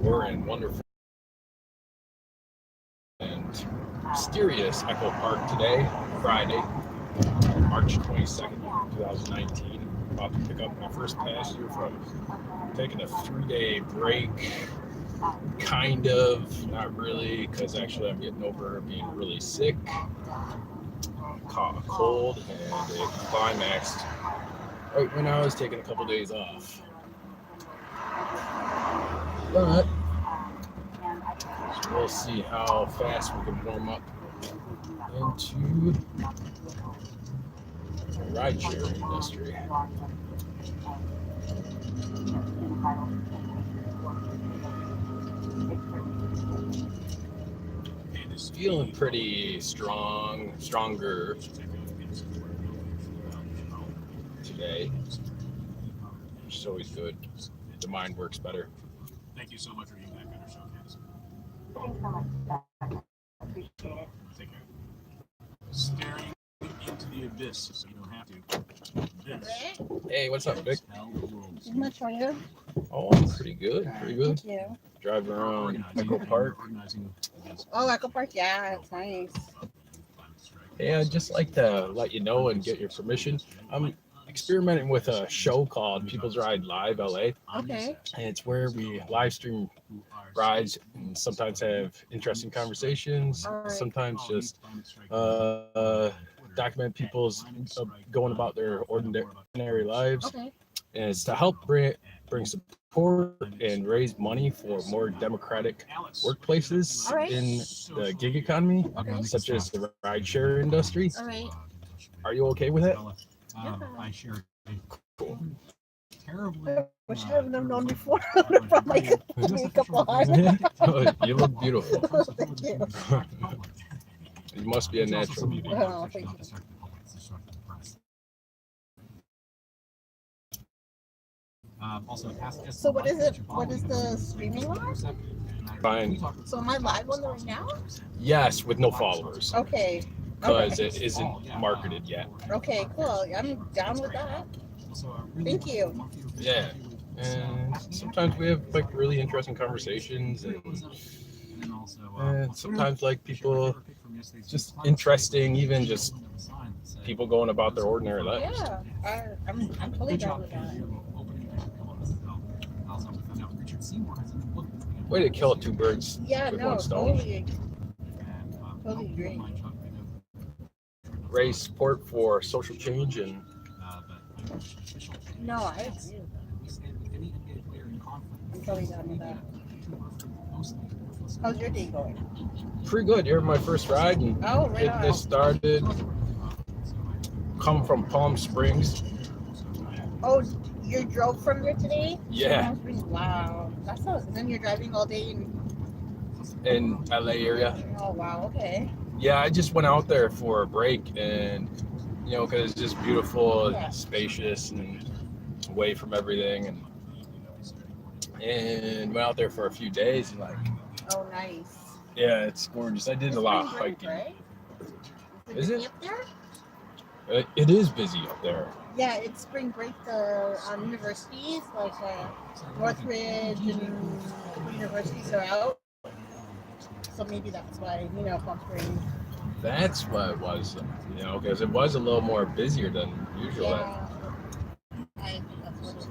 We're in wonderful and mysterious Echo Park today, Friday, March 22nd, 2019. About to pick up my first passenger from taking a 3-day break. Kind of, not really, because actually I'm getting over being really sick. Caught a cold, and it climaxed right when I was taking a couple days off. But we'll see how fast we can warm up into the rideshare industry. Feeling pretty stronger today, which is always good. The mind works better. Thank you so much for being back on our showcase. Thanks so much, Doug. Appreciate it. Take care. Staring into the abyss, so you don't have to. This Hey, what's up, Vic? how the world is. Much for you. Oh, I'm pretty good. Thank you. Driving around Echo Park. Oh, Echo Park, yeah, it's nice. Hey, I'd just like to let you know and get your permission. I'm experimenting with a show called People's Ride Live LA. Okay. And it's where we live stream rides and sometimes have interesting conversations, All right. sometimes just document people's going about their ordinary lives. Okay. And it's to help bring support and raise money for more democratic workplaces All right. in the gig economy, Okay. such as the rideshare industry. All right. Are you okay with it? I shared Cool. terribly. I wish I would have known before. Probably give me a couple of hearts. You look beautiful. Thank you. You must be a natural beauty. Oh, thank you. So what is it? What is the streaming on? Fine. So am I live on there right now? Yes, with no followers, Okay. because it isn't marketed yet. Okay, cool. I'm down with that. Thank you. Yeah. And sometimes we have like really interesting conversations, and sometimes like people just interesting, even just people going about their ordinary lives. Yeah, I'm totally down with that. Way to kill two birds Yeah, with no, one stone. totally agree. Raise support for social change and No, I agree with that. I'm totally down with that. How's your day going? pretty good. You're my first ride and Oh, right get this started. Come from Palm Springs. Oh, you drove from there today? Yeah. Palm Springs. Wow. That's so, and then you're driving all day In LA area. Oh, wow. Okay. Yeah, I just went out there for a break, and because it's just beautiful, Yeah. spacious, and away from everything, and went out there for a few days, and Oh, nice. yeah, it's gorgeous. I did It's a lot of spring break, hiking. right? Is it? busy up there? It is busy up there. Yeah, it's spring break. The universities like Northridge and universities are out. So maybe that's why, Palm Springs. That's what it was, because it was a little more busier than usual. Yeah. I think that's what it is.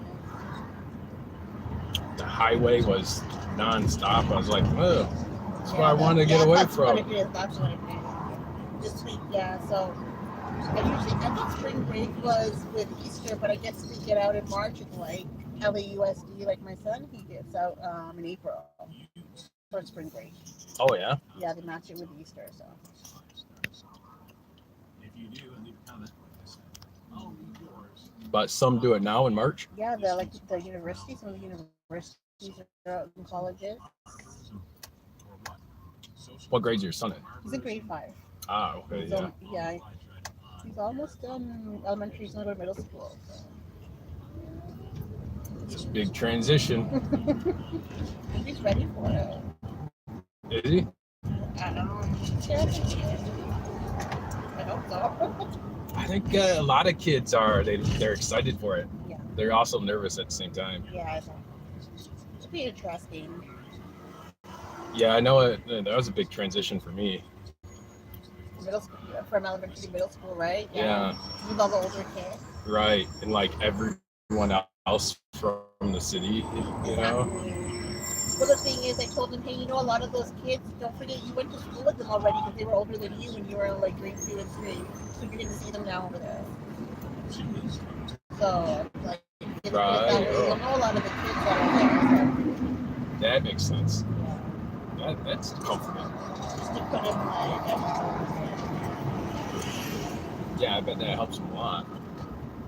The highway was nonstop. I was like, oh, that's what I wanted to get away that's from. What it is. That's what it is. This week, yeah. So I thought spring break was with Easter, but I guess we get out in March. It's like LAUSD, like my son, he gets out in April for spring break. Oh yeah. Yeah, they match it with Easter, so. If you do, leave a comment. I'll read yours. But some do it now in March. Yeah, they're like the universities. Some of the universities are out in colleges. What grade's your son in? He's in grade 5. Ah, okay, yeah. Yeah, he's almost done elementary. He's going to go to middle school. So. It's a big transition. He's ready for it. Is he? I don't know. I hope so. I think a lot of kids are. They're excited for it. Yeah. They're also nervous at the same time. Yeah, it'll be interesting. Yeah, I know that was a big transition for me. Middle school, from elementary to middle school, right? Yeah. With all the older kids. Right, and like everyone else from the city, you know. Well, the thing is, I told them, hey, a lot of those kids, don't forget you went to school with them already because they were older than you when you were in like grade 2 and 3. So you're going to see them now over there. So, like, Right. You'll know a lot of the kids that are there. So. That makes sense. That's comforting. Just to put in like, yeah, I bet that helps a lot.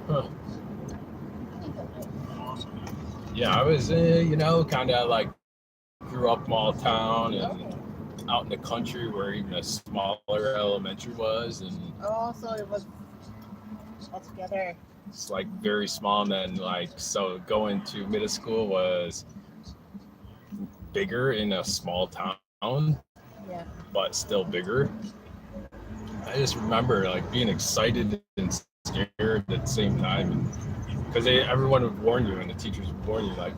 Huh. Yeah, I was, kind of like grew up small town and out in the country where even a smaller elementary was, and so it was all together. It's like very small, and then like so going to middle school was bigger in a small town, but still bigger. I just remember like being excited and scared at the same time, because everyone would warn you, and the teachers would warn you like,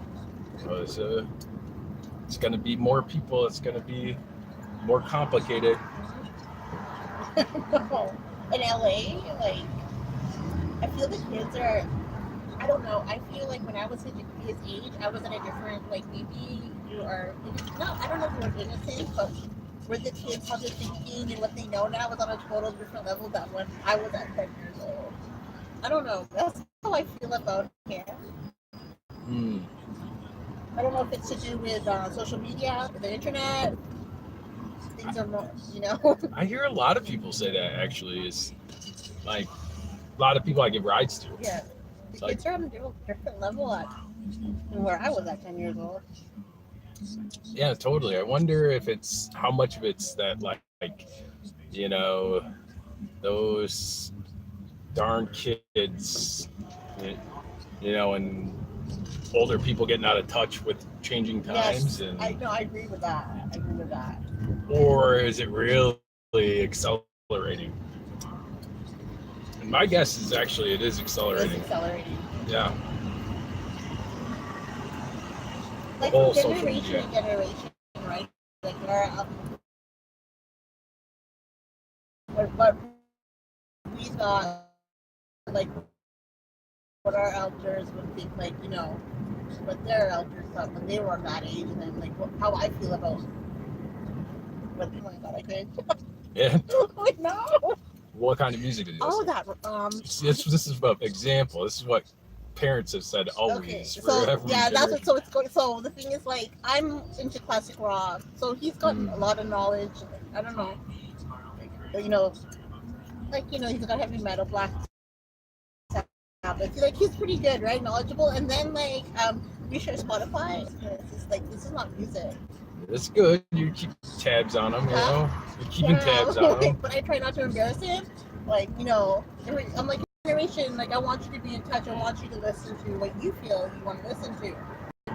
it's going to be more people, it's going to be more complicated. In LA, like, I feel the kids are, I don't know, I feel like when I was his age, I was in a different, like, maybe you are, I don't know if you were innocent, but where the kids, how they're thinking and what they know now was on a total different level than when I was at 10 years old. I don't know, that's how I feel about him. I don't know if it's to do with social media, the internet. Things are more, I hear a lot of people say that actually. Is like a lot of people I give rides to. Yeah, the kids are on a different level than where I was at 10 years old. Yeah, totally. I wonder if it's how much of it's that like those darn kids, and older people getting out of touch with changing times. Yes, and I agree with that. Or is it really accelerating? And my guess is actually it is accelerating. It is accelerating. Yeah. Like from generation to generation, right? Like what we thought, like what our elders would think, like, what their elders thought when they were that age, and then like how I feel about what. Oh my God, I can't. Yeah. Oh no. What kind of music did you listen? This is an example. This is what parents have said always. Okay. So that's what. So it's going. So the thing is, like, I'm into classic rock, so he's got a lot of knowledge. I don't know. He's got heavy metal, black. Like, he's pretty good, right? Knowledgeable. And then like we share Spotify. It's like, this is not music. It's good. You keep tabs on him, You're keeping tabs on him. But I try not to embarrass him. Like, I'm like, generation, like, I want you to be in touch. I want you to listen to what you feel you want to listen to.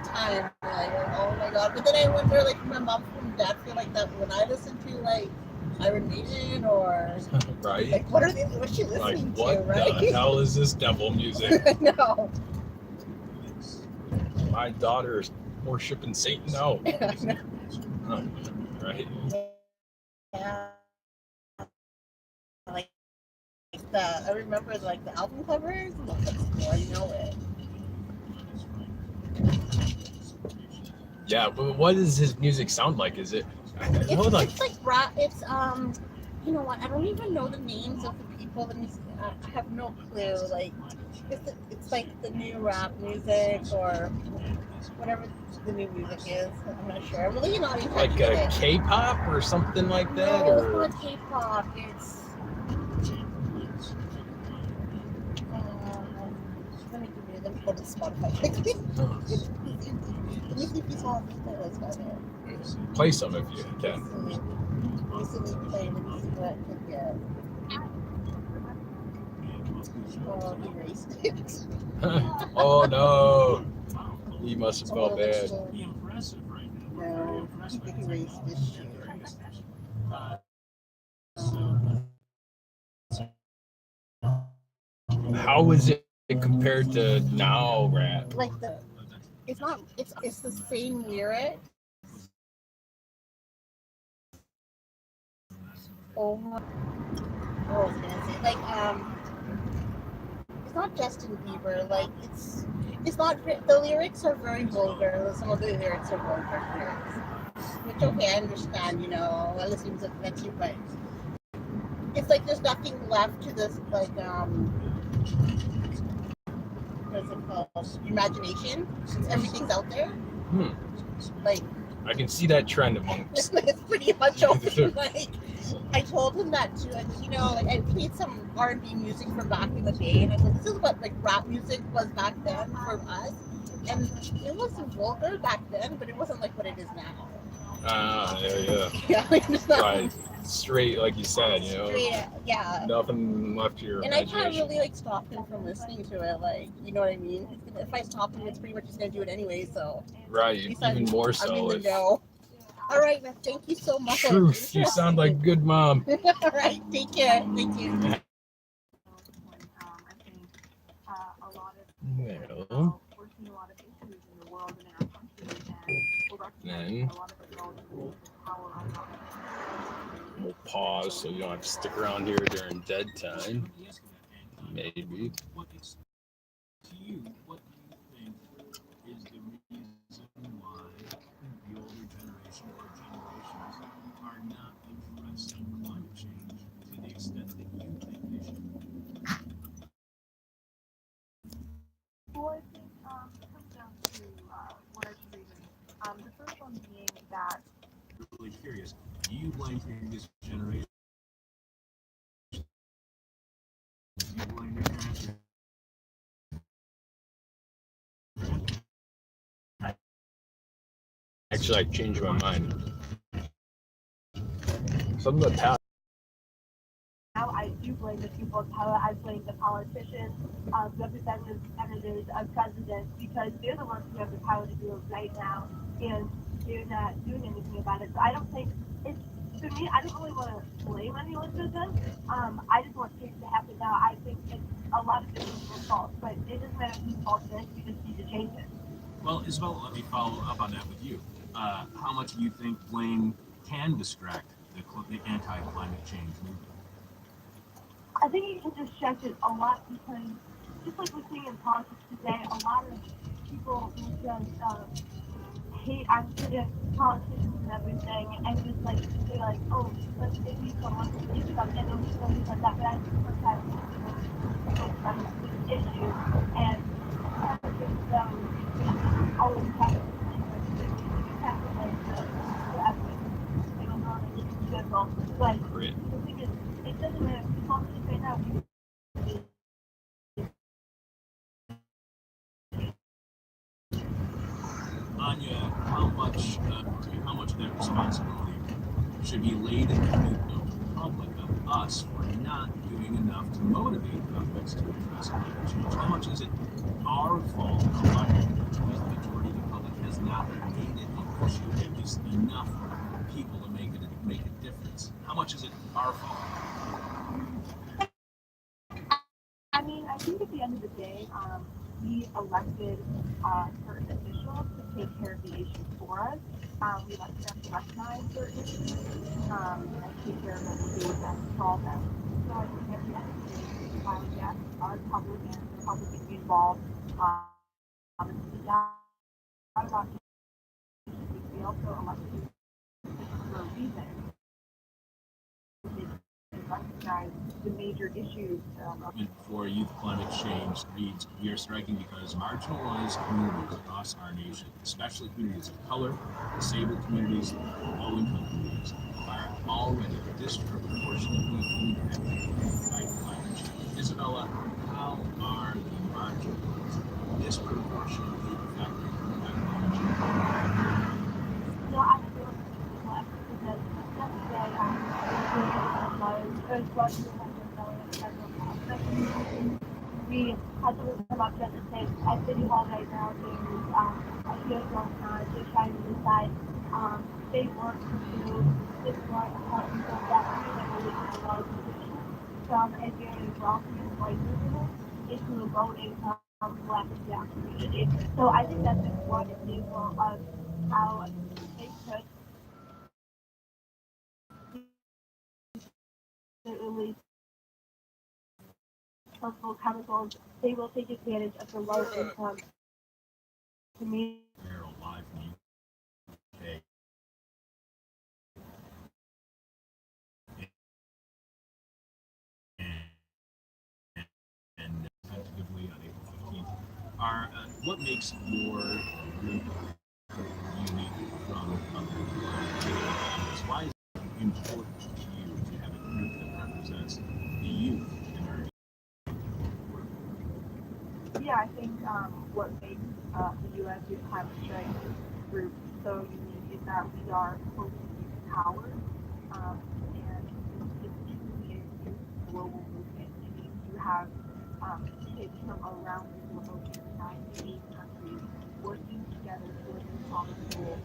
Time, like, oh my God. But then I wonder, like, my mom and dad feel like that when I listen to, like, Iron Maiden or right. Like, what's she listening to, right? What the hell is this devil music? I know. My daughter is worshiping Satan. No. Right. Yeah. Like I remember like the album covers. I know it. Yeah, but what does his music sound like? Is it? It's like rap. It's you know what? I don't even know the names of the people. I have no clue. Like it's like the new rap music or whatever the new music is. I'm not sure. I'm really not in touch with it. Like a K-pop or something like that? No, it's not K-pop. It's let me go to Spotify quickly. Let me see if he's on the playlist on there. Play some if you can. Recently played. Let me see what I can get. Oh, he erased it. Oh no. He must have felt bad. No, he erased this shit. How is it compared to now rap? Like it's not. It's the same lyric. Oh my. What was I gonna say? Like it's not Justin Bieber. Like it's not. The lyrics are very vulgar. Some of the lyrics are vulgar lyrics. Which okay, I understand. You know, listening to that you, but it's like there's nothing left to this. Like what's it called? Imagination. Everything's out there. Like I can see that trend amongst. it's pretty much over. Like I told him that too. I said, you know, like I played some R&B music from back in the day, and I said, this is what like rap music was back then for us, and it wasn't vulgar back then, but it wasn't like what it is now. Yeah. Yeah, like, it's not Right. Straight, like you said, you know. straight, yeah. Nothing left to your And I imagination. can't really like stop him from listening to it, like you know what I mean. If I stop him, it's pretty much just gonna do it anyway. So Right, even more I'm so. in the know. All right, man. Thank you so much. Truth, you sound like a good mom. All right, take care. Thank you. Well, then we'll pause so you don't have to stick around here during dead time. Maybe. To you, what do you think is the reason why the older generation or generations are not addressing climate change to the extent that you think they should? Well, I think it comes down to one or two reasons. The first one being that Really curious. Do you blame previous generations? Do you blame your parents? Actually, I changed my mind. Something that happened. now I do blame the people of power. I blame the politicians, representatives, senators, presidents, because they're the ones who have the power to do it right now, and they're not doing anything about it. So I don't think it's, for me, I don't really want to blame anyone for this. I just want change to happen now. I think it's a lot of people's fault, but it doesn't matter whose fault it is. We just need to change it. Well, Isabel, let me follow up on that with you. How much do you think blame can distract the anti-climate change movement? I think you can distract it a lot because, just like we're seeing in politics today, a lot of people will just hate on politicians and everything, and just like say like, oh, let's say we someone to do something, and they'll do something like that. But I think sometimes people focus on this issue, and always have to like the evidence. They don't know that it's good, but Great. the thing is, it doesn't matter. Politics right now. Anya, how much of that responsibility should be laid in the feet of the public, of us, for not doing enough to motivate governments to address climate change? How much is it our fault, collectively, because the majority of the public has not made it an issue, at least enough people to make a difference? How much is it our fault? I mean, I think at the end of the day, we elected certain officials to take care of the issues for us. We elected them to recognize certain issues and take care of them and solve them. So I think at the end of the day, yes, our public and the public is involved. It's not about issues. We also elected officials for a reason. Recognize the major issues. For youth climate change reads, we are striking because marginalized communities across our nation, especially communities of color, disabled communities, low-income communities, are already disproportionately impacted by climate change. Isabella, how are the marginalized disproportionately affected by climate change? No, I don't feel like because yesterday we had to come up just to say at City Hall right now there's a hearing going on. They're trying to decide they want to it's not important so that we like a lot of positions from a very wealthy and white neighborhood into a low income black and down community. So I think that's just one example of how they could really harmful chemicals. They will take advantage of the low income community. Barrel live from the UK. And tentatively on April 15th. What makes your group unique from other groups? Why is it important to you to have a group that represents the youth in our Yeah, I think what makes the U.S. Youth Climate Strike group so unique is that we are fully empowered, and it's truly a youth global movement. I mean, you have kids from around the globe in 98 countries working together towards a common goal.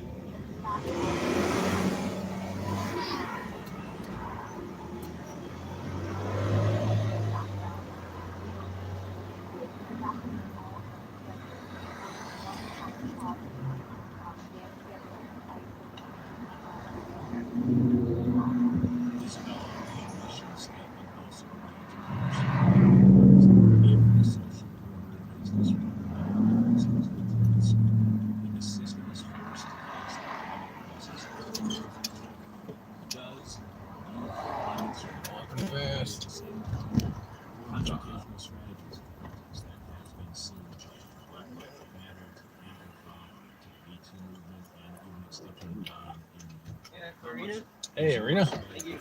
Isabella, the mission statement also reads, if the social order is disrupted, and the system is forced to face the crisis, does youth climate strike Walking fast. the same confrontational strategies for protests that has been seen in Black Lives Matter, Antifa, to Me Too movement, and even extinction in Hey, Arena. Thank you.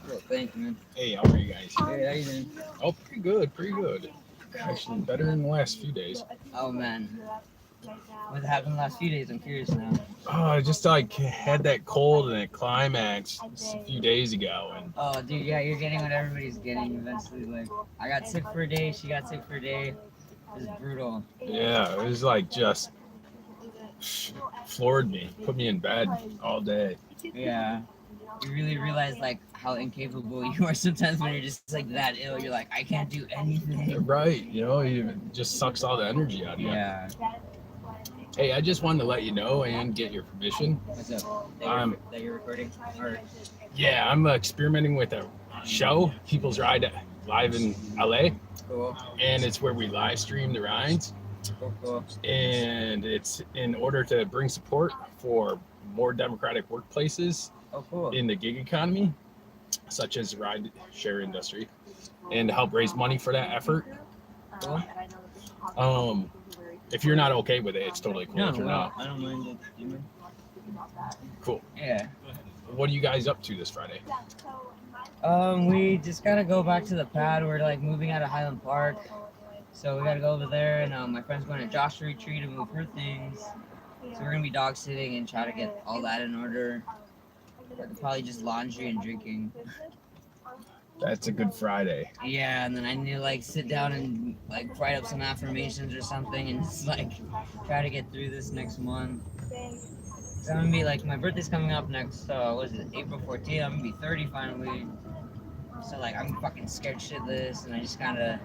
Well, thank you, man. Hey, how are you guys? Hey, how you doing? Oh, pretty good, pretty good. Actually, better in the last few days. Oh, man. What happened the last few days? I'm curious now. Oh, I just like had that cold and it climaxed a few days ago, and Oh, dude, yeah, you're getting what everybody's getting eventually. Like, I got sick for a day, she got sick for a day. It was brutal. yeah, it was like just floored me, put me in bed all day. Yeah. You really realize, like, how incapable you are sometimes when you're just, like, that ill. You're like, I can't do anything. Right, you know, it just sucks all the energy out of you. Yeah. Hey, I just wanted to let you know and get your permission. What's up? That you're recording? Or... Yeah, I'm experimenting with a show, People's Ride, live in LA, Cool. and it's where we live stream the rides. Cool. And it's in order to bring support for more democratic workplaces Cool. in the gig economy, such as the ride share industry, and to help raise money for that effort. Cool. If you're not okay with it, it's totally cool. No, if you're well, not, I don't mind it. cool. Yeah. What are you guys up to this Friday? We just gotta go back to the pad. We're like moving out of Highland Park, so we gotta go over there. And my friend's going to Joshua Retreat to move her things. So we're gonna be dog sitting and try to get all that in order. Probably just laundry and drinking. That's a good Friday. Yeah, and then I need to like sit down and like write up some affirmations or something, and just like try to get through this next month. So I'm gonna be like, my birthday's coming up next. What is it, April 14th? I'm gonna be 30 finally. So like, I'm fucking scared shitless, and I just kind of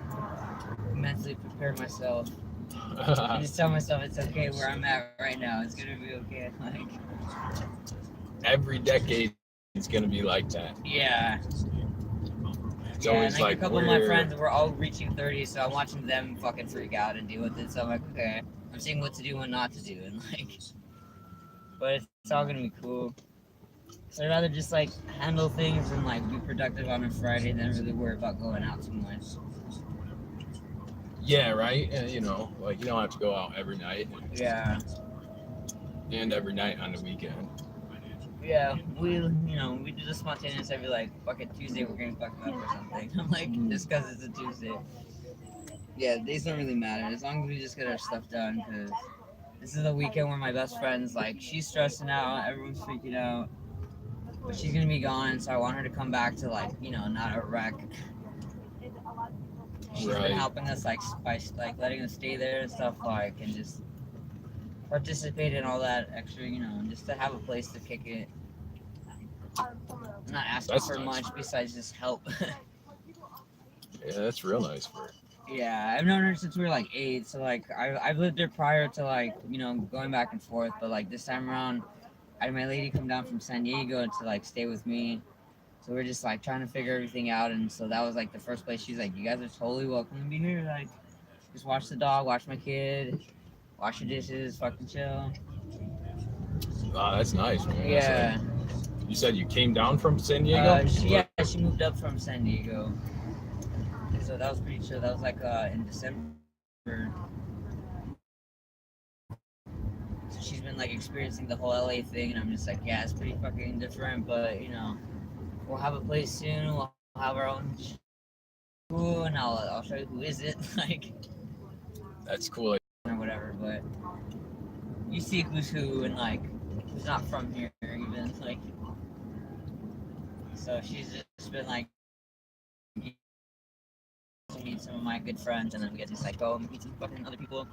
mentally prepare myself. I just tell myself it's okay where I'm at right now. It's gonna be okay. Like every decade is gonna be like that. Yeah. It's Yeah, always and like a couple of my we're- friends were all reaching 30, so I'm watching them fucking freak out and deal with it. So I'm like, okay, I'm seeing what to do and not to do, and like, but it's all gonna be cool. So I'd rather just like handle things and like be productive on a Friday than really worry about going out too much. Yeah, right. And you know, like you don't have to go out every night. Yeah. And every night on the weekend. Yeah, we do the spontaneous. I'd be like, fuck it, Tuesday we're getting fucked up or something. I'm like, just because it's a Tuesday. Yeah, days don't really matter as long as we just get our stuff done. Because this is the weekend where my best friend's like, she's stressing out, everyone's freaking out, but she's gonna be gone, so I want her to come back to like, not a wreck. she's Right. been helping us like by like letting us stay there and stuff like, and just participate in all that extra, you know, just to have a place to kick it. Not asking That's for nice. much besides just help. Yeah, that's real nice for her. Yeah, I've known her since we were like 8, so like I've lived there prior to like, you know, going back and forth, but like this time around I had my lady come down from San Diego to like stay with me. So we're just like trying to figure everything out, and so that was like the first place she's like, you guys are totally welcome to be here, like just watch the dog, watch my kid, wash your dishes, fucking chill. Ah, that's nice, man. That's Yeah. you said you came down from San Diego? She moved up from San Diego. So that was pretty chill. That was like in December. So she's been like experiencing the whole LA thing, and I'm just like, yeah, it's pretty fucking different, but you know, we'll have a place soon. We'll have our own school, and I'll show you who is it, like, That's cool. or whatever. But you see who's who, and like who's not from here, even like. So she's just been like to meet some of my good friends, and then we get to just like go and meet some fucking other people.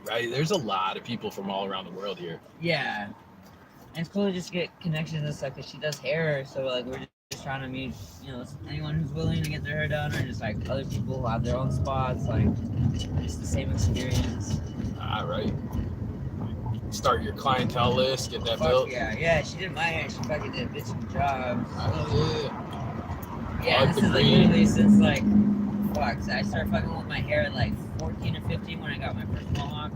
Right, there's a lot of people from all around the world here. Yeah, and it's cool to just get connections and stuff because she does hair, so like we're just trying to meet, you know, anyone who's willing to get their hair done, or just like other people who have their own spots, like it's the same experience. All right. Start your clientele list, get that Fuck built. yeah, she did my hair. She fucking did a bitchin' job. Yeah. This is like literally since like fuck. So I started fucking with my hair at like 14 or 15 when I got my first mohawk,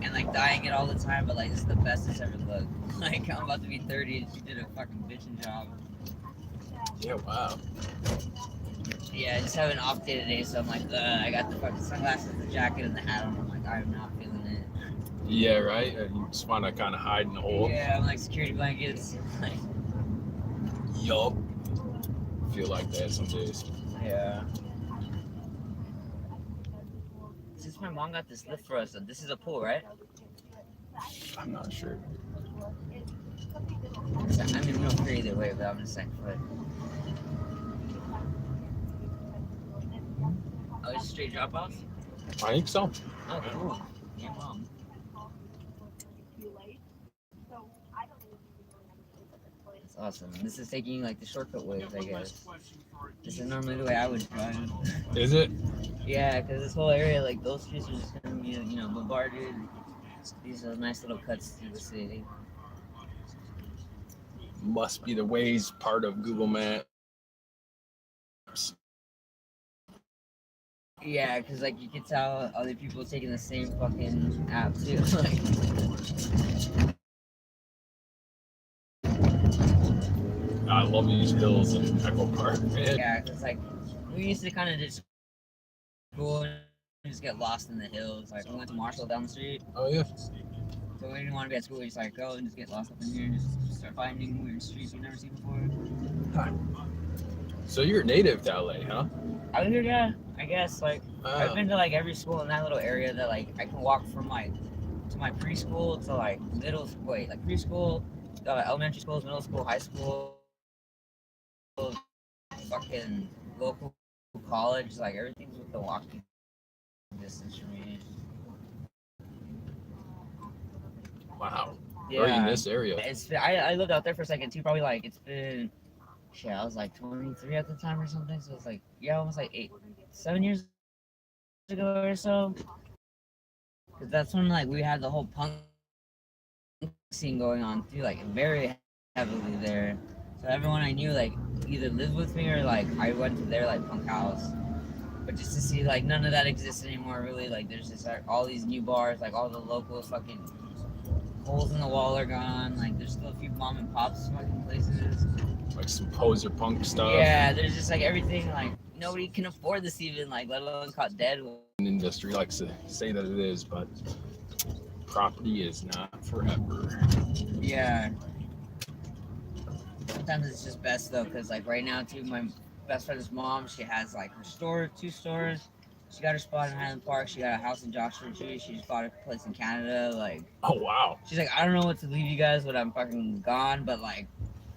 and like dyeing it all the time. But like this is the best it's ever looked. Like I'm about to be 30, and she did a fucking bitchin' job. Yeah, wow. Yeah, I just have an off day today, so I'm like, I got the fucking sunglasses, the jacket, and the hat on. I'm like, I'm not feeling it. Yeah, right. You just want to kind of hide in the hole. Yeah, I'm like security blankets. Like, Yup. Feel like that some days. yeah. Since my mom got this lift for us, this is a pool, right? I'm not sure. I mean, we don't care either way, but I'm just saying, but. Oh, it's straight drop off? I think so. Oh, cool. Yeah, mom. That's awesome. This is taking like the shortcut ways, I guess. This is normally the way I would drive. Is it? Yeah, because this whole area, like those streets are just gonna be, you know, bombarded. These are nice little cuts through the city. Must be the Waze part of Google Maps. Yeah, because like you can tell other people taking the same fucking app too. Like, I love these hills in Echo Park, man. yeah, because like we used to kind of just go and just get lost in the hills. Like we went to Marshall down the street, Oh yeah. so we didn't want to be at school. We just like go and just get lost up in here and just start finding weird streets we've never seen before. So you're native to LA, huh? I was here, yeah, I guess. Like I've been to like every school in that little area that like I can walk from like to my preschool to like like preschool, elementary schools, middle school, high school, fucking local college, like everything's within walking distance from me. Wow. Yeah, Or in this area. it's been, I lived out there for a second too. Probably like it's been, shit, I was like 23 at the time or something. So it's like almost like 7 years ago or so. Cause that's when like we had the whole punk scene going on too, like very heavily there. So everyone I knew like either lived with me or like I went to their like punk house. But just to see like none of that exists anymore really. Like there's just like all these new bars, like all the local fucking holes in the wall are gone. Like there's still a few mom and pops fucking places. Like some poser punk stuff. Yeah, there's just like everything. Like nobody can afford this even. Like let alone caught dead. Industry likes to say that it is, but property is not forever. Yeah. Sometimes it's just best though, cause like right now too, my best friend's mom, she has like her store, 2 stores. She got her spot in Highland Park. She got a house in Joshua Tree. She just bought a place in Canada. Like, Oh wow. she's like, I don't know what to leave you guys when I'm fucking gone, but like,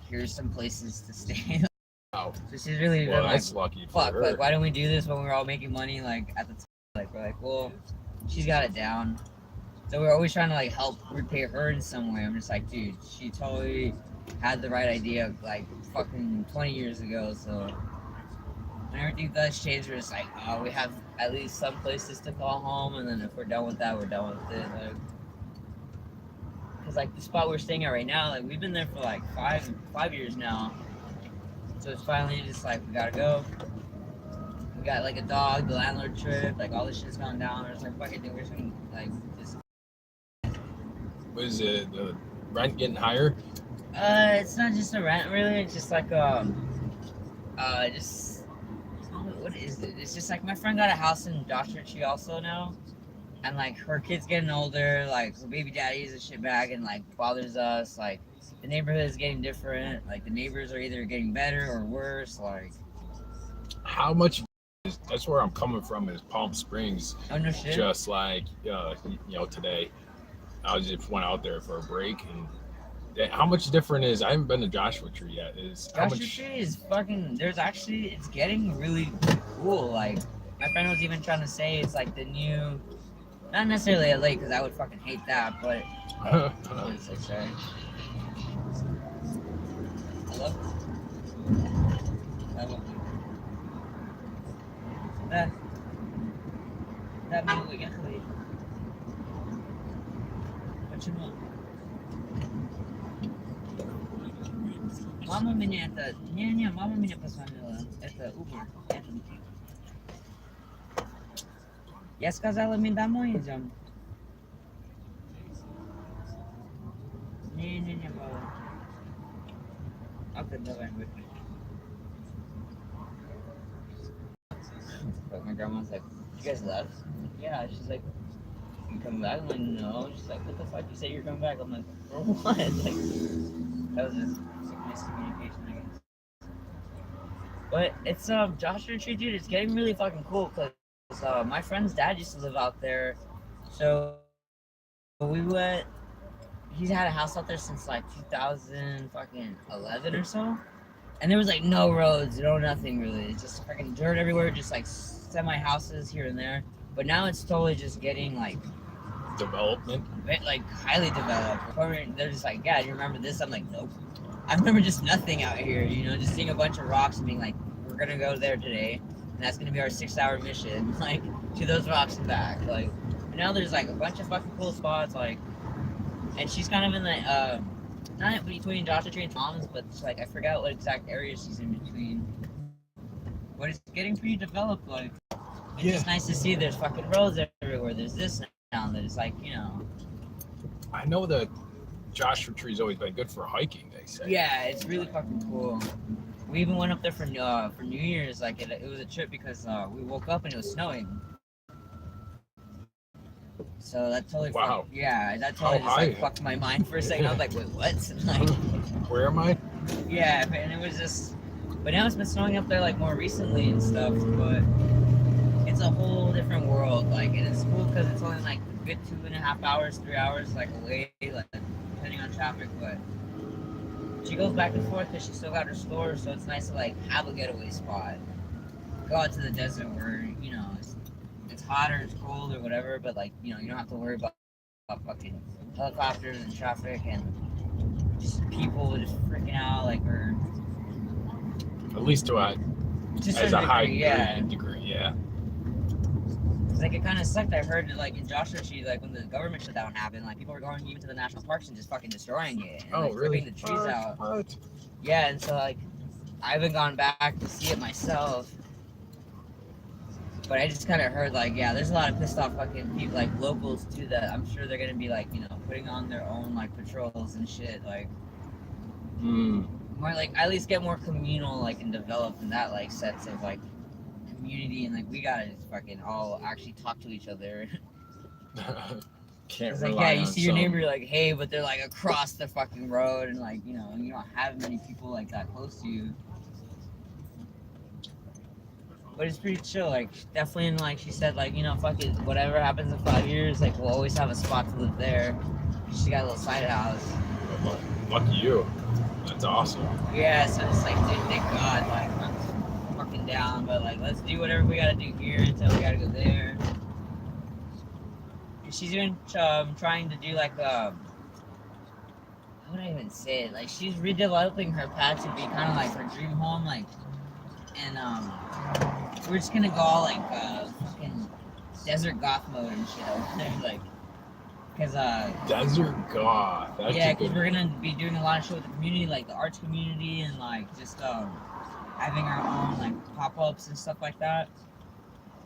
here's some places to stay. Wow. So she's really Well, been like, that's lucky for fuck, her. like, why don't we do this when we're all making money, like, at the time? Like, we're like, well, she's got it down. So we're always trying to, like, help repay her in some way. I'm just like, dude, she totally had the right idea, like, fucking 20 years ago, so when everything does change, we're just like, oh, we have at least some places to call home, and then if we're done with that, we're done with it. Like, cause like the spot we're staying at right now, like we've been there for like five years now. So it's finally just like we gotta go. We got like a dog, the landlord trip, like all this shit's gone down. We're just like fucking dude, we're just gonna like just. Was it the rent getting higher? It's not just a rent really. It's just like just what is it? It's just like my friend got a house in Joshua Tree also now. And like her kid's getting older, like her baby daddy's a shitbag and like bothers us. Like the neighborhood is getting different. Like the neighbors are either getting better or worse. Like How much? That's where I'm coming from. Is Palm Springs. oh no shit. Just like today, I just went out there for a break, and how much different is? I haven't been to Joshua Tree yet. How Joshua much? Tree is fucking. There's actually it's getting really cool. Like my friend was even trying to say it's like the new. Not necessarily LA because I would fucking hate that, but. I'm so sorry. Hello? Hello? That movie, يا أخوي. Почему? Мама меня это... Не, мама меня позвонила. Это Uber. Я сказала, мы домой идем. Не, баба. Окей, давай, выключи. But my grandma's like, you guys left? Yeah, she's like, you come back? I'm like, no. She's like, what the fuck? You say you're coming back? I'm like, for what? Like, that was just miscommunication, I guess. But it's, Joshua Tree, dude, it's getting really fucking cool, because my friend's dad used to live out there, so we went. He's had a house out there since like 2011 or so, and there was like no roads, no nothing really. It's just fucking dirt everywhere, just like semi houses here and there. But now it's totally just getting like Development. like highly developed. They're just like, yeah, do you remember this? I'm like, nope. I remember just nothing out here, just seeing a bunch of rocks and being like, we're gonna go there today. And that's gonna be our 6-hour mission, like to those rocks and back. Like, and now there's like a bunch of fucking cool spots, like, and she's kind of in the not between Joshua Tree and Tom's, but it's like I forgot what exact area she's in between. But it's getting pretty developed. Like, it's just nice to see. There's fucking roads everywhere. There's this now. There's like I know that Joshua Tree's always been good for hiking. They say. Yeah, it's really fucking cool. We even went up there for New Year's. Like it was a trip because we woke up and it was snowing. So that totally that totally just like fucked my mind for a second. I was like, wait, what? Like, where am I? Yeah, and it was just. But now it's been snowing up there like more recently and stuff. But it's a whole different world. Like, and it's cool because it's only like a good 2.5 hours, 3 hours like away, like depending on traffic. But she goes back and forth because she still got her store, so it's nice to like have a getaway spot. Go out to the desert where it's hot or it's cold or whatever, but like you don't have to worry about fucking helicopters and traffic and just people just freaking out like or at least to a high degree, yeah. Cause like it kind of sucked. I heard like in Joshua Tree, like when the government shutdown happened, like people were going even to the national parks and just fucking destroying it and like really? ripping the trees out. What? Yeah, and so like I haven't gone back to see it myself. But I just kind of heard like, yeah, there's a lot of pissed off fucking people, like locals too, that I'm sure they're gonna be like, putting on their own like patrols and shit, like more like at least get more communal, like and developed in that like sense of like community and like we gotta just fucking all actually talk to each other. Can't it's like, yeah, you see your neighbor, you're like, hey, but they're like across the fucking road and like, you don't have many people like that close to you. But it's pretty chill, like definitely, and like she said, like fuck it, whatever happens in 5 years, like we'll always have a spot to live there. She got a little side house. Lucky you. That's awesome. Yeah, so it's like, dude, thank God, like let's do whatever we gotta do here until we gotta go there. And she's even trying to do like how would I even say it? Like she's redeveloping her path to be kind of like her dream home, like, and we're just gonna go all like fucking desert goth mode and shit over there, like, cause Desert goth. That's yeah, a because good we're gonna be doing a lot of shit with the community, like the arts community, and like just having our own like pop-ups and stuff like that.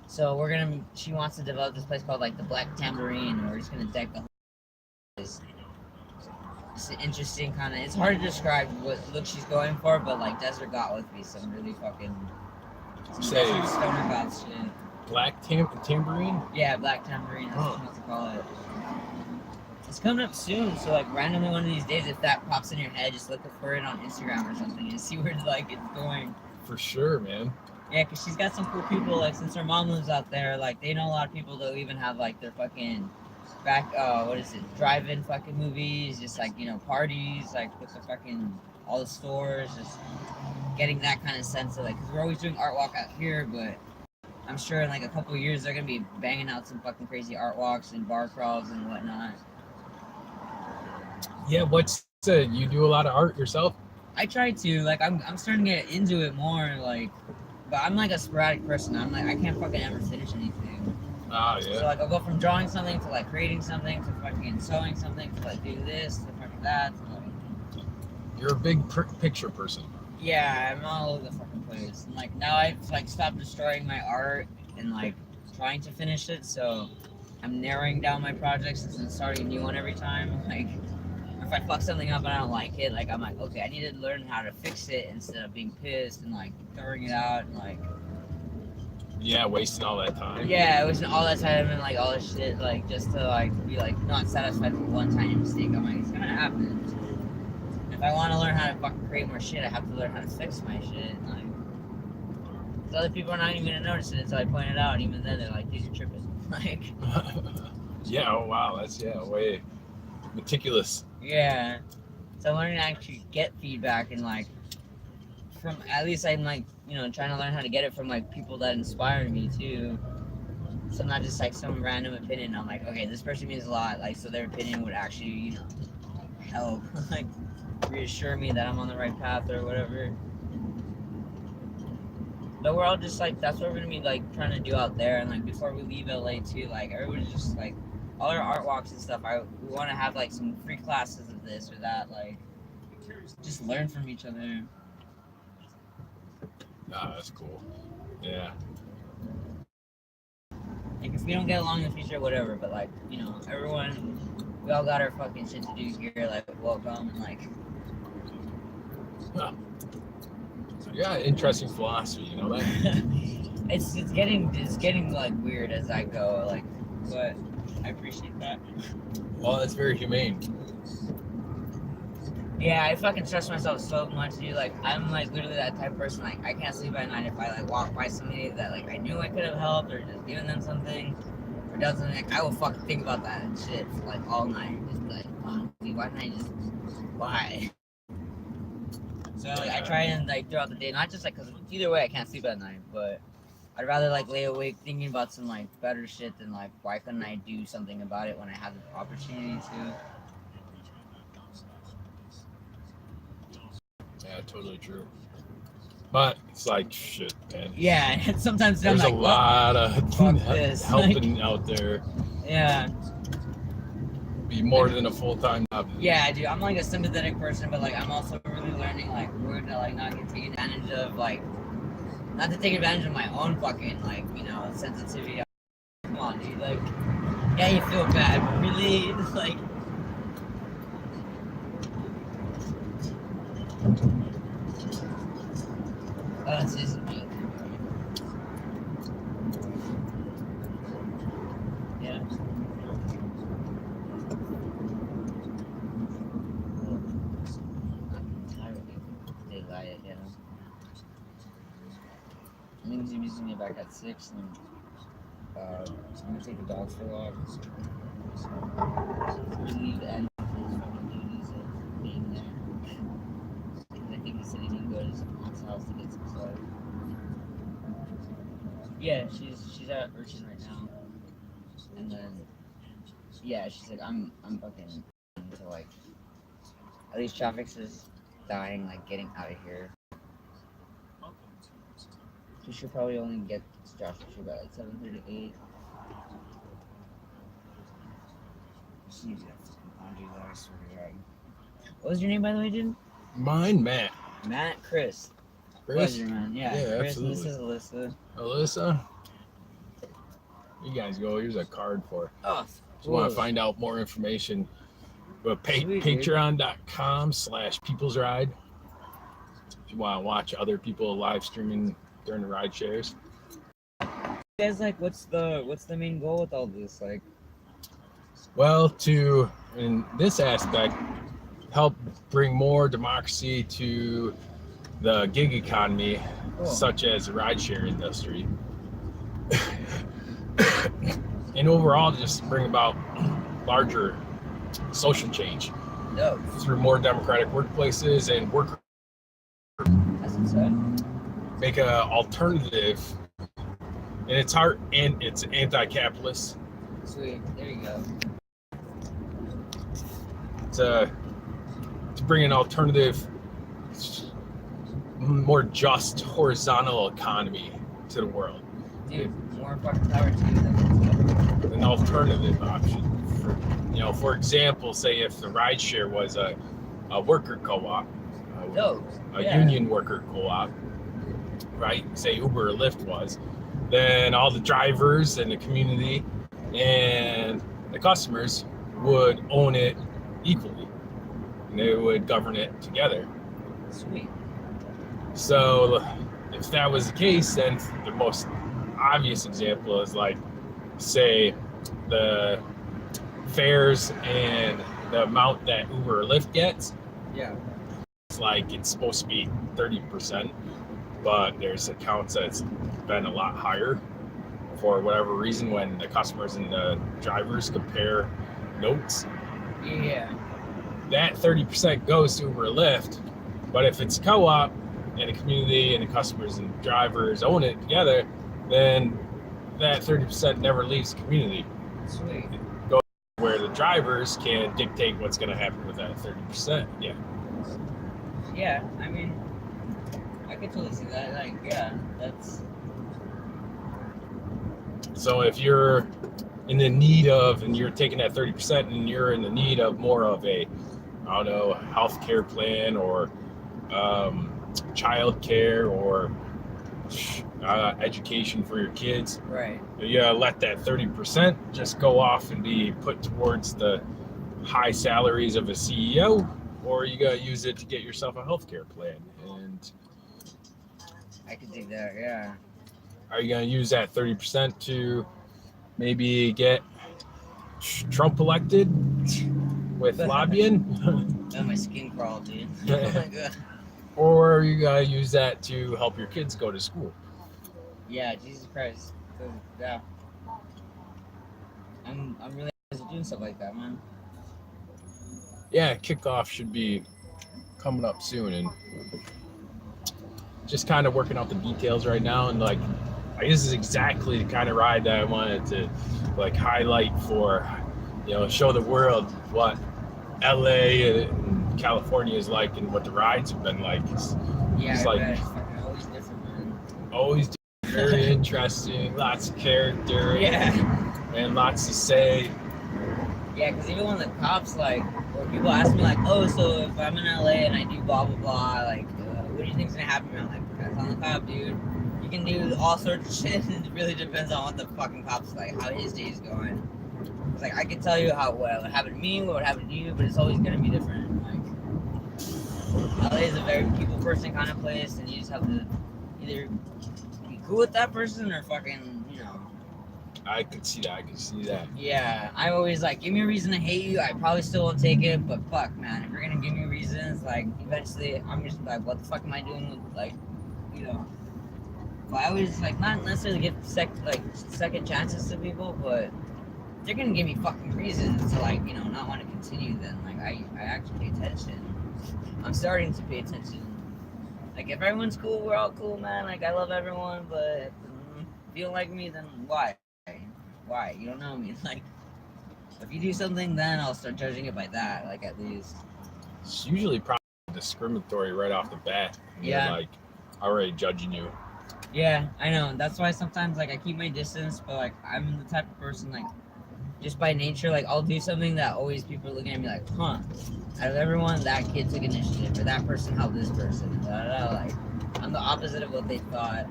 So she wants to develop this place called like the Black Tambourine, and we're just gonna deck the whole place. It's an interesting kind of. It's hard to describe what look she's going for, but like Desert Goth would be some really fucking Say- desert stoner goth shit. Black tambourine. Yeah, Black Tambourine. That's what to call it. It's coming up soon, so like randomly one of these days, if that pops in your head, just look for it on Instagram or something and see where like it's going. For sure, man. Yeah, because she's got some cool people. Like since her mom lives out there, like they know a lot of people that even have like their fucking drive-in fucking movies, just like, you know, parties, like with the fucking all the stores, just getting that kind of sense of like, because we're always doing art walk out here, but I'm sure in like a couple of years they're gonna be banging out some fucking crazy art walks and bar crawls and whatnot. Yeah, you do a lot of art yourself? I try to, like, I'm starting to get into it more, like, but I'm like a sporadic person. I'm like, I can't fucking ever finish anything. Ah, So yeah. like I'll go from drawing something to like creating something to fucking sewing something to like doing this to fucking that to like. You're a big picture person. Yeah, I'm all over the fucking place. And like now I've like stopped destroying my art and like trying to finish it, so I'm narrowing down my projects and starting a new one every time. Like if I fuck something up and I don't like it, like I'm like, okay, I need to learn how to fix it instead of being pissed and like throwing it out and like. Yeah, wasting all that time. Yeah, it was all that time and like all this shit, like just to like be like not satisfied with one tiny mistake. I'm like, it's gonna happen. If I want to learn how to fucking create more shit, I have to learn how to fix my shit. Like, 'cause other people are not even gonna notice it until I point it out, and even then they're like, dude, you're tripping. Like, Yeah. Oh wow. That's way meticulous. yeah. So I'm learning to actually get feedback and like from at least I'm like, you know, trying to learn how to get it from like people that inspire me too. So not just like some random opinion. I'm like, okay, this person means a lot. Like, so their opinion would actually, you know, help, like, reassure me that I'm on the right path or whatever. But we're all just like, that's what we're gonna be like trying to do out there. And like before we leave LA too, like everybody's just like, all our art walks and stuff. We want to have like some free classes of this or that, like, just learn from each other. Ah, that's cool. Yeah. Like if we don't get along in the future, whatever. But like, you know, everyone, we all got our fucking shit to do here. Like, welcome and like. Huh. Yeah, interesting philosophy. You know that. it's getting like weird as I go. Like, but I appreciate that. Well, that's very humane. Yeah, I fucking stress myself so much, dude. Like, I'm like literally that type of person. Like, I can't sleep at night if I like walk by somebody that like I knew I could have helped or just given them something or done something. Like, I will fucking think about that and shit for like all night. Just be like, oh, dude, why didn't I just why? So like, I try and like throughout the day, not just like because either way I can't sleep at night, but I'd rather like lay awake thinking about some like better shit than like why couldn't I do something about it when I have the opportunity to. Yeah, totally true. But it's like shit, man. Yeah, and sometimes There's I'm like, a lot of fuck this. helping out there. Yeah. Be more than a full-time job. Yeah, dude, I'm like a sympathetic person, but like I'm also really learning like where to like not get taken advantage of, like not to take advantage of my own fucking like, you know, sensitivity. Come on, dude, like yeah, you feel bad, but really like oh, it's just me. Yeah. I think he's meeting me back at 6, and I'm gonna take the dogs for a walk. Relieve Ed of his fucking duties of being there. I think he said he didn't go to his aunt's house to get some stuff. Yeah, she's at Urchin right now, and then yeah, she's like, I'm fucking until like at least traffic's is dying, like getting out of here. She should probably only get to Joshua Tree by like 7:38. She's a fucking laundry there, I swear to God. What was your name, by the way, dude? Mine, Matt. Matt, Chris. Chris? Pleasure, man. Yeah, Yeah, Chris, absolutely. and this is Alyssa. Alyssa? You guys go. Here's a card for. Oh, If you want to find out more information, but Sweet, dude. patreon.com/peoplesride. If you want to watch other people live streaming during the ride shares. You guys, like, what's the main goal with all this? Like, Well, to, in this aspect, help bring more democracy to the gig economy, cool. such as the rideshare industry. And overall, just bring about larger social change no, through more democratic workplaces and work. that's what's up. Make a alternative, and it's hard and it's anti-capitalist. Sweet, there you go. To bring an alternative, more just horizontal economy to the world. Dude, more fucking power to you. Then. An alternative option. For example, say if the rideshare was a worker co-op, a union worker co-op, right? Say Uber or Lyft was, then all the drivers and the community and the customers would own it equally, and they would govern it together. Sweet. So if that was the case, then the most obvious example is like, say, the fares and the amount that Uber or Lyft gets. Yeah. It's like it's supposed to be 30%, but there's accounts that's been a lot higher for whatever reason when the customers and the drivers compare notes. Yeah. That 30% goes to Uber or Lyft, but if it's co-op and the community and the customers and drivers own it together, then that 30% never leaves the community. Sweet. Go where the drivers can dictate what's going to happen with that 30%. Yeah. Yeah, I mean, I could totally see that. Like, yeah, that's. So if you're in the need of, and you're taking that 30% and you're in the need of more of a, I don't know, healthcare plan or child care or education for your kids. Right. You gotta let that 30% just go off and be put towards the high salaries of a CEO, or you gotta use it to get yourself a healthcare plan. And I could dig that, yeah. are you gonna use that 30% to maybe get Trump elected with lobbying? Oh, my skin crawled, dude. Oh my God. Or you gotta use that to help your kids go to school? Yeah, Jesus Christ. Yeah. I'm really doing stuff like that, man. Yeah, kickoff should be coming up soon, and just kind of working out the details right now. And like this is exactly the kind of ride that I wanted to like highlight for, show the world what LA and California is like and what the rides have been like. It's like it's fucking always different, man. Always very interesting, lots of character, and lots to say. Yeah, because even when the cops, like, or people ask me, like, oh, so if I'm in LA and I do blah, blah, blah, like, what do you think's gonna happen? I'm like, that's on the cop, dude. You can do all sorts of shit, and it really depends on what the fucking cop's like, how his day's going. It's like, I can tell you what would happen to me, what would happen to you, but it's always gonna be different. Like, LA is a very people person kind of place, and you just have to either be cool with that person or fucking, I could see that. Yeah, I'm always like, give me a reason to hate you. I probably still won't take it, but fuck, man, if you're gonna give me reasons, like, eventually, I'm just like, what the fuck am I doing with, like, But I always, like, not necessarily give second chances to people, but if they're gonna give me fucking reasons to, like, not want to continue, then, like, I actually pay attention. I'm starting to pay attention. Like, if everyone's cool, we're all cool, man. Like, I love everyone, but you don't like me, then why? Why? You don't know me. Like, if you do something, then I'll start judging it by that. Like, at least. It's usually probably discriminatory right off the bat. Yeah. They're like already judging you. Yeah, I know. That's why sometimes, like, I keep my distance, but, like, I'm the type of person, like, just by nature, like, I'll do something that always people are looking at me like, huh, out of everyone, that kid took initiative, or that person helped this person, da, da, da. Like, I'm the opposite of what they thought.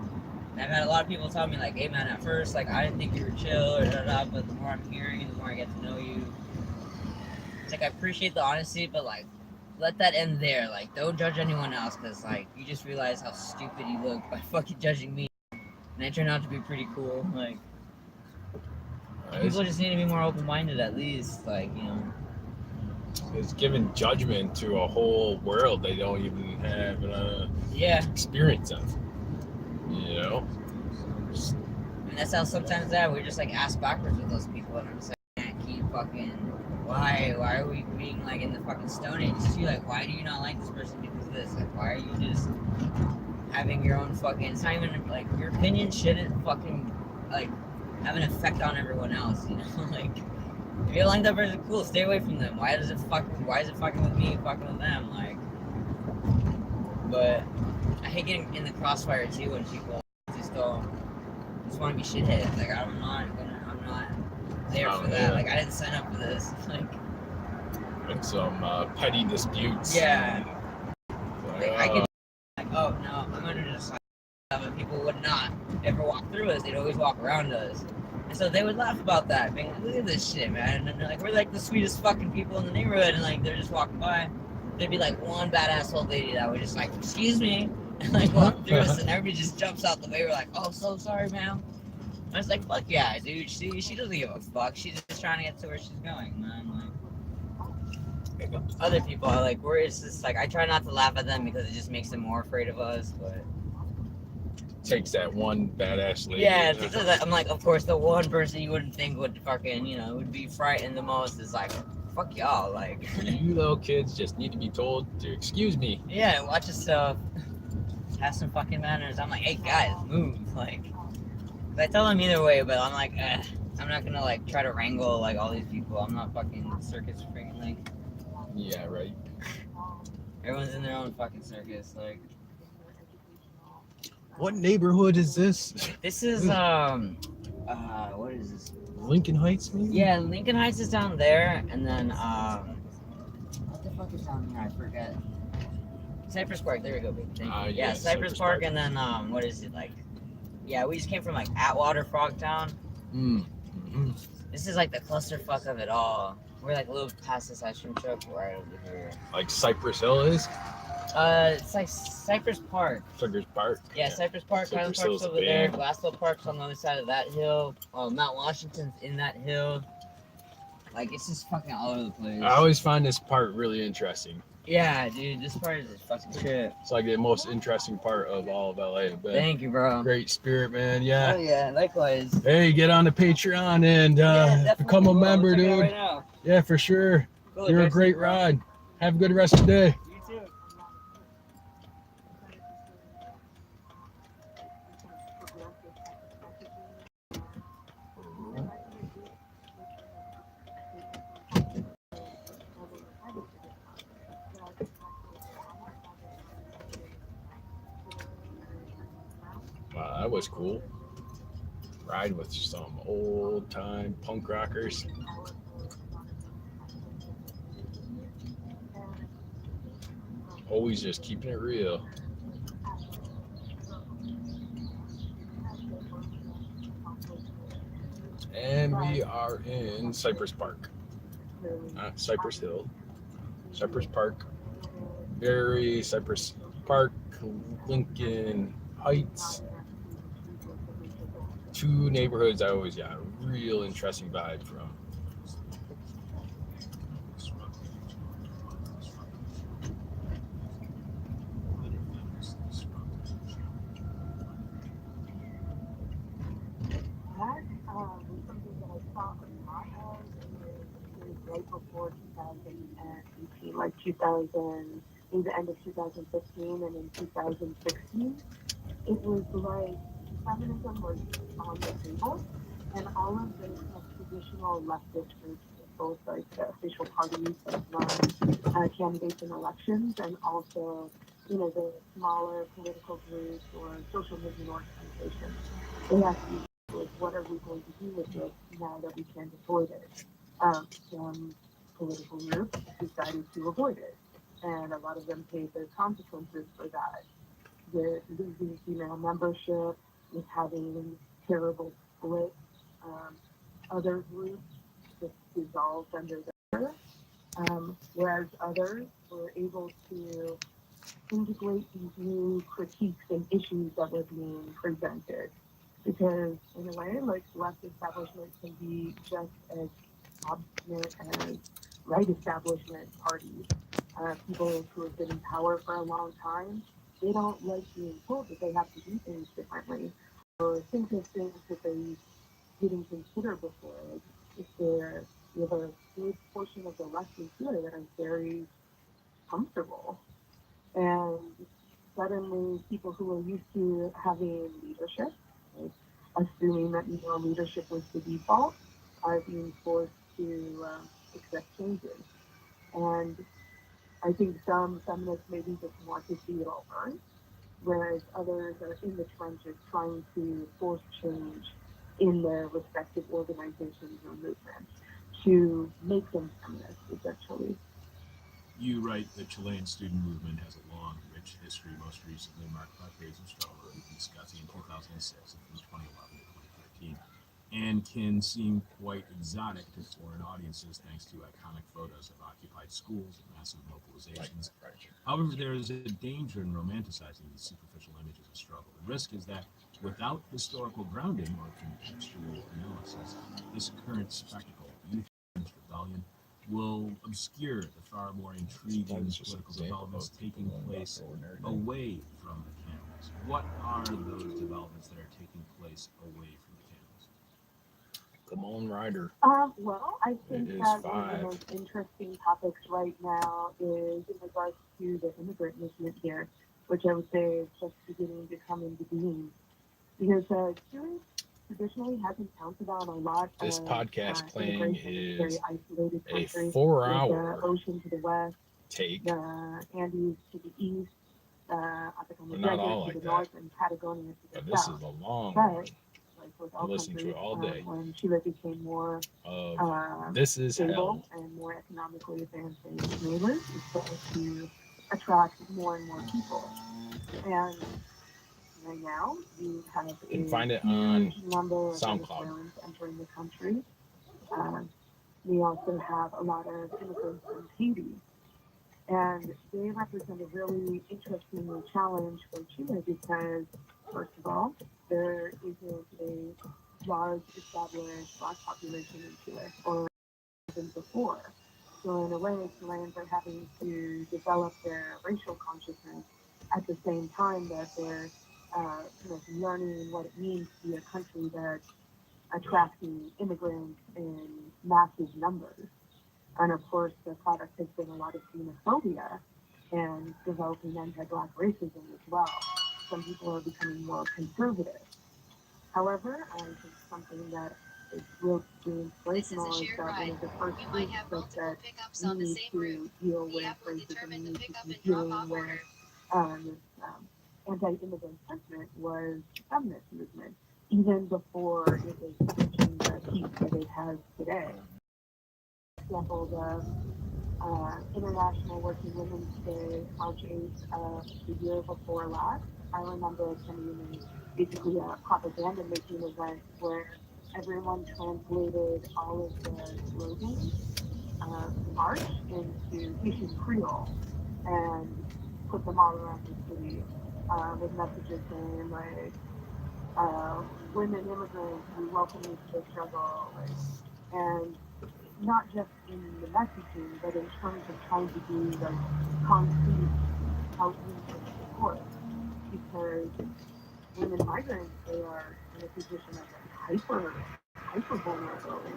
And I've had a lot of people tell me, like, hey, man, at first, like, I didn't think you were chill, or da, da, da, but the more I'm hearing and the more I get to know you, it's like, I appreciate the honesty, but, like, let that end there. Like, don't judge anyone else, because, like, you just realize how stupid you look by fucking judging me. And I turn out to be pretty cool. Like, people just need to be more open-minded, at least. Like, you know. It's giving judgment to a whole world they don't even have experience of. You know? And that's how sometimes we're just, like, ass backwards with those people. And I'm just like, I can't keep fucking... Why are we being, like, in the fucking Stone Age too? Like, why do you not like this person because of this? Like, why are you just having your own fucking... It's not even, like, your opinion shouldn't fucking, like, have an effect on everyone else, you know? Like, if you don't like that person, cool, stay away from them. Why is it fucking with me, fucking with them? Like, but I hate getting in the crossfire too when people just want to be shitheads. Like, I'm not there for that. Like, I didn't sign up for this. Like some petty disputes. Yeah. Like, I could, like, oh no, I'm gonna just like, but people would not ever walk through us. They'd always walk around us. And so they would laugh about that, being like, look at this shit, man. And they're like, we're like the sweetest fucking people in the neighborhood. And like, they're just walking by. There'd be like one badass old lady that would just like, excuse me, and like walk through us, and everybody just jumps out the way. We're like, oh, so sorry, ma'am. I was like, fuck yeah, dude. She doesn't give a fuck. She's just trying to get to where she's going, man. Like, other people are like, where it's just like, I try not to laugh at them because it just makes them more afraid of us, but. Takes that one badass lady. Yeah, I'm like, of course, the one person you wouldn't think would fucking, you know, would be frightened the most is like, fuck y'all, like. You little kids just need to be told to excuse me. Yeah, watch yourself. Have some fucking manners. I'm like, hey guys, move. Like, I tell them either way, but I'm like, I'm not gonna like try to wrangle like all these people. I'm not fucking circus freaking like. Yeah, right. Everyone's in their own fucking circus, like. What neighborhood is this? This is what is this? Lincoln Heights, maybe? Yeah, Lincoln Heights is down there, and then what the fuck is down here? I forget. Cypress Park. There we go, baby. Thank you. Yeah, Cypress Park, and then what is it like? Yeah, we just came from like Atwater, Frogtown. Mm-hmm. This is like the clusterfuck of it all. We're like a little past this ice cream truck right over here. Like Cypress Hill is? It's like Cypress Park. Cypress Park? Yeah, Cypress Park. Highland Park's over there. Glassville Park's on the other side of that hill. Mount Washington's in that hill. Like, it's just fucking all over the place. I always find this part really interesting. Yeah, dude, this part is just fucking shit. It's like the most interesting part of all of LA. But thank you, bro. Great spirit, man. Yeah. Oh, yeah, likewise. Hey, get on the Patreon and become a member, dude. Right yeah, for sure. Cool, You're a great ride. Have a good rest of the day. You too. Wow, that was cool. Ride with some old time punk rockers. Always just keeping it real. And we are in Cypress Park. Not Cypress Hill. Cypress Park. Very Cypress Park, Lincoln Heights. Two neighborhoods I always got a real interesting vibe from. Something that I saw a lot of is right before 2018, like 2000, maybe the end of 2015 and in 2016. It was like feminism was on the table, and all of the traditional leftist groups, both like the official parties that run candidates in elections, and also, the smaller political groups or social movement organizations, they have to be with what are we going to do with this now that we can't avoid it. Some political groups decided to avoid it, and a lot of them paid the consequences for that. With losing female membership, with having terrible splits. Other groups just dissolved under there, whereas others were able to integrate these new critiques and issues that were being presented. Because in a way, like left establishment can be just as obstinate as right establishment parties. People who have been in power for a long time, they don't like being told that they have to do things differently or think of things that they didn't consider before. Like if you have a good portion of the left in here that are very comfortable, and suddenly people who are used to having leadership, like assuming that leadership was the default, are being forced to accept changes. And I think some feminists maybe just want to see it all burn, whereas others are in the trenches trying to force change in their respective organizations or movements to make them feminist, essentially. You write the Chilean student movement has a long, rich history, most recently marked by periods of struggle that we've been discussing in 2006 and from 2011 to 2013, and can seem quite exotic to foreign audiences thanks to iconic photos of occupied schools and massive mobilizations. However, there is a danger in romanticizing these superficial images of struggle. The risk is that without historical grounding or contextual analysis, this current spectacle, youth rebellion, will obscure the far more intriguing political developments taking place away from the campus. What are those developments that are taking place away from the campus? Come on, Ryder. Well, I think It is that one of the 5. most interesting topics right now is in regards to the immigrant movement here, which I would say is just beginning to come into being. Because Chile traditionally hasn't counted on a lot This of podcast playing immigration. It's a very is isolated a country with 4-hour the ocean to the west, take, the Andes to the east, the Atacama but not Desert all to like the that. north, and Patagonia to the But this south. is a long But one. like with I all listened to countries, it all day. when Chile became more This is stable hell. and more economically advanced than its neighbors, it started to attract more and more people. And right now, you have You can a find it on huge number of SoundCloud. Venezuelans entering the country. We also have a lot of immigrants from Haiti, and they represent a really interesting challenge for Chile because, first of all, there isn't a large established Black population in Chile, or even before. So in a way, Chileans are having to develop their racial consciousness at the same time that they're learning what it means to be a country that's attracting immigrants in massive numbers. And of course, the product has been a lot of xenophobia and developing anti-Black racism as well. Some people are becoming more conservative. However, I think something that is real inspirational is that one of the first groups that we need to deal with racism, we need to be dealing with this anti-immigrant sentiment was the feminist movement, even before it was reaching the peak that it has today. For example, the International Working Women's Day, March 8th of the year before last, I remember attending basically a propaganda making event where everyone translated all of the slogans of the march into Haitian Creole and put them all around the city with messages saying like, women immigrants, we welcome you to the struggle, and not just in the messaging, but in terms of trying to do like concrete outreach and support, because women migrants, they are in a position of like hyper vulnerability.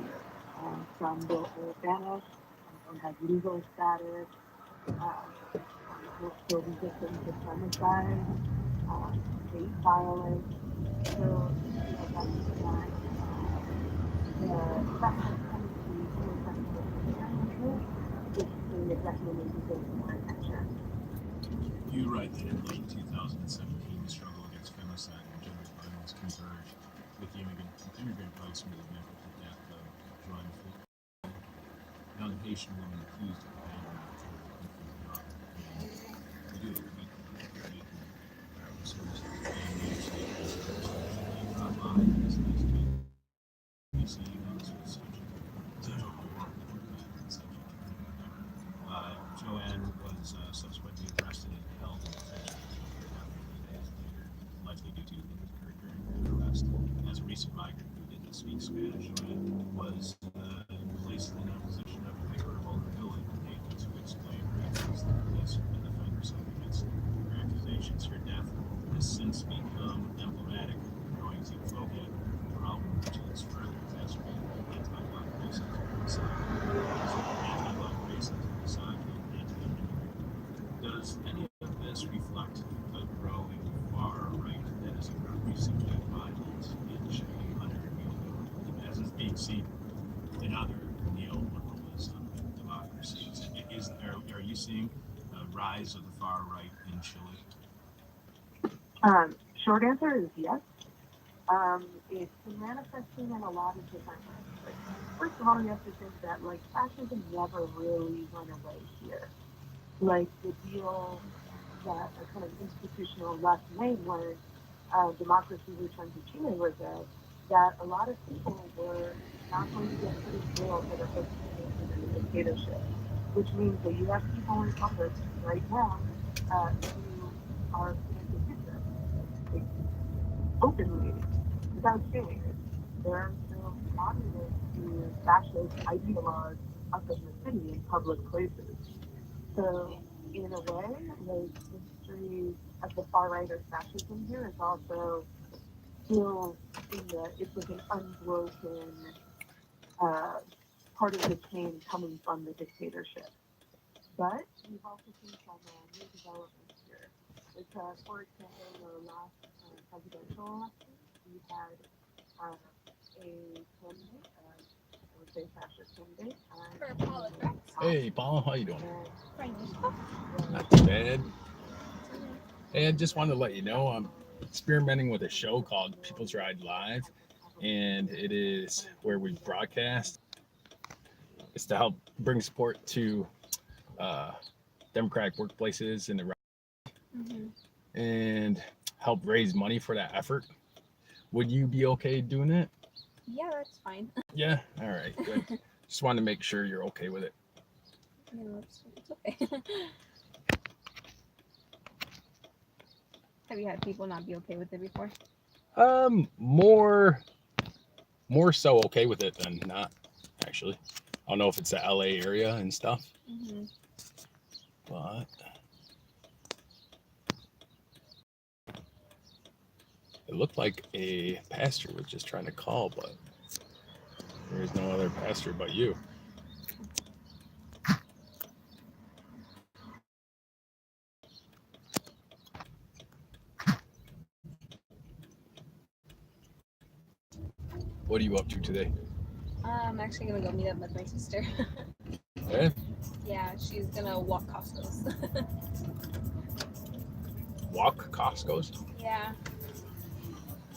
Some will vanish, some don't have legal status, some will still be victims of femicide, state violence, So, that's the preference tendency to which is definitely deserves more attention. You write that in late 2017, the struggle against femicide and gender violence converged with the immigrant rights movement with the death of Joanne Foucault, a young Haitian woman accused of abandonment after her infant daughter. And we do it weekly. Services and major statements drop by this next week. We see those with such Joanne was subsequently arrested and held in detention for 3 days later, likely due to her during her arrest. As a recent migrant who did not speak Spanish, Joanne was placed in a position of particular vulnerability with agents who explained her actions to the police and defend herself against her accusations. Her death has since become emblematic of the growing xenophobia problem, which is further exacerbated by anti-black racism, Does any of this reflect a growing far right that is increasingly violent in Chile under as is being seen in other neoliberalism democracies? Are you seeing a rise of the far right in Chile? Short answer is yes. It's manifesting in a lot of different ways. Like, first of all, you have to think that like fascism never really went away here. Like the deal that a kind of institutional left made when democracy returned to Chile was that a lot of people were not going to get put in jail for their participation in the dictatorship, which means that you have people in Congress right now who are financial victims, openly, without shame. There are still communists who fascist ideologues up in the city in public places. So, in a way, like history of the far right of fascism here is also still it's like an unbroken uh, part of the chain coming from the dictatorship. But we've also seen some new developments here. Like, for example, in the last presidential election, we had a candidate, I would say fascist candidate. For politics. Hey, Paul, how you doing? Fine. Not too bad. Hey, I just wanted to let you know I'm experimenting with a show called People's Ride Live, and it is where we broadcast. It's to help bring support to democratic workplaces in the and help raise money for that effort. Would you be okay doing it? Yeah, that's fine. Yeah? All right, good. Just wanted to make sure you're okay with it. Yeah, it's okay. Have you had people not be okay with it before? More so okay with it than not, actually. I don't know if it's the LA area and stuff, but it looked like a pastor was just trying to call, but there's no other pastor but you. What are you up to today? I'm actually gonna go meet up with my sister. Eh? Yeah, she's gonna walk Costco's. Walk Costco's? Yeah.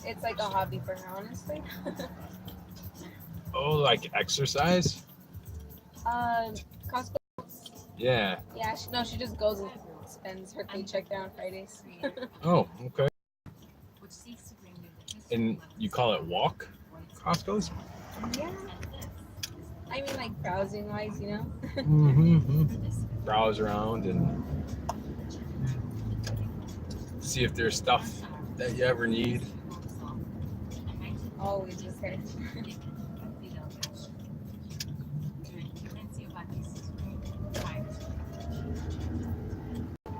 It's like a hobby for her, honestly. Oh, like exercise? Costco. Yeah. Yeah, she just goes and spends her paycheck there on Fridays. Oh, okay. And you call it walk Costco's? Yeah. I mean, like browsing wise, you know? Browse around and see if there's stuff that you ever need. Always with her.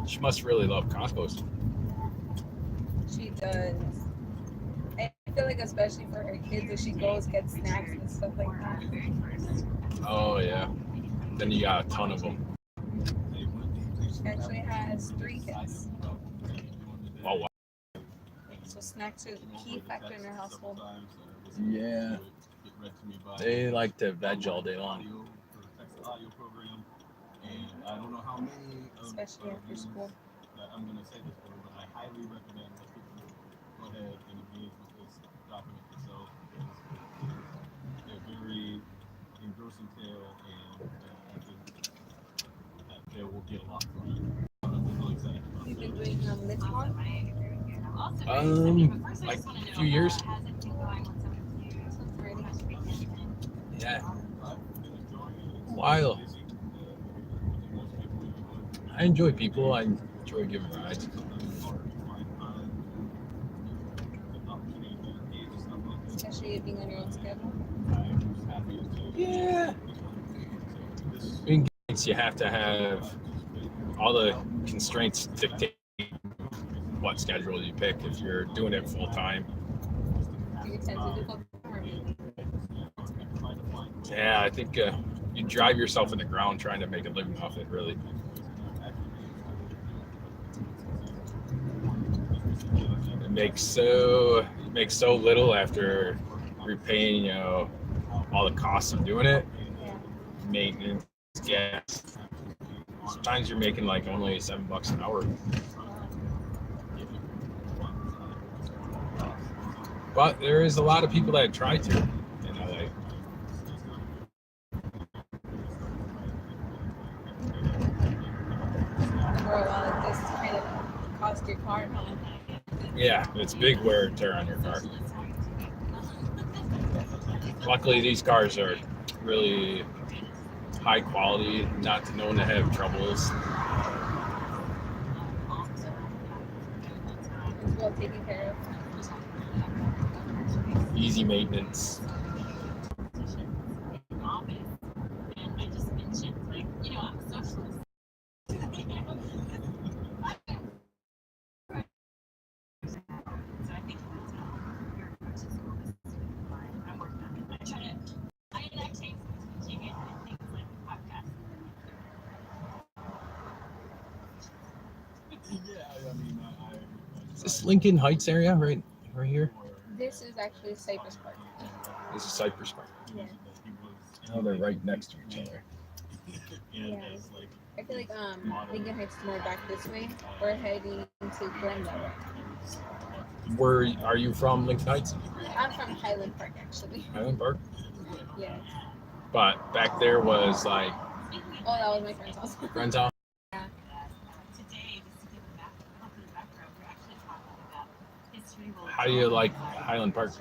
She must really love Costco's. She does. I feel like especially for her kids, if she goes get snacks and stuff like that. Oh, yeah. Then you got a ton of them. She actually has 3 kids. Oh, wow. So snacks are the key factor in our household. Yeah. They like to veg all day long. And I don't know how many of Especially after school. I'm going to say this word, but I highly recommend that people go ahead and engage with this document themselves because they're very engrossing tale, and I think that they will get a lot from it. I'm really excited about You've been that. doing lift long? Like a few years. Already. Yeah. A while. I enjoy people. I enjoy giving rides. Especially being on your own schedule. Yeah. Being gigs, you have to have all the constraints dictate what schedule you pick if you're doing it full time. Do you tend to do full time or maybe? Yeah, I think you drive yourself in the ground trying to make a living off it, really. It makes so little after repaying, all the costs of doing it, Yeah. maintenance, gas. Sometimes you're making like only $7 an hour. But there is a lot of people that try to in LA. For a while like this to kind of cost your car, huh? Yeah, it's big wear and tear on your car. Luckily, these cars are really high quality, not known to have troubles. It's well taken care of. Easy maintenance. Is this Lincoln Heights area right here? This is actually Cypress Park. This is Cypress Park. Yeah. Oh, they're right next to each other. Yeah. I feel like Lincoln Heights is more back this way. We're heading to Glendale. Where are you from, Lincoln Heights? I'm from Highland Park, actually. Highland Park? Yeah. But back there was like Oh, that was my friend's house. friend's house. Yeah. How do you like Highland Park?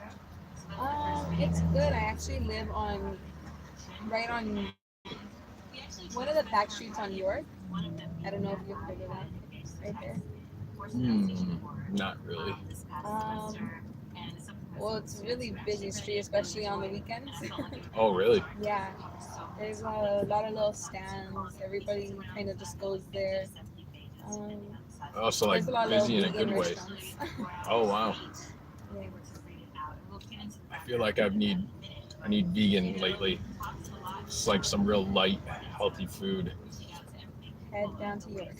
It's good. I actually live right on one of the back streets on York. I don't know if you've heard of that. Right there. Not really. Well, it's a really busy street, especially on the weekends. Oh, really? Yeah. There's a lot of little stands. Everybody kind of just goes there. Oh, so like There's a lot busy of in a good way. restaurants. Oh, wow. Yeah. I feel like I need vegan lately. It's like some real light, healthy food. Head down to York.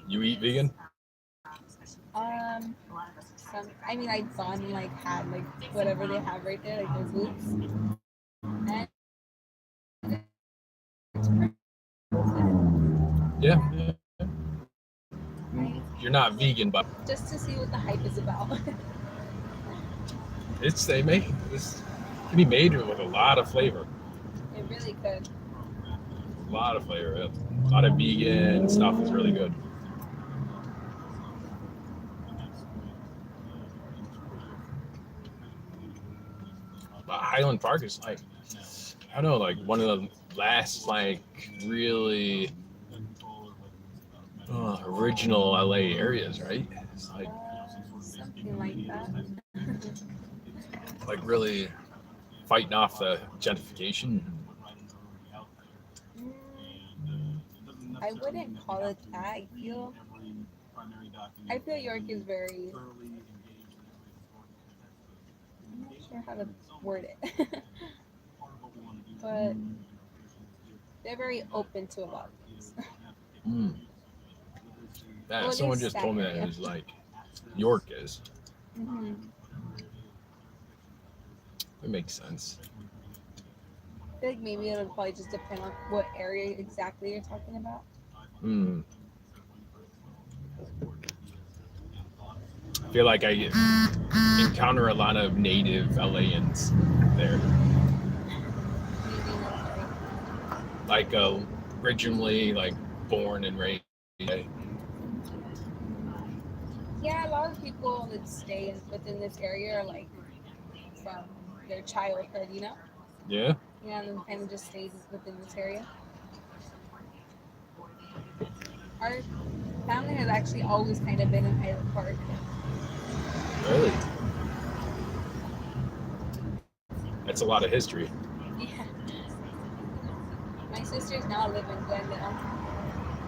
You eat vegan? I've gone and like had like whatever they have right there, like their booths. And Yeah. You're not vegan, but just to see what the hype is about. this can be made with a lot of flavor. It really could. A lot of flavor. A lot of vegan stuff is really good. But Highland Park is like, I don't know, like one of the last like really original LA areas, right? It's like Something like that. like really fighting off the gentrification. I wouldn't call it that. I feel York is very. I'm not sure how to word it, but they're very open to a lot of things. Yeah, Well, someone it's just that told me that area. it was like York is. Mm-hmm. It makes sense. I feel like maybe it'll probably just depend on what area exactly you're talking about. Hmm. I feel like I encounter a lot of native LAans there. Maybe not. Sorry. Like originally like born and raised. Yeah, a lot of people that stay within this area are like from their childhood, you know? Yeah. Yeah, and then kind of just stays within this area. Our family has actually always kind of been in Highland Park. Really? That's a lot of history. Yeah. My sisters now live in Glendale.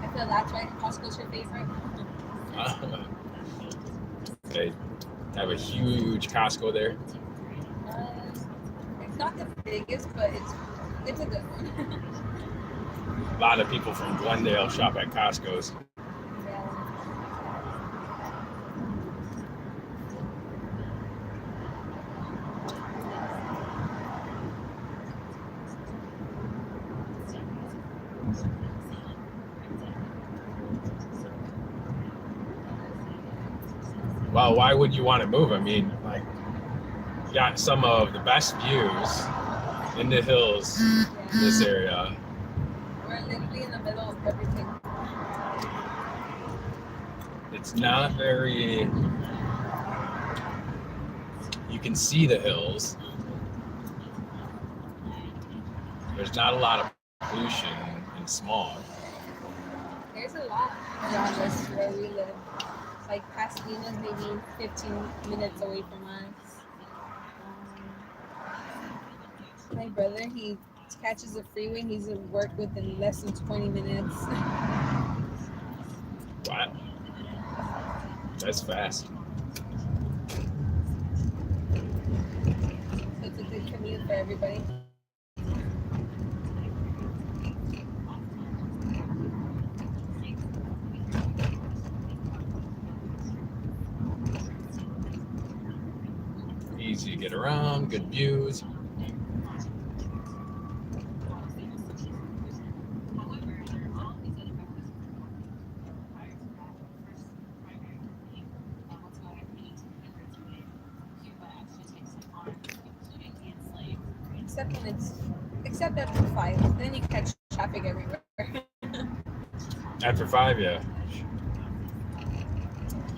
I feel that's why Costco's her favorite. They have a huge Costco there. It's not the biggest, but it's a good one. A lot of people from Glendale shop at Costco's. Yeah. Well, why would you want to move? I mean, like, you got some of the best views in the hills in this area. We're literally in the middle of everything. It's not very. You can see the hills. There's not a lot of pollution and smog. There's a lot around us where we live. Like Pasadena's maybe 15 minutes away from us. My brother, he catches a freeway and he's at work within less than 20 minutes. Wow. That's fast. So it's a good commute for everybody. Easy to get around, good views. Except after 5. Then you catch traffic everywhere. After 5, yeah.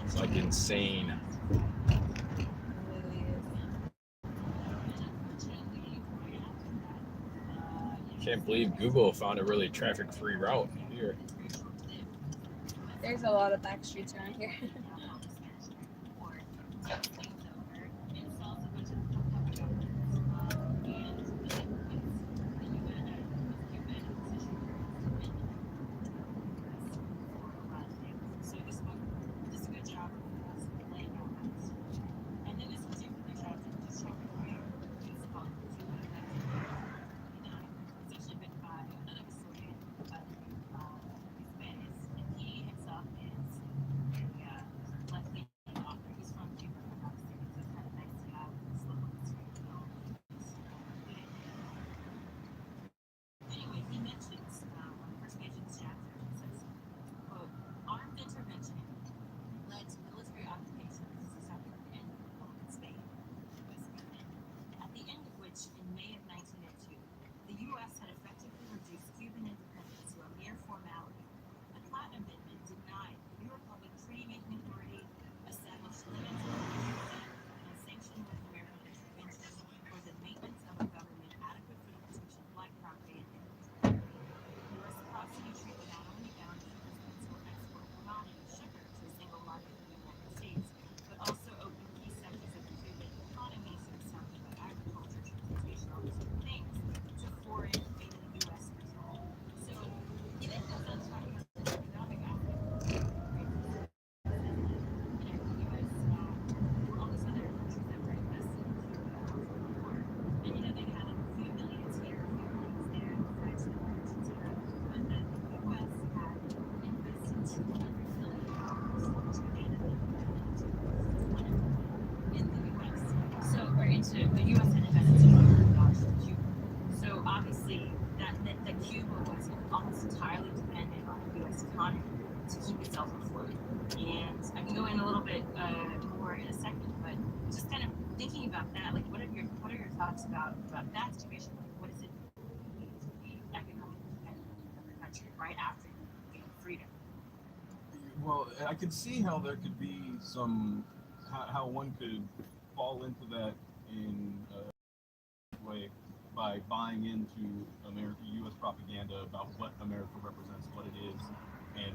It's like insane. It really is. Can't believe Google found a really traffic-free route here. There's a lot of back streets around here. into the U.S. had invested $200 in Cuba. So obviously that meant that Cuba was almost entirely dependent on the U.S. economy to keep itself afloat. And I can go in a little bit more in a second, but just kind of thinking about that, like what are your thoughts about that situation? Like what does it mean to be economically independent of the country right after you gain freedom? Well, I could see how there could be some, how one could fall into that in a way by buying into U.S. propaganda about what America represents, what it is, and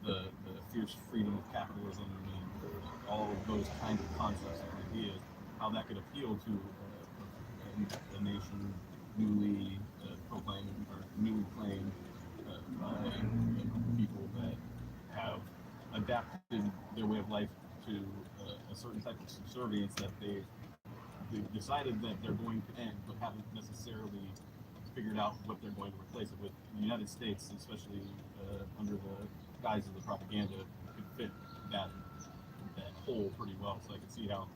the fierce freedom of capitalism and all of those kinds of concepts and ideas, how that could appeal to a nation newly proclaimed or newly claimed by a group of people that have adapted their way of life to a certain type of subservience that they've decided that they're going to end, but haven't necessarily figured out what they're going to replace it with. The United States, especially under the guise of the propaganda, could fit that hole pretty well. So I could see how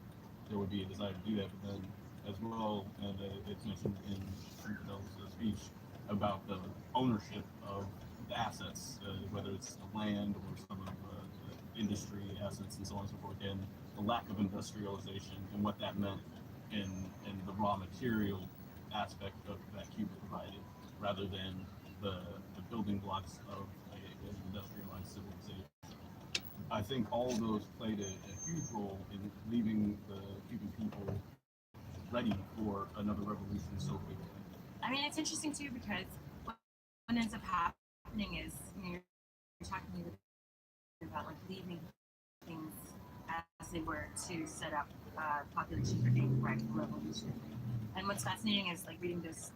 there would be a desire to do that. But then, as well, and it's mentioned in Finkel's speech about the ownership of the assets, whether it's the land or some of the industry assets and so on and so forth, and the lack of industrialization and what that meant in the raw material aspect of that Cuba provided, rather than the building blocks of an industrialized civilization. I think all of those played a huge role in leaving the Cuban people ready for another revolution so quickly. I mean, it's interesting too because what ends up happening is, you're talking about like leaving things as they were to set up population for being right revolution. And what's fascinating is like reading this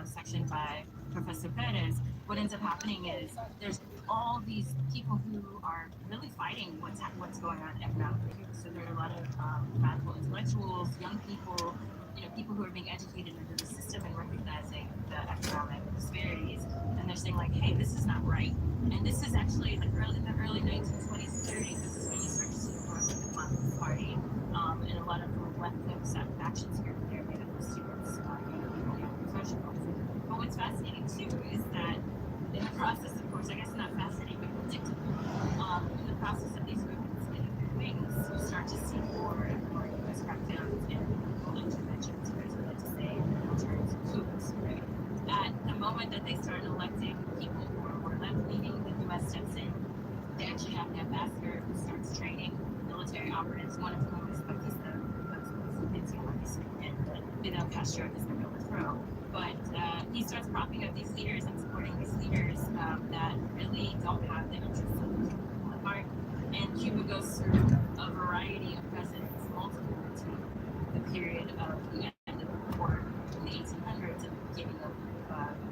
section by Professor Perez. What ends up happening is there's all these people who are really fighting what's going on economically. So there are a lot of radical intellectuals, young people, people who are being educated into the system and recognizing the economic disparities. And they're saying like, hey, this is not right. And this is actually like in the early 1920s and 30s. This is when you start to see the growth of the Communist Party and a lot of the left-wing factions here and there made up of students, young professionals. But what's fascinating too is that in the process, of course, I guess not fascinating, but predictable. In the process of these movements getting their wings, you start to see more and more U.S. crackdowns and political interventions, as we like to say, in terms of coups, right? At the moment that they start electing people who are more left-leaning, the U.S. steps in. They actually have an ambassador who starts training military operatives, one of whom is Batista, obviously, and Fidel Castro is the overthrow. But he starts propping up these leaders and supporting these leaders that really don't have the interests of the Cuban people at heart. And Cuba goes through a variety of presidents, multiple between the period of the end of the war in the 1800s and the beginning of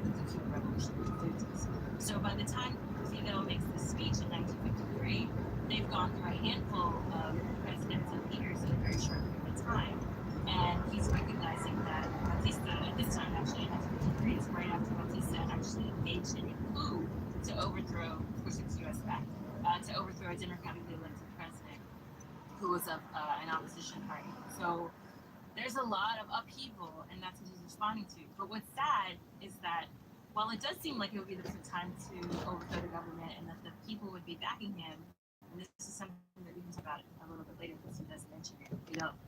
the Cuban Revolution in the 50s. So by the time Fidel makes this speech in 1953, they've gone through a handful of presidents and leaders in a very short period of time. And he's recognizing that Batista, at this time actually in 1953, is right after Batista actually engaged in a coup to overthrow, which was US back, to overthrow a democratically elected president who was of an opposition party. So there's a lot of upheaval, and that's what he's responding to. But what's sad is that while it does seem like it would be the perfect time to overthrow the government and that the people would be backing him, and this is something that we can talk about a little bit later because he does mention it,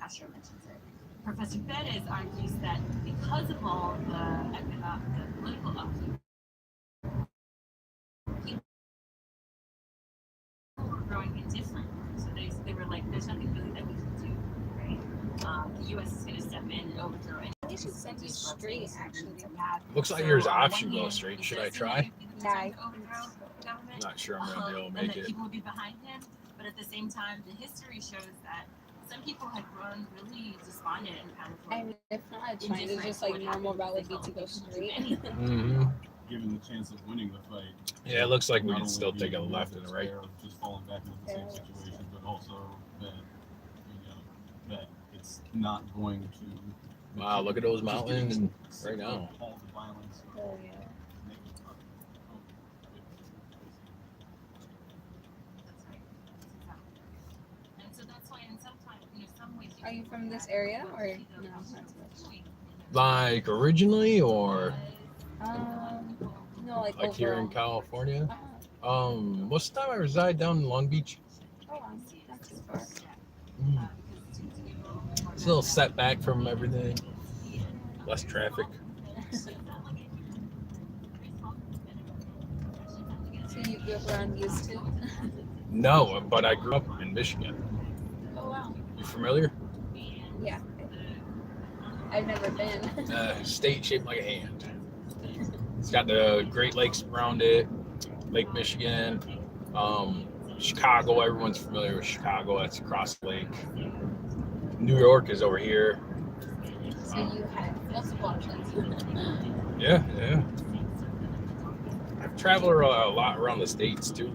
Castro mentions it. Professor Perez argues that because of all the political upheaval, people were growing indifferent. So they were like, there's nothing really that we can do, right? The U.S. is going to step in and overthrow it. I think she sent you straight, actually. Looks like yours option goes straight. Should I try? Yeah, I'm not sure I'm gonna be able to and make that it. people would be behind him, but at the same time, the history shows that some people had grown really despondent and kind of and like if not, trying to just like normal route would be to go straight. Mm-hmm. Given the chance of winning the fight. Yeah, it looks like we not can only still be take a in left and a right. despair of just falling back into the same situation, but also that that it's not going to. Wow, look at those just mountains getting right now. Halt the violence. Oh, yeah. That's right. That's exactly right. And so that's why, in some ways, Are you from this area or no? Not so much. Like originally, or No, like like here in overall. California? Uh-huh. Most of the time I reside down in Long Beach. Oh, wow. Not too far. Mm. It's a little setback from everything. Less traffic. So you grew up around used to? No, but I grew up in Michigan. Oh, wow. You familiar? Yeah. I've never been. State shaped like a hand. It's got the Great Lakes around it, Lake Michigan. Chicago, everyone's familiar with Chicago. That's across the lake. New York is over here. So you had multiple options. Yeah. I've traveled a lot around the States too,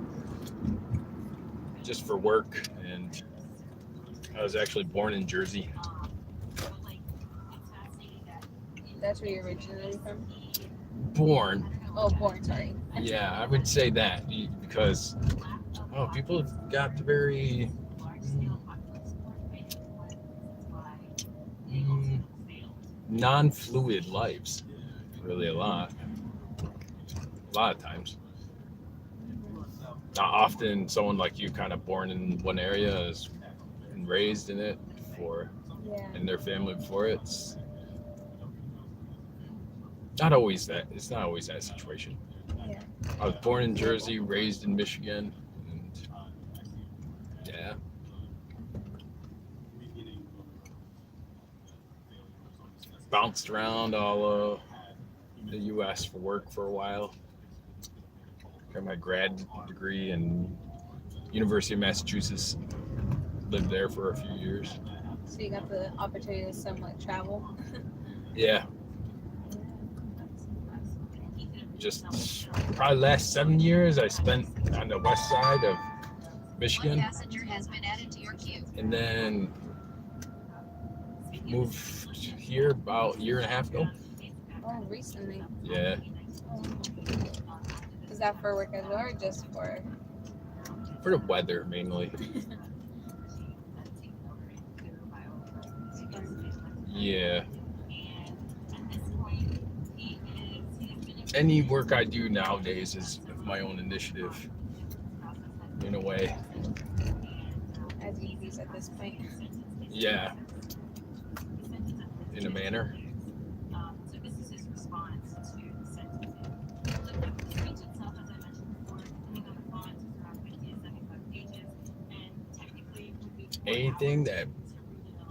just for work. And I was actually born in Jersey. That's where you're originally from? Born. Oh, born, sorry. Yeah, I would say that because people have got very non-fluid lives, really a lot of times. Not often someone like you kind of born in one area is and raised in it before, and their family before it. It's not always that situation. Yeah. I was born in Jersey, raised in Michigan, and yeah. Bounced around all the U.S. for work for a while. Got my grad degree in University of Massachusetts. Lived there for a few years. So you got the opportunity to somewhat travel? Yeah. Just probably last 7 years I spent on the west side of Michigan. Passenger has been added to your queue. And then moved here about a year and a half ago. Oh, recently. Yeah. Is that for work as well, or just for? For the weather mainly. Yeah. Any work I do nowadays is of my own initiative, in a way. As you use at this point. Yeah. In a manner. So this is his response to the sentiment. The speech itself, as I mentioned before, depending on the font, is around 50 to 75 pages, and technically would be Anything that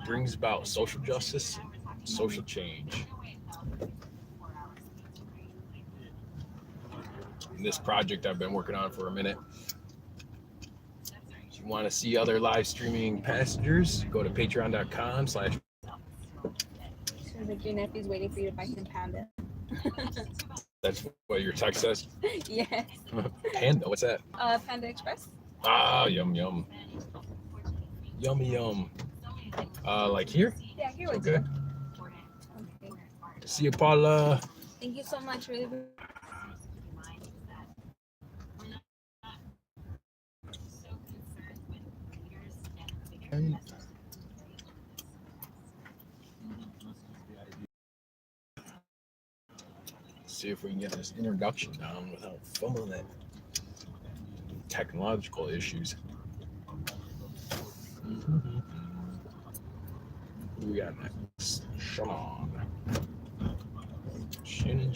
brings about social justice, social change. And this project I've been working on for a minute. If you want to see other live streaming passengers, go to patreon.com/. So like your nephew's waiting for you to buy him Panda. That's what your text says? Yes. Panda, what's that? Panda Express. Ah, yum yum. Yummy yum. Like here? Yeah, here we Okay. go. Okay. See you, Paula. Thank you so much. Really. See if we can get this introduction down without fumbling it. Technological issues. Who we got next? Sean. Chinning.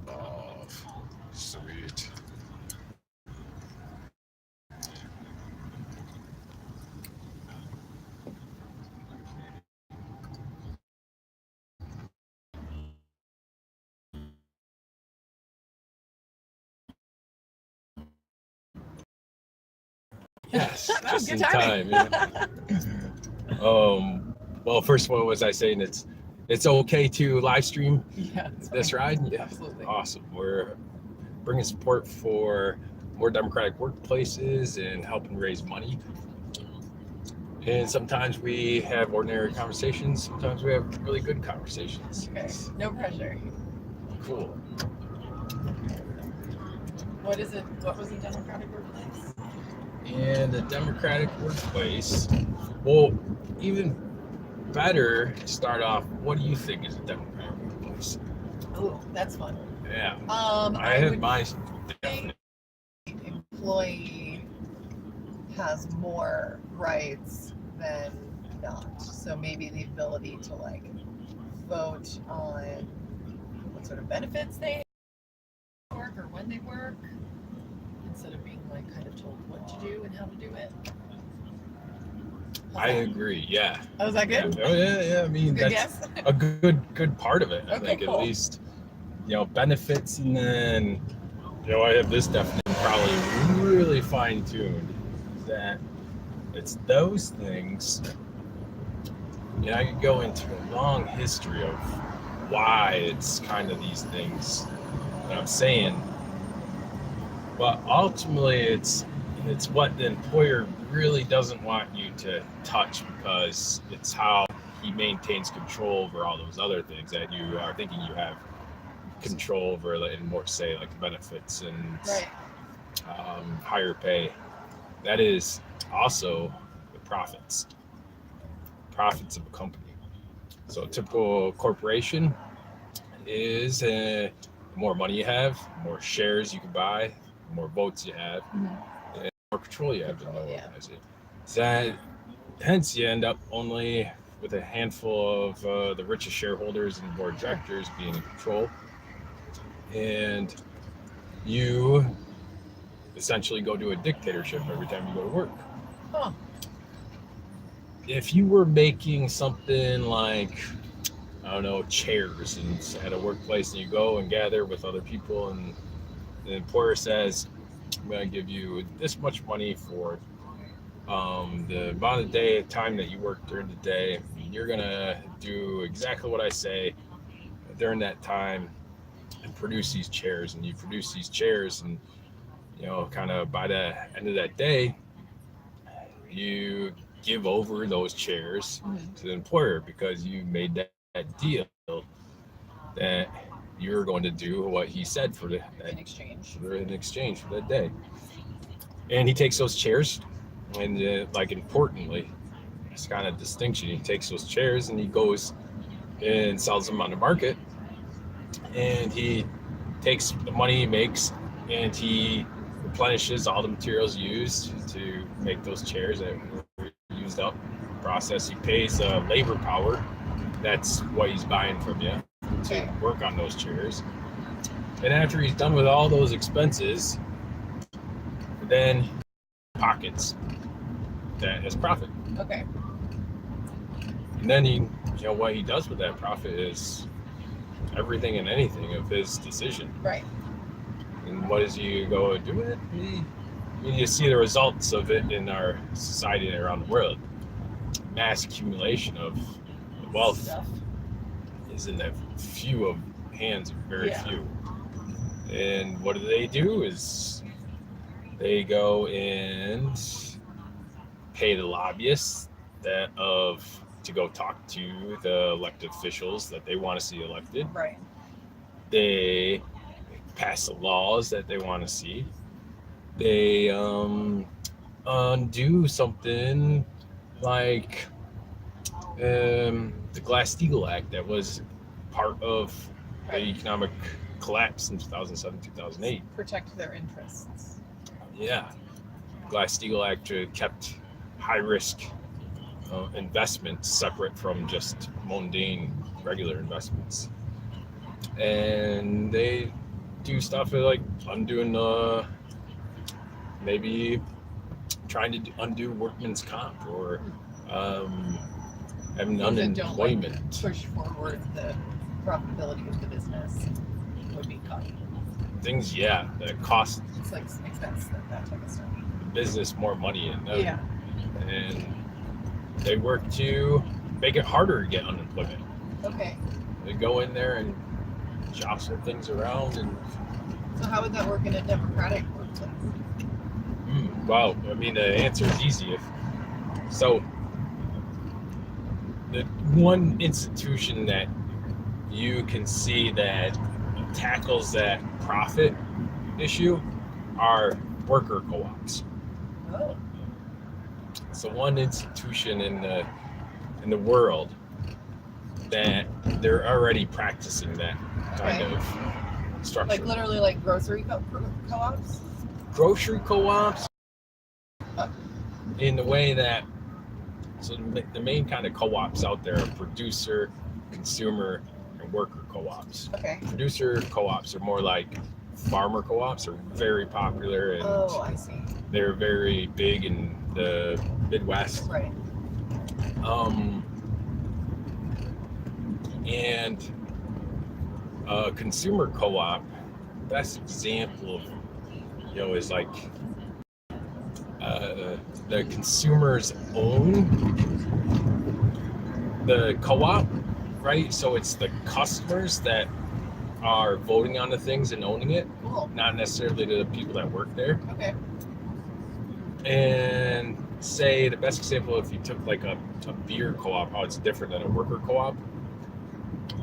Oh, sweet. Yes, just in time. Yeah. Well, first of all, was I saying it's okay to live stream this ride? Yeah, absolutely. Awesome. We're bringing support for more democratic workplaces and helping raise money. And sometimes we have ordinary conversations. Sometimes we have really good conversations. Okay, no pressure. Cool. What is it? What was a democratic workplace? In And the democratic workplace, well, even better, start off, what do you think is a democratic workplace? Oh, that's fun. Yeah. I have would my think employee has more rights than not. So maybe the ability to like vote on what sort of benefits they work or when they work, instead of being like kind of told what to do and how to do it. I agree. Yeah. Oh, is that good? Oh yeah. I mean, Good that's guess. a good part of it. I Okay, think cool. at least, benefits, and then, I have this definition probably really fine tuned. That it's those things. I could go into a long history of why it's kind of these things that I'm saying, but ultimately it's what the employer really doesn't want you to touch, because it's how he maintains control over all those other things that you are thinking you have control over, and more say like benefits and Right. higher pay. That is also the profits of a company. So a typical corporation is the more money you have, the more shares you can buy, the more votes you have, and the more control you have to organize it. So hence you end up only with a handful of the richest shareholders and board of directors being in control, and you essentially go to a dictatorship every time you go to work. Huh. If you were making something like, I don't know, chairs and at a workplace, and you go and gather with other people, and the employer says, I'm going to give you this much money for the amount of time that you work during the day. You're going to do exactly what I say during that time and produce these chairs. And you produce these chairs, and, kind of by the end of that day, you give over those chairs to the employer, because you made that deal that you're going to do what he said In exchange. in exchange for that day. And he takes those chairs, and importantly, it's kind of distinction. He takes those chairs and he goes and sells them on the market, and he takes the money he makes and he replenishes all the materials used to make those chairs that were used up. Process. He pays labor power. That's what he's buying from you to work on those chairs. And after he's done with all those expenses, then pockets that as profit. Okay. And then what he does with that profit is everything and anything of his decision. Right. And what does he go do with it? You see the results of it in our society and around the world. Mass accumulation of wealth Stuff. is in a few of hands of very few. And what do? Is they go and pay the lobbyists to go talk to the elected officials that they want to see elected. Right. They pass the laws that they want to see. They undo something like the Glass-Steagall Act that was part of the economic collapse in 2007, 2008. Protect their interests. Yeah. Glass-Steagall Act kept high-risk investments separate from just mundane, regular investments. And they do stuff like undoing, maybe trying to undo workman's comp, or having unemployment. Don't, push forward the profitability of the business would be cut. Things, that cost It's like expense, that type of stuff. the business more money, Yeah. And they work to make it harder to get unemployment. Okay. They go in there and jostle things around. And So how would that work in a democratic workplace? Well, I mean, the answer is easy. The one institution that you can see that tackles that profit issue are worker co-ops. Oh. It's the one institution in the world that they're already practicing that kind of structure. Like literally like grocery co-ops? Grocery co-ops in the way that, so the main kind of co-ops out there are producer, consumer, and worker co-ops. Okay. Producer co-ops are more like farmer co-ops, are very popular, and I see. they're very big in the Midwest. Right. And a consumer co-op, best example of, is like the consumers own the co-op, right? So it's the customers that are voting on the things and owning it, Cool. not necessarily the people that work there. Okay. And say the best example, if you took like a beer co-op, how it's different than a worker co-op.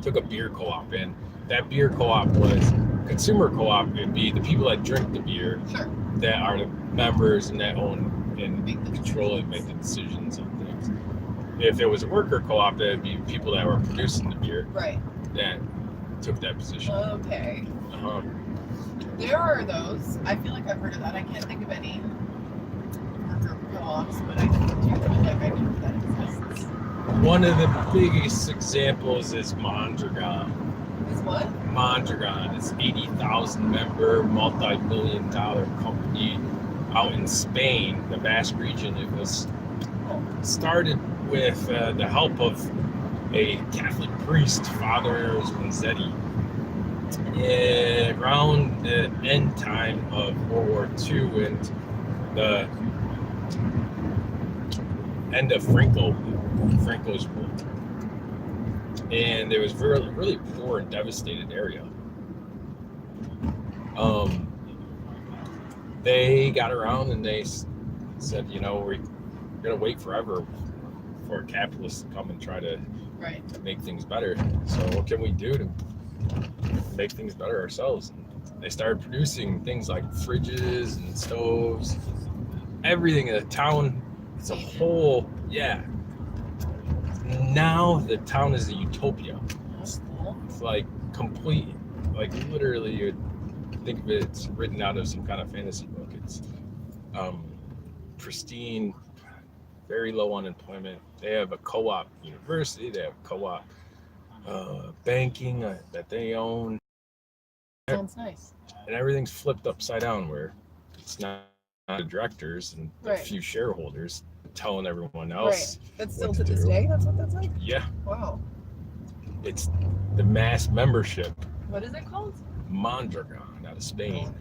Took a beer co-op, and that beer co-op was consumer co-op. It'd be the people that drink the beer, Sure. that are the members and that own and control it, make the decisions on things. If it was a worker co-op, that'd be people that were producing the beer, Right. that took that position. Okay. There are those. I feel like I've heard of that. I can't think of any worker co-ops, but I do feel like I know that exists. One of the biggest examples is Mondragon. Is what? Mondragon. It's 80,000 member, multi-billion-dollar company out in Spain, the Basque region. It was started with the help of a Catholic priest, Father Manzetti, around the end time of World War II and the end of Franco's rule. And it was really poor and devastated area. They got around and they said, we're going to wait forever for capitalists to come and try to make things better. So what can we do to make things better ourselves? And they started producing things like fridges and stoves, everything in the town. It's a whole, Now the town is a utopia. It's like complete, like literally you'd think of it, it's written out of some kind of fantasy book. It's pristine, very low unemployment. They have a co-op university. They have co-op banking that they own. Sounds nice. And everything's flipped upside down where it's not the directors and a few shareholders telling everyone else. Right. That's still to this day? That's what that's like? Yeah. Wow. It's the mass membership. What is it called? Mondragon out of Spain.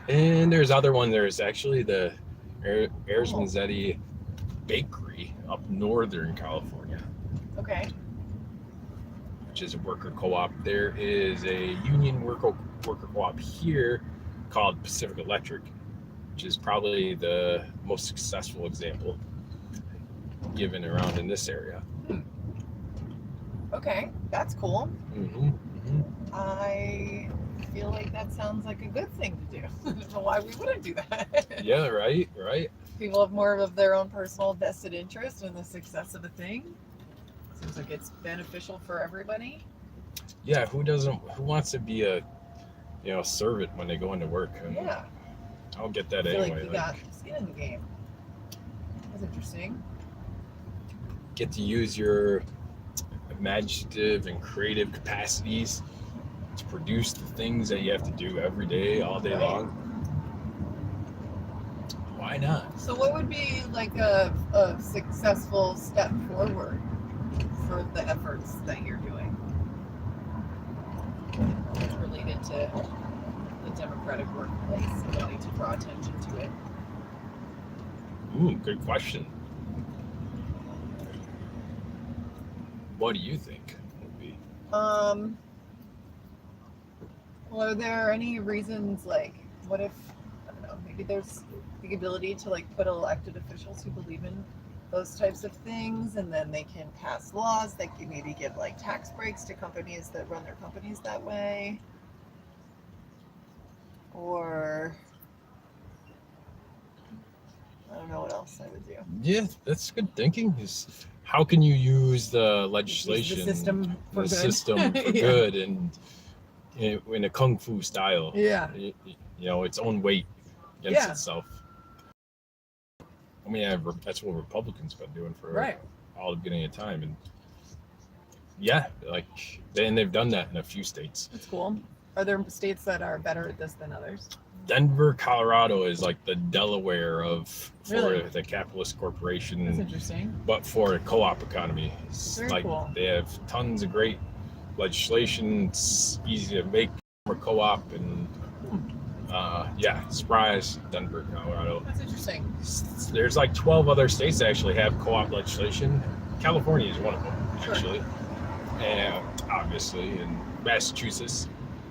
And there's other one. There's actually the Manzetti Bakery up northern California. Okay. Which is a worker co-op. There is a union worker co-op here called Pacific Electric, which is probably the most successful example given around in this area. Okay, that's cool. Mm-hmm. I feel like that sounds like a good thing to do. I don't know why we wouldn't do that. Yeah, right. People have more of their own personal vested interest in the success of a thing. Seems like it's beneficial for everybody. Yeah, who wants to be a servant when they go into work? Yeah. I'll get that I feel anyway. like you got skin in the game. That's interesting. Get to use your imaginative and creative capacities to produce the things that you have to do every day, all day long. Why not? So what would be like a successful step forward for the efforts that you're doing related to the democratic workplace and wanting to draw attention to it? Good question. What do you think would be? Well, are there any reasons, like, what if, I don't know, maybe there's the ability to like put elected officials who believe in those types of things, and then they can pass laws that can maybe give like tax breaks to companies that run their companies that way. Or I don't know what else I would do. Yeah, that's good thinking. Is how can you use the Use legislation, the system for the good. system for Yeah. good, and in a kung fu style, Yeah. its own weight against Yeah. itself. I mean, that's what Republicans been doing for Right. all the beginning of time, and yeah, they've done that in a few states. That's cool. Are there states that are better at this than others? Denver, Colorado is like the Delaware for Really? the capitalist That's corporation, interesting. but for a co-op economy. It's Very like cool. they have tons of great legislation. It's easy to make for co-op, and surprise, Denver, Colorado. That's interesting. There's like 12 other states that actually have co-op legislation. California is one of them, Sure. actually. And obviously, in Massachusetts,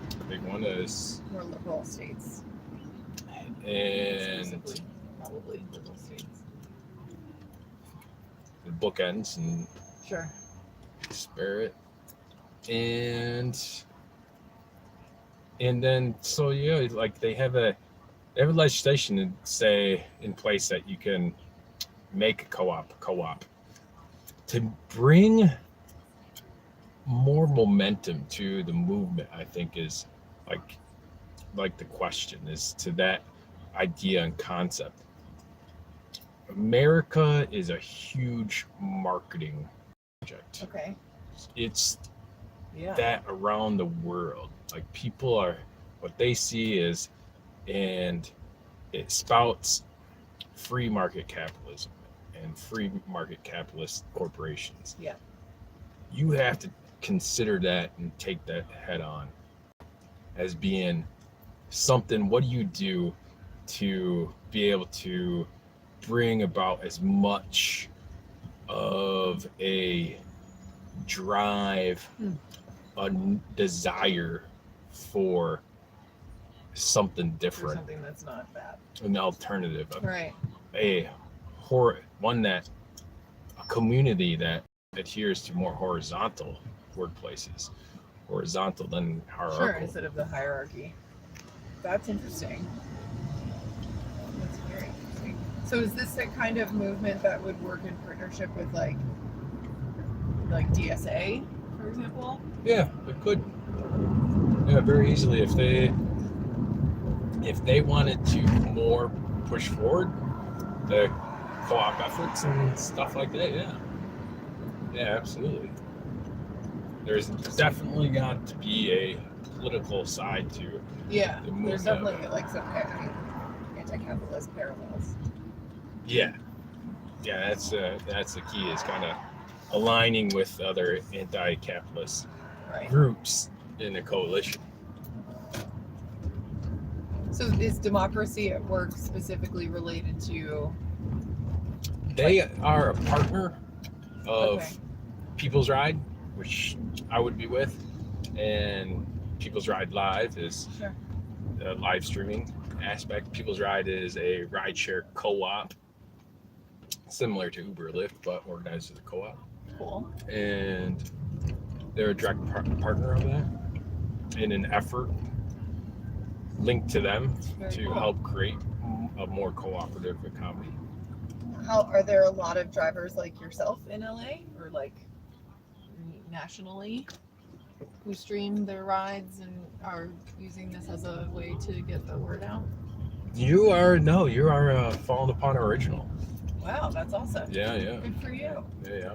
the big one is, More liberal states. and Exclusively, probably liberal states. the bookends and Sure. Spirit, and then so yeah, like they have a legislation in place that you can make a co-op to bring more momentum to the movement. I think is like the question is to that idea and concept. America is a huge marketing project. Okay. It's Yeah. that around the world. Like people are, what they see is, and it spouts free market capitalism and free market capitalist corporations. Yeah. You have to consider that and take that head on as being something. What do you do to be able to bring about as much of a drive, a desire for something For different, something that's not bad. an alternative, Right. a community that adheres to more horizontal workplaces, horizontal than hierarchical. Sure, instead of the hierarchy. That's interesting. That's very interesting. So is this a kind of movement that would work in partnership with like DSA, for example? Yeah, it could. Yeah, very easily if they wanted to more push forward the co-op efforts and stuff like that. Yeah, absolutely. There's definitely got to be a political side to Yeah, the movement. there's definitely like some anti-capitalist parallels. Yeah, that's the key, is kind of aligning with other anti-capitalist Right. groups in a coalition. So is democracy at work specifically related to? They are a partner of Okay. People's Ride, which I would be with, and People's Ride Live is Sure. the live streaming aspect. People's Ride is a rideshare co-op, similar to Uber or Lyft, but organized as a co-op. Cool. And they're a direct partner of that in an effort linked to them Very to cool. help create a more cooperative economy. How are there a lot of drivers like yourself in LA or like nationally who stream their rides and are using this as a way to get the word out? You are falling upon original. Wow, that's awesome. Yeah. Good for you. Yeah.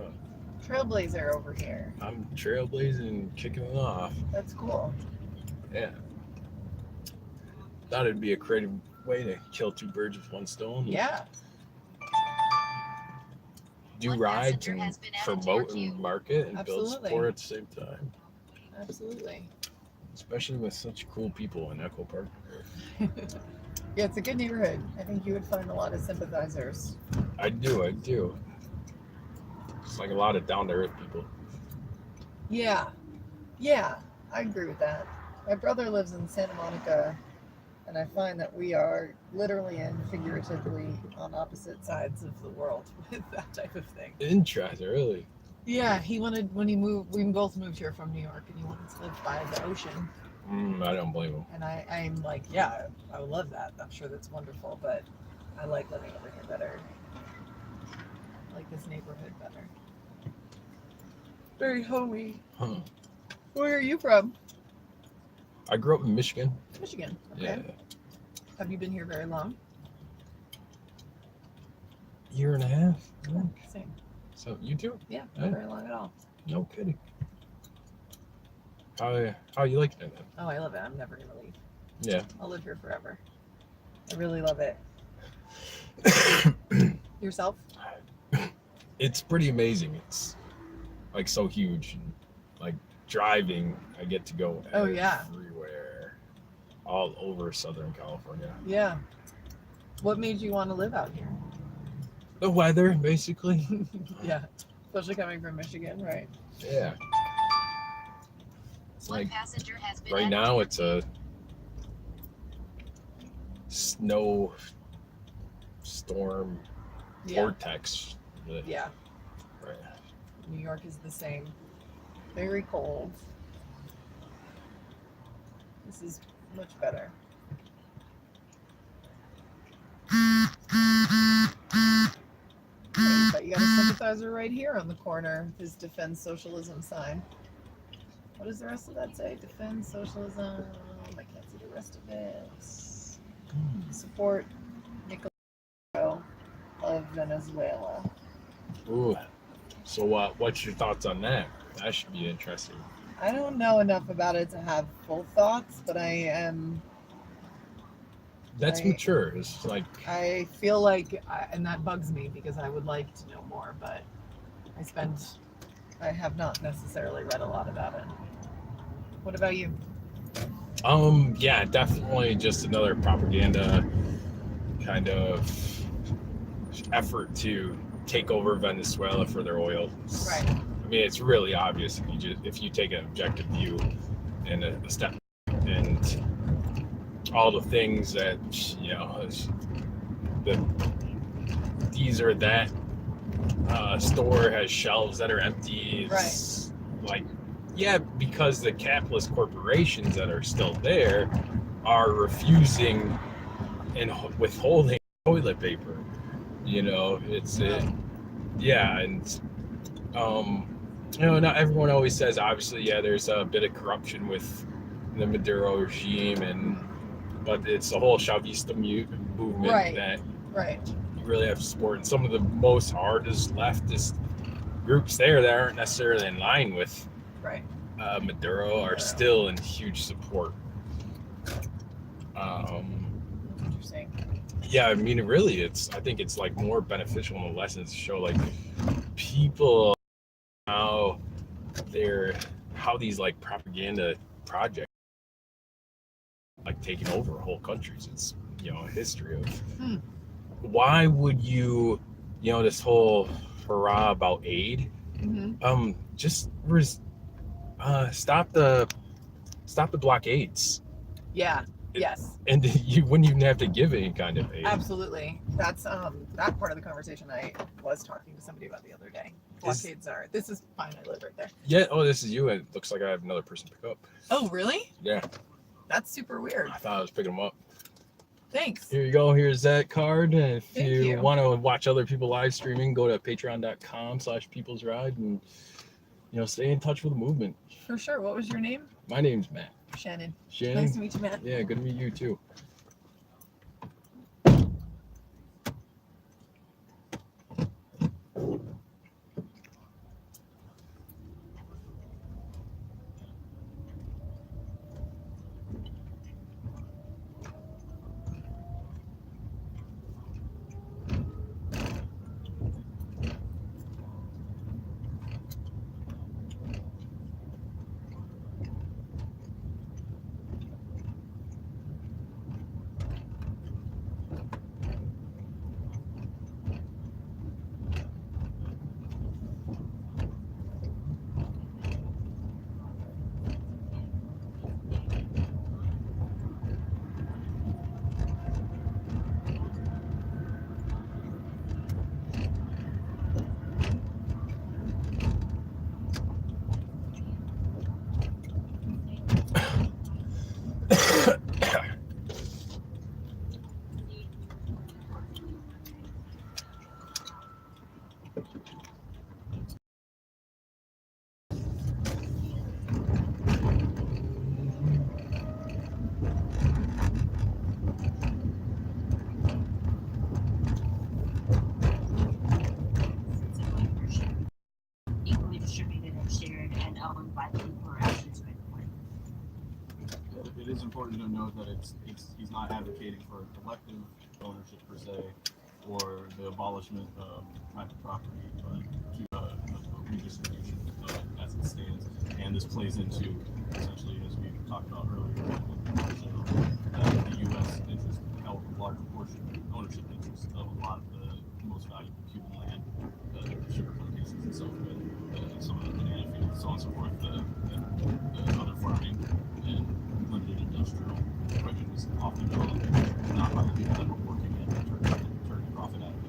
Trailblazer over here. I'm trailblazing, kicking it off. That's cool. Yeah. Thought it'd be a creative way to kill two birds with one stone. Yeah. Do One rides passenger and has been added to promote your queue. and market and build Absolutely. support at the same time. Absolutely. Especially with such cool people in Echo Park. Yeah, it's a good neighborhood. I think you would find a lot of sympathizers. I do. It's like a lot of down-to-earth people. Yeah, I agree with that. My brother lives in Santa Monica, And I find that we are literally and figuratively on opposite sides of the world with that type of thing. Interesting, really. Yeah, he wanted, when he moved, we both moved here from New York, and he wanted to live by the ocean. I don't blame him. And I'm like, yeah, I would love that. I'm sure that's wonderful, but I like living over here better. I like this neighborhood better. Very homey. Huh. Where are you from? I grew up in Michigan. Michigan. Okay. Yeah. Have you been here very long? Year and a half. Yeah. Same. So you too? Yeah, not very long at all. No kidding. How you liking it then? Oh, I love it. I'm never gonna leave. Yeah. I'll live here forever. I really love it. Yourself? It's pretty amazing. It's like so huge. And, like driving, I get to go Oh, yeah. everywhere, all over Southern California. Yeah. What made you want to live out here? The weather, basically. Yeah. Especially coming from Michigan, right? Yeah. It's One like passenger has been right added now to it's a snow storm Yeah. vortex. Yeah. Right. New York is the same. Very cold. This is much better. But you got a sympathizer right here on the corner. His defend socialism sign. What does the rest of that say? Defend socialism. I can't see the rest of it. Support Nicolás of Venezuela. Ooh. So what's your thoughts on that? That should be interesting. I don't know enough about it to have full thoughts, but I am. That's mature. It's like I feel like, and that bugs me because I would like to know more, but I have not necessarily read a lot about it. What about you? yeah, definitely just another propaganda kind of effort to take over Venezuela for their oil. Right. I mean, it's really obvious if you take an objective view and a step and all the things that these or that store has shelves that are empty. It's like, yeah, because the capitalist corporations that are still there are refusing and withholding toilet paper. And not everyone always says, obviously, yeah, there's a bit of corruption with the Maduro regime, but it's the whole Chavista movement that you really have to support. And some of the most hardest leftist groups there that aren't necessarily in line with Maduro are still in huge support. Interesting. Yeah, I mean, really, I think it's like more beneficial in the lessons to show like people how these like propaganda projects like taking over whole countries. It's a history of why would you this whole hurrah about aid, just stop the blockades. Yeah. Yes. And you wouldn't even have to give any kind of aid. Absolutely. That's that part of the conversation I was talking to somebody about the other day. Blockades this is fine, I live right there. Yeah, oh, this is you, and it looks like I have another person to pick up. Oh, really? Yeah. That's super weird. I thought I was picking them up. Thanks. Here you go. Here's that card. If Thank you you. want to watch other people live streaming, go to patreon.com/peoplesride and stay in touch with the movement. For sure. What was your name? My name's Matt. Shannon. Shannon. Nice to meet you, Matt. Yeah, good to meet you too. by the people who are actually doing the work. It is important to note that he's not advocating for collective ownership per se, or the abolishment of private property, but to a redistribution as it stands. And this plays into, essentially, as we talked about earlier, the U.S. interest held a larger portion ownership interest of a lot of the most valuable Cuban land, sugar plantations and so forth, some of the banana fields, so on and so forth, the other farming and limited industrial equipment was often developed not by the people that were working it and turning profit out of it,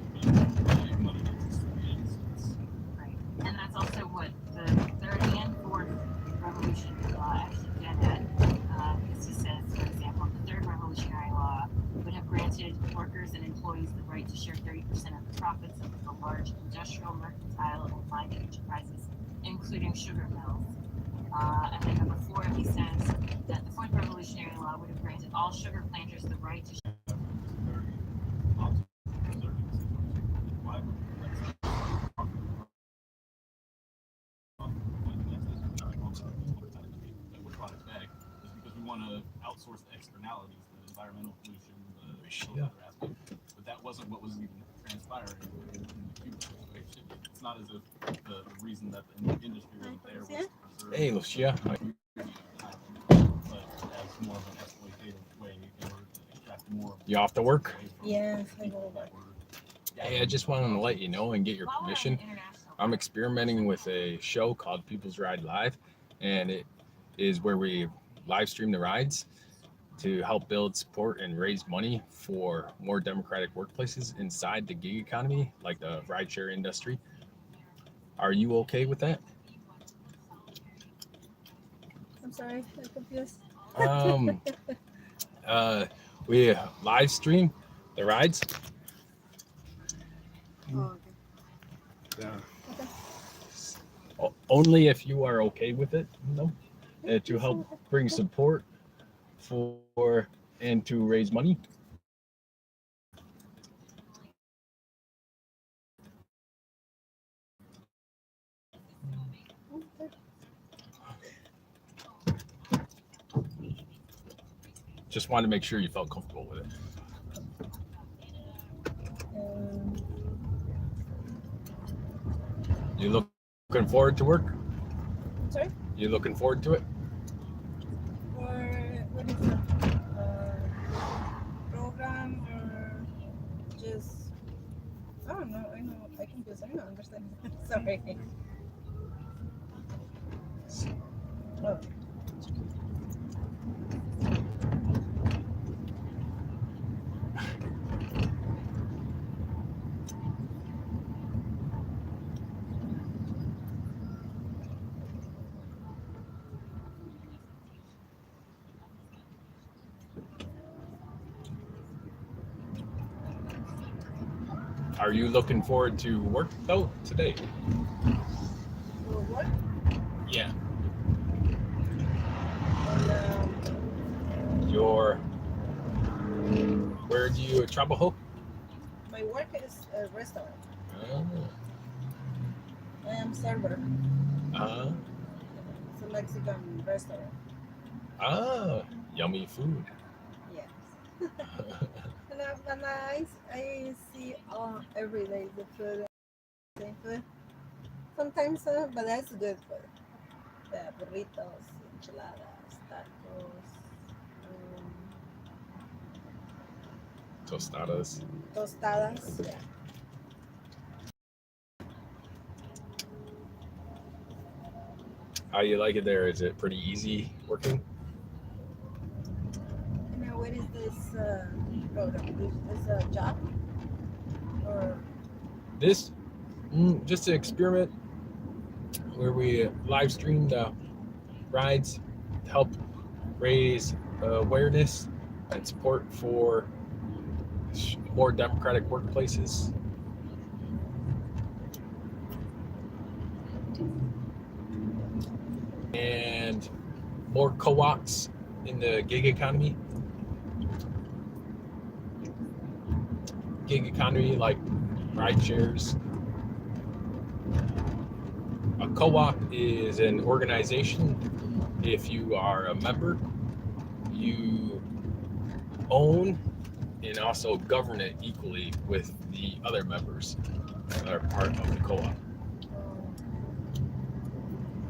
but money interest in the United States. Right. And that's also what the third and fourth revolutionary law actually get at. Because he says, for example, the third revolutionary law would have granted workers and employees the right to share 30% of the profits of the large industrial, mercantile, and mining enterprises, including sugar mills. And then number 4, he says that the fourth revolutionary law would have granted all sugar planters the right to Because we want to outsource the externalities, the environmental pollution, the other aspects. But that wasn't what was even transpiring in the Cuban situation. It's not as if the reason that the industry wasn't there was to preserve. Hey, Lucia. But as more of an exploitative way in order to extract more. You off to work? Yes, I go back. Hey, I just wanted to let you know and get your permission. I'm experimenting with a show called People's Ride Live, and it is where we live stream the rides to help build support and raise money for more democratic workplaces inside the gig economy, like the rideshare industry. Are you okay with that? I'm sorry, I'm confused. We live stream the rides. Oh, okay. Yeah. Okay. Only if you are okay with it, to help bring support for and to raise money. Just wanted to make sure you felt comfortable with it. You looking forward to work? Sorry? You looking forward to it? Or what is it? Program or just I don't know. I confused. I don't understand. Sorry. Oh. Are you looking forward to work though today? For what? Yeah. And, where do you trabajo? my work is a restaurant. Oh. I am server. It's a Mexican restaurant. Yummy food. Yes. And I see every day the food, same food. Sometimes, but that's good food. The burritos, enchiladas, tacos, Tostadas. tostadas. Yeah. How you like it there? Is it pretty easy working? Now, what is this program? This job? Or This, just an experiment where we live stream the rides to help raise awareness and support for more democratic workplaces. And more co-ops in the gig economy. Gig economy like ride shares, a co-op is an organization. If you are a member, you own and also govern it equally with the other members that are part of the co-op.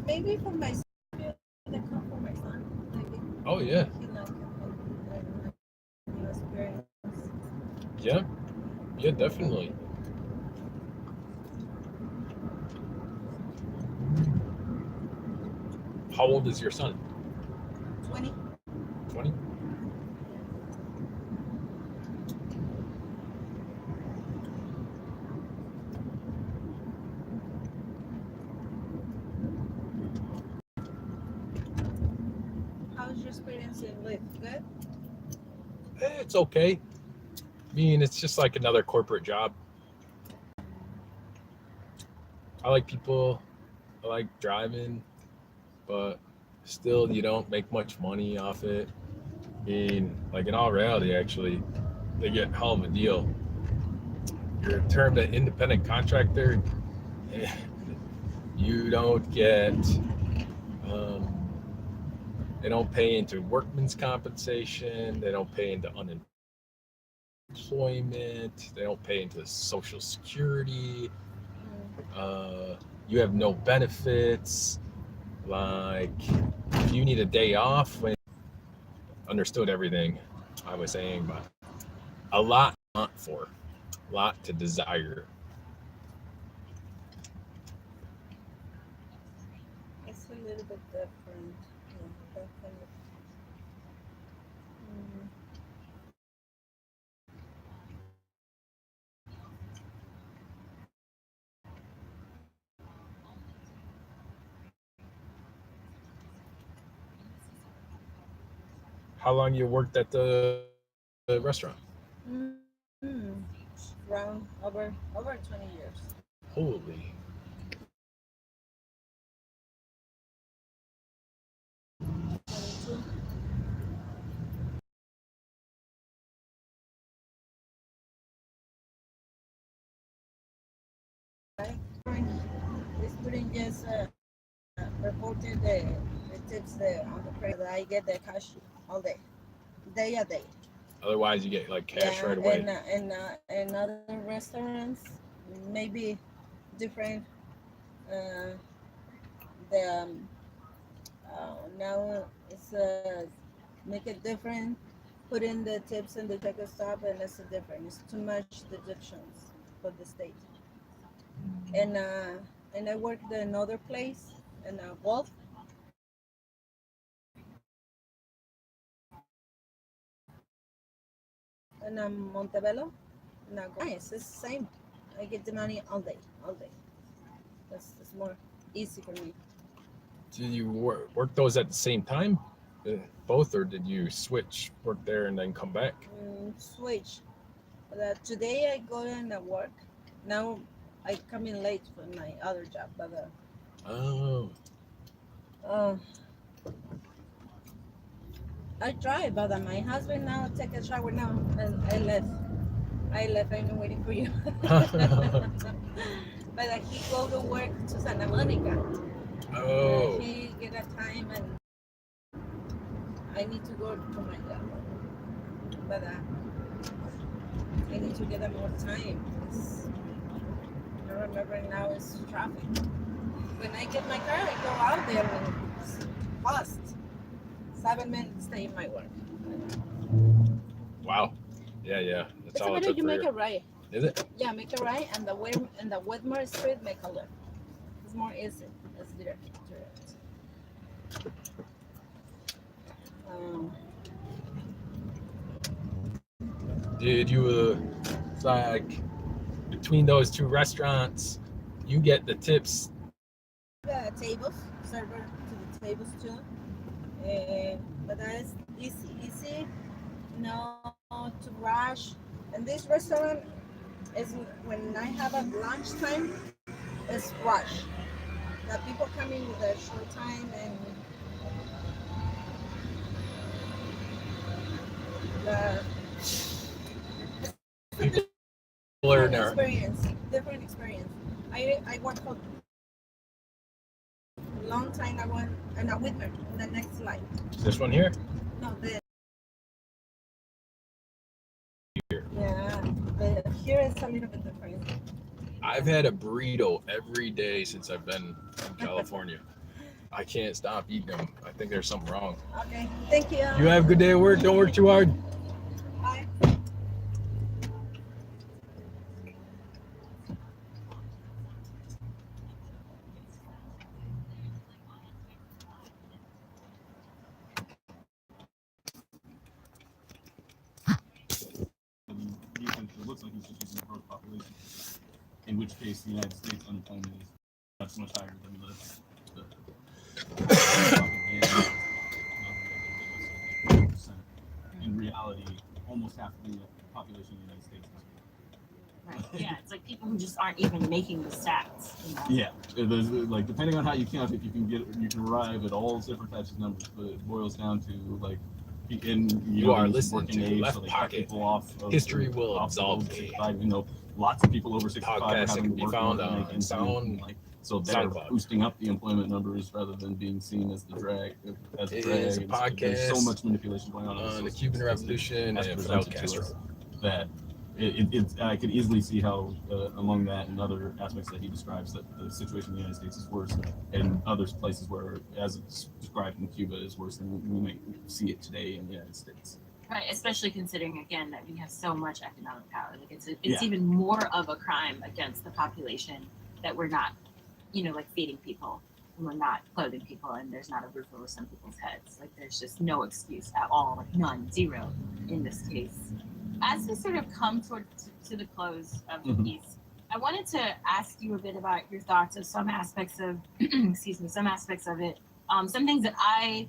Maybe for my son, that come for my son. Maybe Oh yeah, he like new experience. yeah, yeah, definitely. How old is your son? 20. 20? How's your experience in Lyft? Good. It's okay. I mean, it's just like another corporate job. I like people, I like driving, but still you don't make much money off it. I mean, like in all reality, actually, they get a hell of a deal. You're termed an independent contractor. You don't get, they don't pay into workman's compensation. They don't pay into unemployment. They don't pay into Social Security. You have no benefits. Like, if you need a day off, when understood everything I was saying, but a lot to hunt for, a lot to desire. It's a little bit different. Yeah, that kind of. How long you worked at the restaurant? Around over 20 years. Holy. This putting just reported the tips on the credit. I get the cash all day a day. Otherwise, you get like cash Yeah, right away. and other restaurants maybe different. Uh, the now it's make it different. Put in the tips and the checker stop, and it's different. It's too much deductions for the state. And I worked in another place in Wolf. And Montebello. No, nice. It's the same. I get the money all day, all day. That's more easy for me. Did you work those at the same time? Both, or did you switch, work there and then come back? Switch. Today I go in at work. Now I come in late for my other job, but I drive. But my husband now take a shower now, and I left. I'm waiting for you. But he go to work to Santa Monica. Oh. He get a time, and I need to go to my job. But I need to get more time. I remember now it's traffic. When I get my car, I go out there and it's fast. 7 minutes stay in my work. Wow. Yeah. That's It's all it better took you for make you. a right. Is it? Yeah, make a right, and the Wetmore Street make a left. It's more easy. It's direct. Did you like between those two restaurants, you get the tips? The tables, server to the tables too. But that's easy, to rush. And this restaurant is when I have a lunchtime, it's rush. The people coming with a short time and the Different different experience. I work for No, with her. The next slide. This one here? No, the Here. yeah. Here is a little bit different. I've had a burrito every day since I've been in California. I can't stop eating them. I think there's something wrong. Okay. Thank you. You have a good day at work. Don't work too hard. Bye. It looks like he's just using the growth population, in which case the United States unemployment is much higher than the propaganda. In reality, almost half the population of the United States is Right. Yeah, it's like people who just aren't even making the stats. You know? yeah, there's like depending on how you count it, you can arrive at all different types of numbers, but it boils down to like You are listening working to age, Left so they cut Pocket. people off of, History will off absolve over thee. 65, you know, lots of people over 65 are Podcast that having can to be work found more to make on ends Sound. meet, like, so they're SoundCloud. boosting up the employment numbers rather than being seen as the drag. It is a There's podcast so much manipulation going on the Cuban Revolution as and presented Fidel to Castro. us that it's I could easily see how among that and other aspects that he describes that the situation in the United States is worse, and other places where, as it's described in Cuba, is worse than we may see it today in the United States. Right, especially considering again that we have so much economic power. Like it's Yeah. even more of a crime against the population that we're not, you know, like feeding people and we're not clothing people and there's not a roof over some people's heads. Like there's just no excuse at all, like none, zero in this case. As we sort of come to the close of the piece, I wanted to ask you a bit about your thoughts of some aspects of, some aspects of it. Some things that I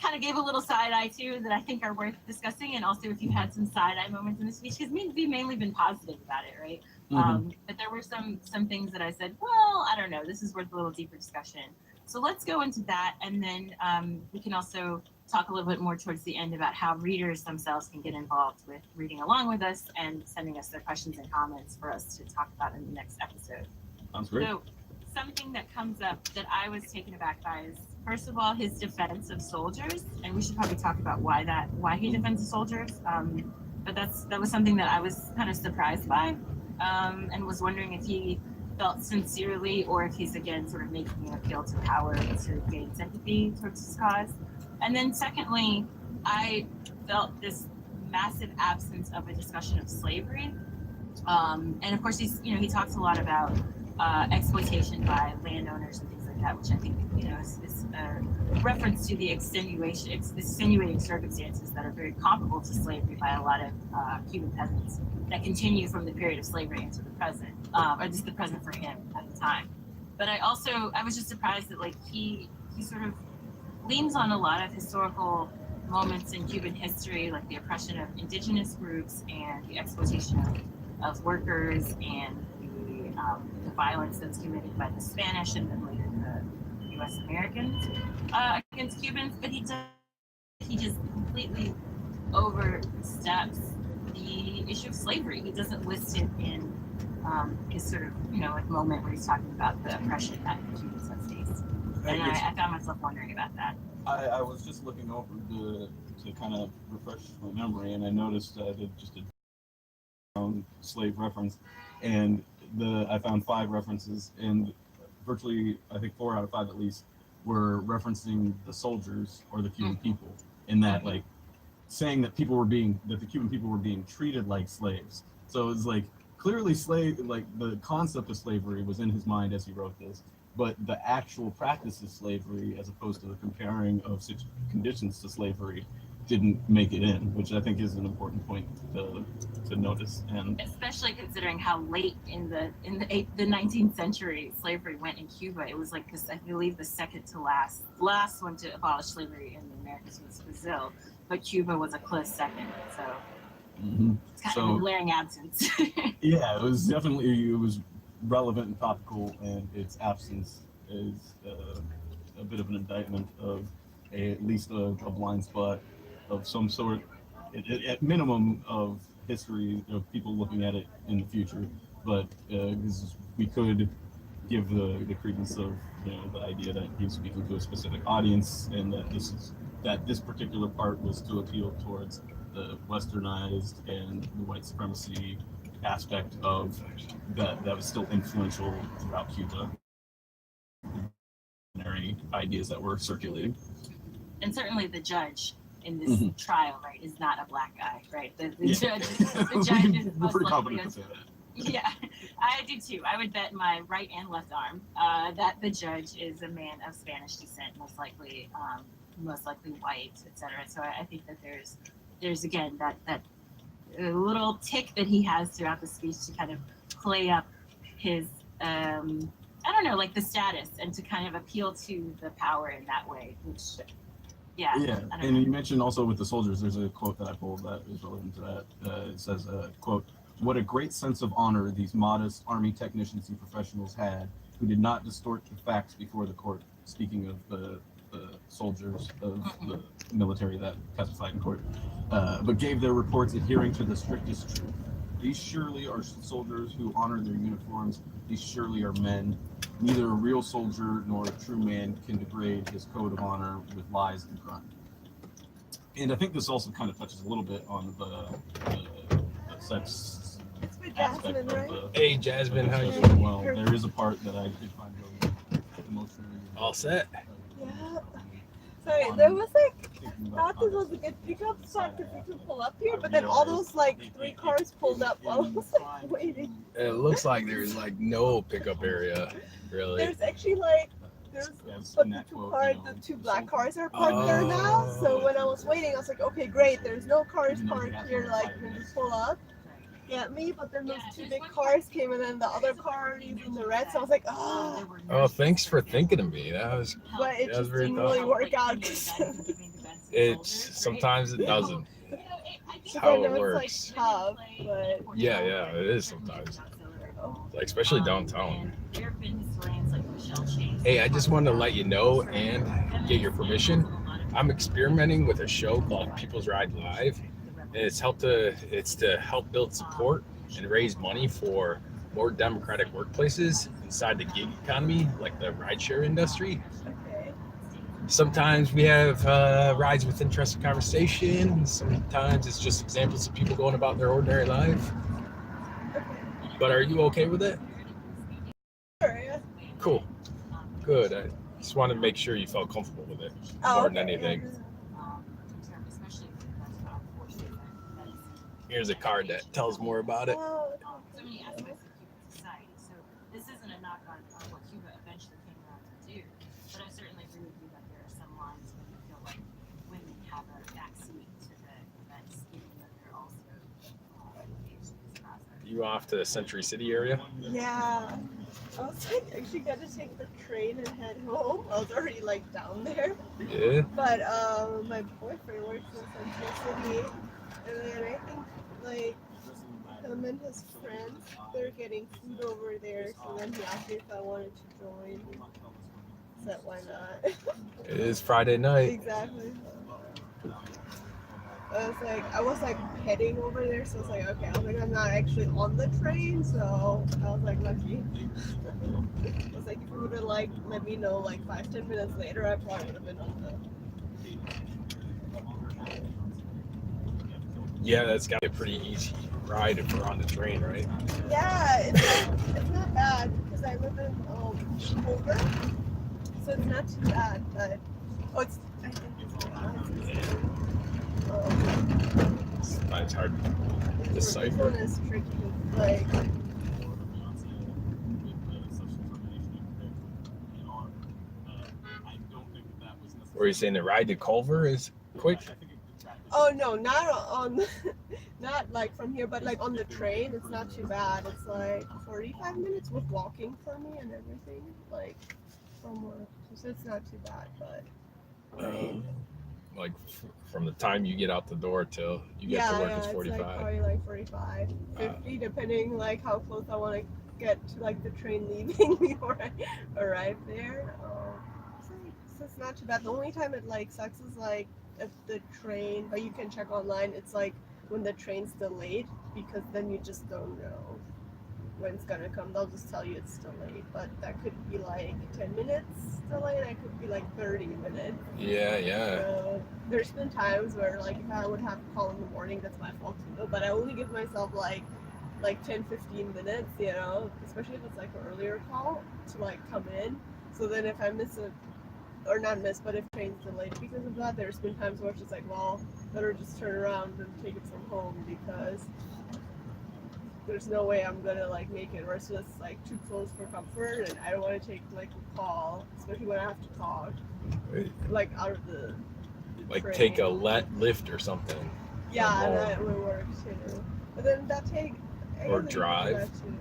kind of gave a little side eye to that I think are worth discussing, and also if you had some side eye moments in the speech, because we've mainly been positive about it, right? But there were some things that I said, well, I don't know, this is worth a little deeper discussion. So let's go into that, and then we can also talk a little bit more towards the end about how readers themselves can get involved with reading along with us and sending us their questions and comments for us to talk about in the next episode. Sounds great. So something that comes up that I was taken aback by is, first of all, his defense of soldiers, and we should probably talk about why he defends the soldiers. But that was something that I was kind of surprised by, and was wondering if he felt sincerely or if he's again sort of making an appeal to power to gain sympathy towards his cause. And then secondly, I felt this massive absence of a discussion of slavery. And of course, he talks a lot about exploitation by landowners and things like that, which I think is a reference to the extenuating circumstances that are very comparable to slavery by a lot of Cuban peasants that continue from the period of slavery into the present, or at least the present for him at the time. But I was just surprised that he sort of leans on a lot of historical moments in Cuban history, like the oppression of indigenous groups and the exploitation of workers and the violence that's committed by the Spanish and then later the U.S. Americans against Cubans. But he just completely oversteps the issue of slavery. He doesn't list it in his sort of moment where he's talking about the oppression that Cubans have faced. And I found myself wondering about that. I was just looking over to kind of refresh my memory, and I noticed I did just a slave reference, and I found 5 references, and virtually I think 4 out of 5 at least were referencing the soldiers or the Cuban people, in that like saying that the Cuban people were being treated like slaves. So it's like clearly the concept of slavery was in his mind as he wrote this, but the actual practice of slavery, as opposed to the comparing of such conditions to slavery, didn't make it in, which I think is an important point to notice. And especially considering how late in the 19th century slavery went in Cuba. It was like, because I believe the second to last one to abolish slavery in the Americas was Brazil, but Cuba was a close second. So it's kind of a glaring absence. Yeah, it was relevant and topical, and its absence is a bit of an indictment of at least a blind spot of some sort, at minimum, of history, of people looking at it in the future. But because we could give the credence of the idea that he was speaking to a specific audience, and that this particular part was to appeal towards the westernized and the white supremacy aspect of that was still influential throughout Cuba. Ideas that were circulating. And certainly the judge in this Mhm. trial, right, is not a black guy, right? The Yeah. judge is We're most pretty likely confident to say that. Yeah, I do too. I would bet my right and left arm that the judge is a man of Spanish descent, most likely white, etc. So I think that there's again that little tick that he has throughout the speech to kind of play up his I don't know, like the status, and to kind of appeal to the power in that way, which yeah. And you mentioned also with the soldiers, there's a quote that I pulled that is relevant to that. It says, quote, "What a great sense of honor these modest army technicians and professionals had, who did not distort the facts before the court," speaking of the soldiers of the military that testified in court, "but gave their reports adhering to the strictest truth. These surely are soldiers who honor their uniforms. These surely are men. Neither a real soldier nor a true man can degrade his code of honor with lies and crime." And I think this also kind of touches a little bit on the sex It's with aspect Jasmine, of right? the. Hey, Jasmine, how you doing? Well, there is a part that I did find really emotionally. All set? Yeah. Sorry, there was like, I thought this was a good pickup spot because we could pull up here, but then all those like 3 cars pulled up while I was like waiting. It looks like there's like no pickup area, really. There's actually like, but the 2 black cars are parked there now. So when I was waiting, I was like, okay, great. There's no cars parked here. Like, when you pull up, get me. But then those 2 big cars came, and then the other car is in the red. So I was like, oh. Oh, thanks for thinking of me. That was. But it That was just very didn't really thoughtful. work out. Cause Sometimes it doesn't. It's I how know it it's works. like tough, but Yeah, it is sometimes. Like, especially downtown. Hey, I just wanted to let you know and get your permission. I'm experimenting with a show called People's Ride Live, and it's to help build support and raise money for more democratic workplaces inside the gig economy, like the rideshare industry. okay. Sometimes we have rides with interesting conversation. Sometimes it's just examples of people going about their ordinary life. But are you okay with it? Sure, yeah. Cool. Good. I just wanted to make sure you felt comfortable with it Oh, more than okay, anything. yeah. Here's a card that tells more about it. Oh, So many aspects of Cuban society. So this isn't a knock on what Cuba eventually came around to do, but I certainly agree with you that there are some lines where you feel like women have a backseat to the events, given that they're also engaged in this process. You off to the Century City area? yeah. I was like actually gonna take the train and head home. I was already like down there. Yeah. But my boyfriend works in Central City, and then I think like him and his friends, they're getting food over there. So then he asked me if I wanted to join. I said, why not? It is Friday night. Exactly. I was like heading over there, so I was like, okay. I was like, I'm not actually on the train, so I was like, lucky. I was like, if you would have like let me know like 5-10 minutes later, I probably would have been on the. Yeah, that's got to be a pretty easy ride if we're on the train, right? Yeah, it's not bad because I live in Boulder, so it's not too bad. But I think it's It's hard to this decipher. one is tricky. Like, Were you saying the ride to Culver is quick? oh no, not on, not like from here, but like on the train, it's not too bad. It's like 45 minutes with walking for me and everything, like from work. So it's not too bad, but. Like from the time you get out the door till you get to work, it's 45. It's like probably like 45, 50, depending like how close I want to get to like the train leaving before I arrive there. So it's not too bad. The only time it like sucks is like if the train, but you can check online. It's like when the train's delayed because then you just don't know. when it's gonna come. They'll just tell you it's delayed, but that could be like 10 minutes delayed. That could be like 30 minutes. Yeah, yeah. So there's been times where like if I would have to call in the morning, that's my fault too. But I only give myself like 10, 15 minutes, you know, especially if it's like an earlier call to like come in. So then if I miss it, or not miss, but if train's delayed because of that, there's been times where it's just like, well, better just turn around and take it from home because there's no way I'm gonna like make it, or it's just like too close for comfort, and I don't want to take like a call, especially when I have to talk, like out of the Like train. take a lift or something. Yeah, from and home. that would work too. But then that take I Or guess I could do drive. that too.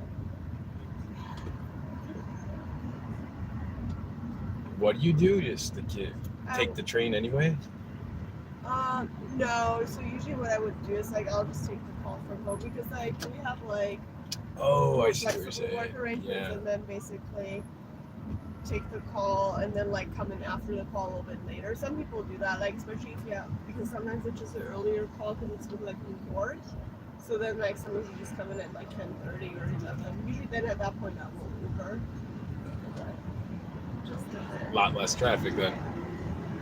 What do you do? Just take the train anyway? No. So usually what I would do is like I'll just take the call from home because like we have like Oh, I see what you're flexible saying. work arrangements, Yeah. and then basically take the call and then like come in after the call a little bit later. Some people do that, like especially if you have, because sometimes it's just an earlier call because it's with like New York. So then like sometimes you just come in at like 10:30 or 11. Usually then at that point I will Uber. Just A lot less traffic then.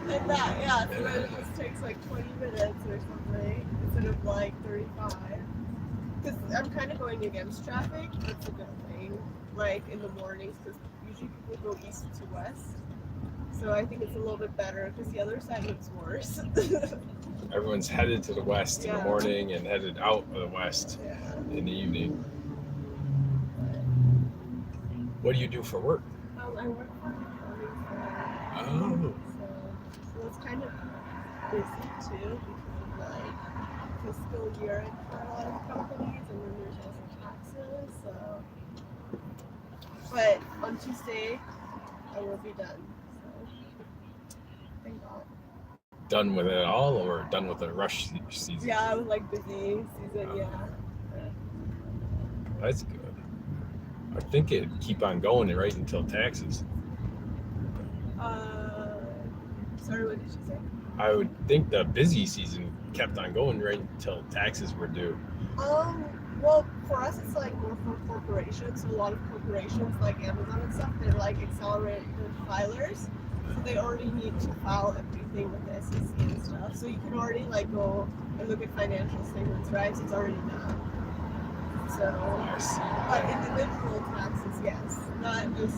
like that, yeah. So then it just takes like 20 minutes or something instead of like 35. Because I'm kind of going against traffic. That's a good thing. Like in the mornings, because usually people go east to west. So I think it's a little bit better because the other side looks worse. Everyone's headed to the west in the Yeah. morning and headed out of the west Yeah. in the evening. What do you do for work? I work for an accounting firm. Oh. So it's kind of busy too because of like fiscal year end for a lot of companies, and then there's also taxes. So, but on Tuesday I will be done. So thank God. Done with it all or done with the rush season? Yeah, I was like busy season. Yeah. That's good. I think it'd keep on going right until taxes. Sorry, what did you say? I would think the busy season kept on going right until taxes were due. Well, for us, it's like more for corporations. So a lot of corporations, like Amazon and stuff, they're like accelerated filers. So they already need to file everything with the SEC and stuff. So you can already like go and look at financial statements, right? So it's already done. So, I see. but individual taxes, yes, that is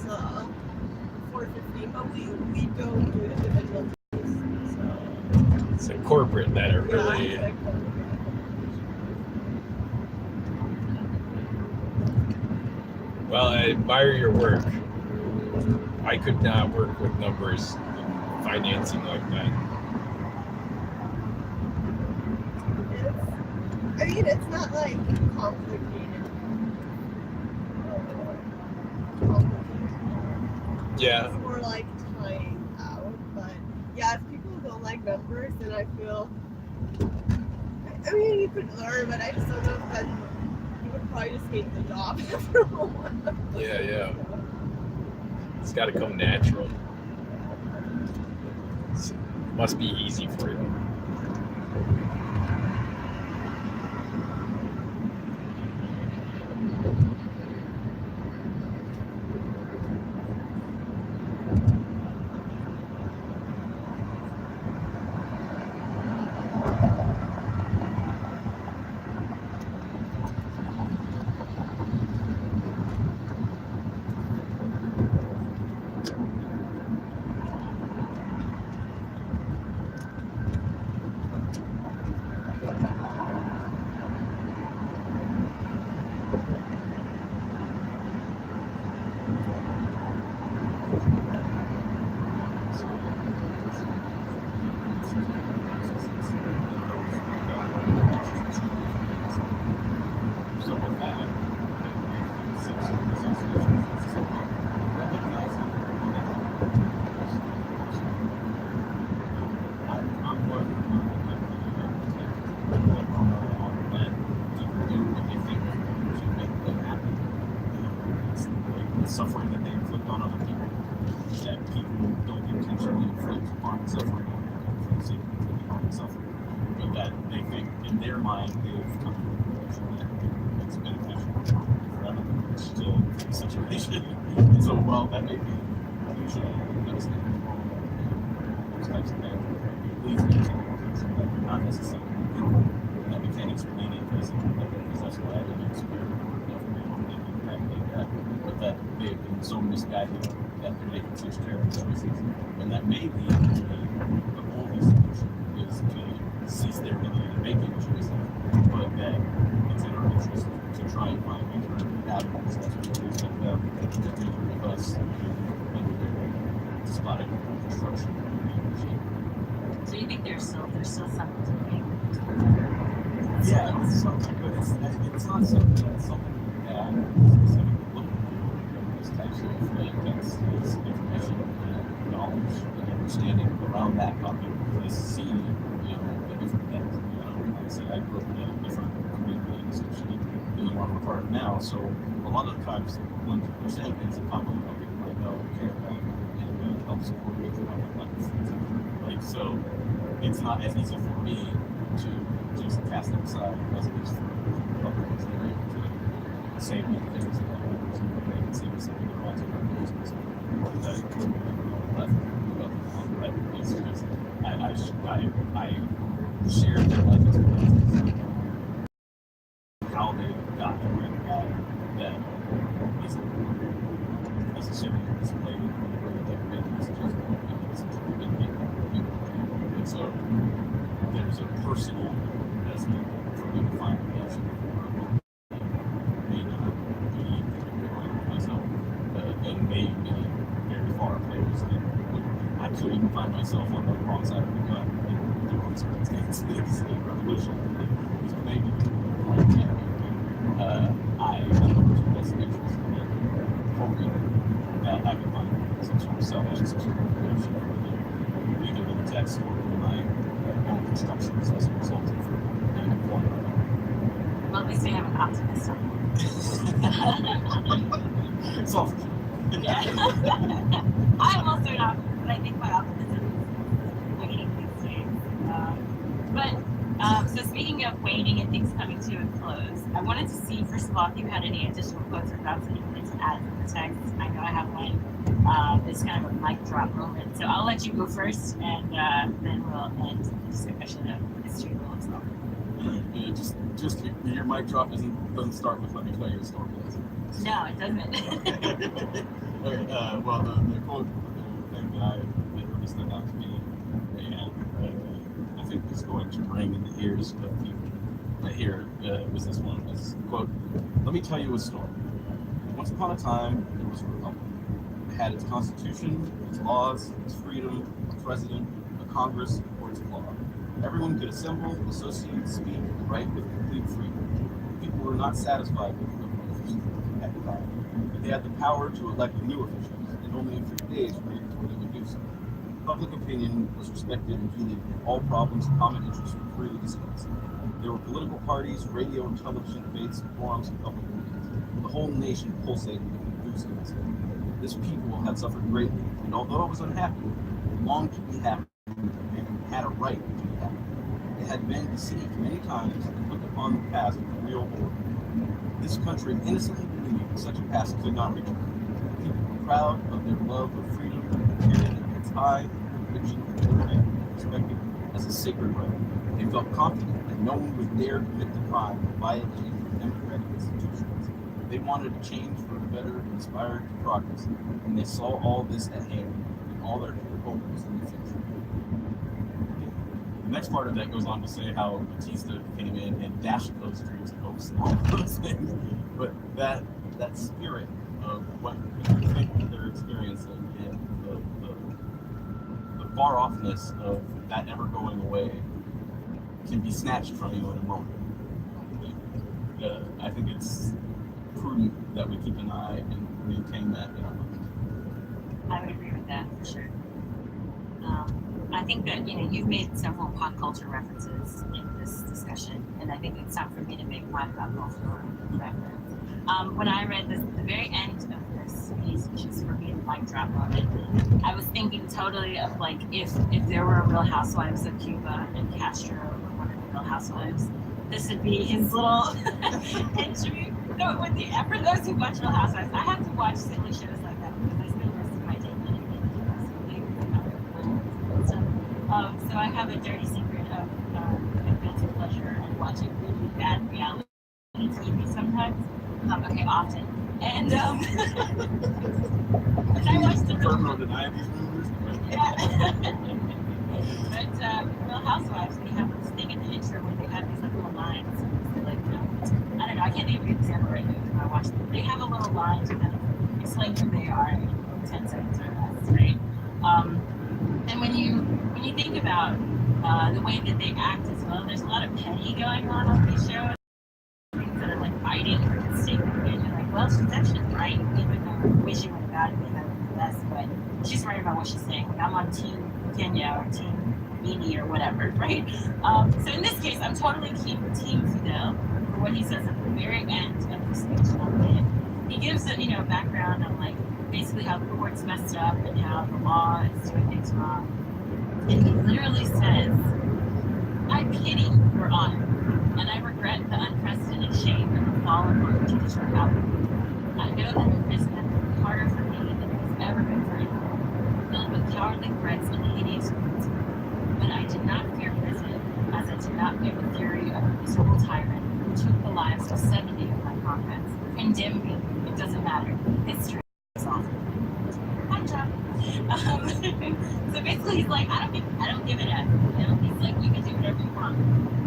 450. But we don't do individual taxes. So It's a corporate that are really. yeah, it's like, Well, I admire your work. I could not work with numbers and financing like that. I mean, it's not like complicated. Yeah. It's more like time out. But yeah, if people don't like numbers, then I feel. I mean, you could learn, but I just don't know if that you would probably just hate the job after a while. Yeah. It's got to come natural. It must be easy for you. Suffering that they inflict on other people, that people don't intentionally inflict upon suffering for the sake of inflicting on suffering, but that they think in their mind they've come to a conclusion that it's beneficial for everyone. So while that may be usually understandable, those types of things, please maintain that you're not necessarily people, and that we can't explain it as that's why I didn't explain that, but that they've been so misguided that they're making such terrible choices, and that may be the only solution is to cease their ability to make any choices, but that it's in our interest to try and find alternative avenues as we do with them that we with us under their despotic construction regime. So you think there's still something to make? Yeah, it's something, but it's not something that's something that specifically looking for these types of events, this information, knowledge, and understanding around that topic to see, the different things. Like I said, I grew up in a different community, essentially, than the one we're part of now. So a lot of the times, when we're saying things that probably people might know, care about, and help support me throughout my life. Like, so it's not as easy for me to just cast them aside as it is for Republicans that are able to say me things about others and make it seem as if they're watching our business or that left about the right. It's just I share their life experiences, how they got to where they got, that isn't necessarily displayed in the way that they've been messages and so there's a personal investment for me to find an answer for may not be myself, and may be very far apart. I could even find myself on the wrong side of the gun in the wrong circumstances in revolution. So maybe I have a vested interest in hoping that I can find some sort of salvation, some sort of redemption for them, either in the text or in my own constructions as a result of being informed. Well, at least we have an optimist on board. Selfish. Yeah. I'm also an optimist, but I think my optimism is waning these days. So speaking of waning and things coming to a close, I wanted to see, first of all, if you had any additional quotes or thoughts that you wanted to add from the text. I know I have one. It's kind of a mic drop moment. So I'll let you go first, and then we'll end the discussion of history of the itself. Yeah, just your mic drop doesn't start with "Let me tell you a story." Does it? No, it doesn't. Okay. Well, the quote thing that really stuck out to me, and I think is going to ring in the ears of people right here, was this one. This quote: "Let me tell you a story. Once upon a time, there was a republic. It had its constitution, its laws, its freedom, a president, a Congress, or its law. Everyone could assemble, associate, speak, and write with complete freedom. People were not satisfied with the officials at the time, but they had the power to elect new officials, and only a few days waited before they could do so. Public opinion was respected and heeded, and all problems of common interest were freely discussed. There were political parties, radio and television debates, forums, and public meetings. The whole nation pulsated with enthusiasm. This people had suffered greatly, and although it was unhappy, it longed to be happy and had a right to be happy. It had been deceived many times and looked upon the past with real horror. This country innocently believed such a past could not return. The people were proud of their love of freedom and carried it its high conviction of liberty and respected as a sacred right. They felt confident that no one would dare commit the crime of violating democratic institutions. They wanted a change for the better and aspired to progress, and they saw all this at hand, and all their hope was in the future." The next part of that goes on to say how Batista came in and dashed those dreams and hopes and all of those things. But that spirit of what people think they're experiencing and the far offness of that ever going away can be snatched from you in a moment. I think it's prudent that we keep an eye and maintain that in our minds. I would agree with that for sure. I think that you've made several pop culture references in this discussion, and I think it's time for me to make my pop culture reference. When I read the very end of this piece, which is for me the mic drop moment, I was thinking totally of like if there were Real Housewives of Cuba and Castro were one of the Real Housewives, this would be his little entry. No, with the for those who watch Real Housewives, I have to watch silly shows like that because I spend most of my day and stuff. So I have a dirty secret of a guilty pleasure and watching really bad reality TV sometimes. Okay, often. And but I watched the Confirm or deny these rumors? yeah. But Real Housewives, they have this thing in the intro where they have these like little lines. So like, I don't know, I can't even read the example right now when I watch them. They have a little line to kind of explain who they are in 10 seconds or less, right? And when you think about the way that they act as well, there's a lot of petty going on these shows. Things that are like biting or mistaken, and you're like, well, she's actually right, even though the way she went about it may not be the best, but she's right about what she's saying. Like, I'm on Team Kenya or Team Beanie or whatever, right? So in this case, I'm totally Team Fidel for what he says at the very end of the speech. He gives a background on like basically how the court's messed up and how the law is doing things wrong, and he literally says, I pity Your Honor, and I regret the unprecedented shame that will fall upon the judicial outcome. I know that imprisonment will be harder for me than it has ever been for anyone, filled with cowardly threats and hideous cruelty. But I did not fear prison, as I did not fear the fury of a miserable tyrant who took the lives of 70 of my comrades. Condemn me, it doesn't matter. History is awful. Good job. So basically, he's like, I don't give a F. He's like, you can do whatever you want,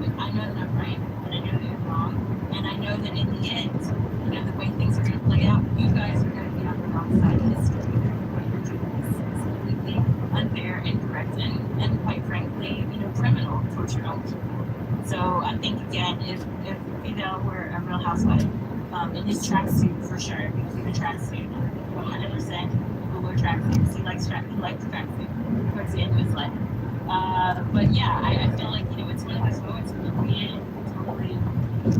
but I know that I'm right, and I know that you're wrong, and I know that in the end, the way things are going to play out, you guys are going to be on the wrong side of history. What you're doing is completely unfair, incorrect, and quite frankly, criminal towards your own people. So I think again, if Fidel were a Real Housewife, in his tracksuit for sure, because he's a tracksuit, 100%. Tracksuits. He likes tracksuit towards the end of his life. But yeah, I feel like it's one of those moments where you read it and totally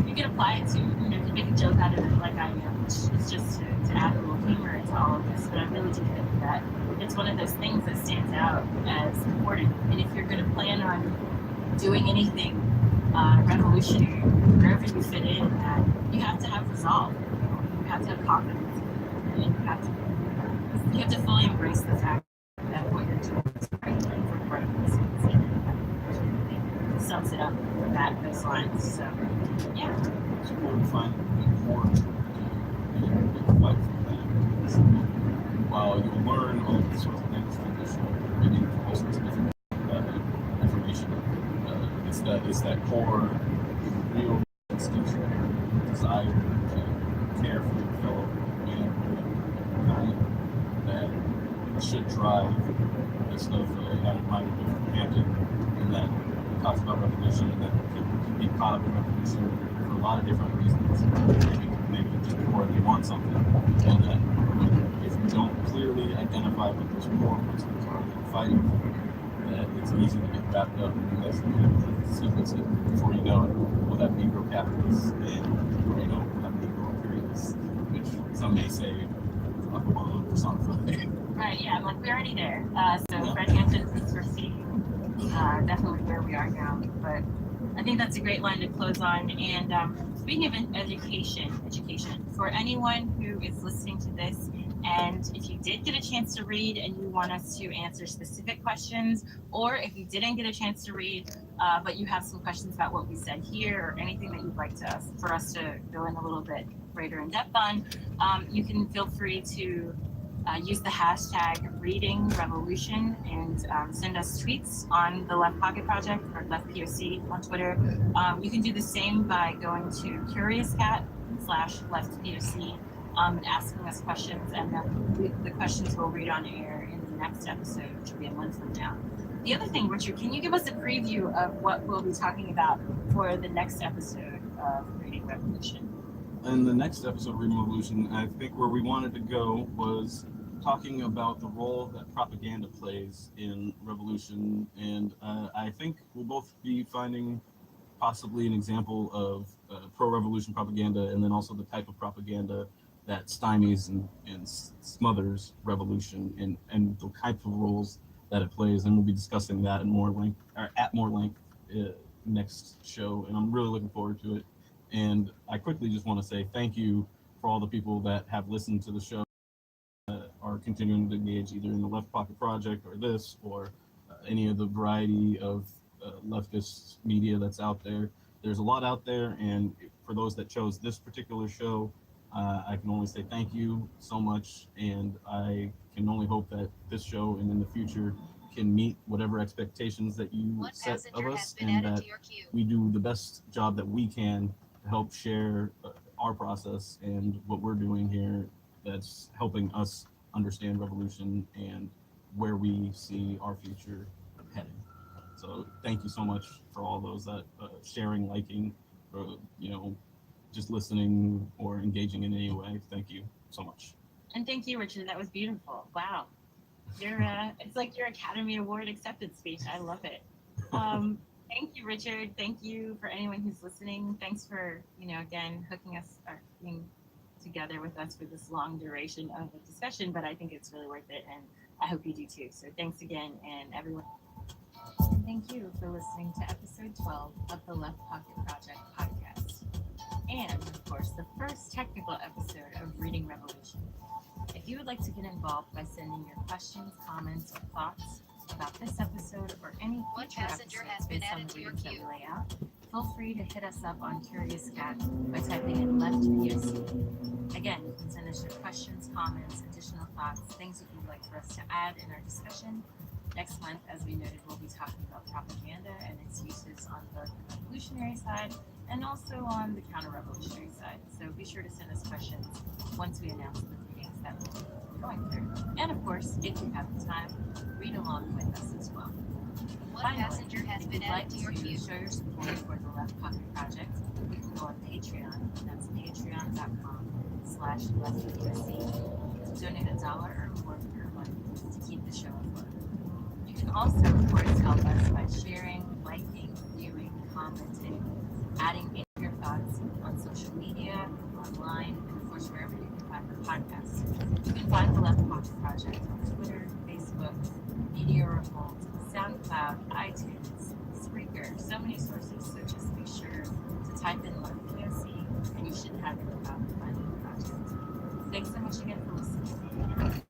you can apply it to you can make a joke out of it like I am, which is just to add a little humor into all of this. But I really do think that it's one of those things that stands out as important. And if you're going to plan on doing anything revolutionary, wherever you fit in, you have to have resolve. You have to have confidence, and you have to fully embrace the fact that what you're doing is right for the right reasons. And sums it up with those lines. So, yeah. It's important to find important and fight for that. So, while you'll learn all the sorts of things from the show, maybe all sorts of different information, it's that core, real instinctual desire to care for your fellow man or kind that should drive this stuff. I reminded me of Hampton, and that talks about revolution, and that can be caught up in revolution for a lot of different reasons. Maybe just more they want something, and that if you don't clearly identify what those core principles are that you're fighting for, that it's easy to get wrapped up in this sequence it before you know it. We'll have Negro capitalists, and before you know it, we'll have Negro imperialists, which some may say Aquabala personified. Right, yeah, like we're already there. So Fred Hampton's is proceeding definitely where we are now. But I think that's a great line to close on. And speaking of education, for anyone who is listening to this, and if you did get a chance to read and you want us to answer specific questions, or if you didn't get a chance to read, but you have some questions about what we said here or anything that you'd like for us to go in a little bit greater in depth on, you can feel free to use the hashtag Reading Revolution and send us tweets on the Left Pocket Project or Left POC on Twitter. You can do the same by going to CuriousCat/Left POC and asking us questions, and then the questions we'll read on air in the next episode, which will be a month from now. The other thing, Richard, can you give us a preview of what we'll be talking about for the next episode of Reading Revolution? In the next episode of Reading Revolution, I think where we wanted to go was talking about the role that propaganda plays in revolution, and I think we'll both be finding possibly an example of pro-revolution propaganda, and then also the type of propaganda that stymies and smothers revolution, and the type of roles that it plays, and we'll be discussing that at more length next show, and I'm really looking forward to it. And I quickly just want to say thank you for all the people that have listened to the show, are continuing to engage either in the Left Pocket Project or this or any of the variety of leftist media that's out there. There's a lot out there, and for those that chose this particular show, I can only say thank you so much, and I can only hope that this show and in the future can meet whatever expectations that you One set of passenger has us, been and added that to your queue. we do the best job that we can to help share our process and what we're doing here that's helping us understand revolution and where we see our future heading. So thank you so much for all those that sharing, liking, just listening or engaging in any way. Thank you so much. And thank you, Richard. That was beautiful. Wow. It's like your Academy Award acceptance speech. I love it. Thank you, Richard. Thank you for anyone who's listening. Thanks for, again, hooking us or being together with us for this long duration of a discussion, but I think it's really worth it, and I hope you do too. So thanks again, and everyone. And thank you for listening to episode 12 of the Left Pocket Project podcast. And, of course, the first technical episode of Reading Revolution. If you would like to get involved by sending your questions, comments, or thoughts about this episode or any One future passenger episodes has been based on added the to your readings that we queue. lay out, feel free to hit us up on Curious Cat by typing in Left POC. Again, you can send us your questions, comments, additional thoughts, things that you'd like for us to add in our discussion. Next month, as we noted, we'll be talking about propaganda and its uses on both the revolutionary side and also on the counter-revolutionary side. So be sure to send us questions once we announce the readings that we'll be going through. And of course, if you have the time, read along with us as well. One Finally, passenger has if been you'd like added to your queue. show your support for the Left Pocket Project, you can go on Patreon. That's patreon.com/leftpoc. Donate $1 or more per month to keep the show afloat. You can also, of course, help us by sharing, liking, viewing, commenting, adding in your thoughts on social media, online, and of course wherever you can find the podcast. You can find the Left Pocket Project on Twitter, Facebook, Media Revolt, SoundCloud, iTunes, Spreaker, so many sources. So just be sure to type in Left POC and you should have your about finding the project. Thanks so much again for listening.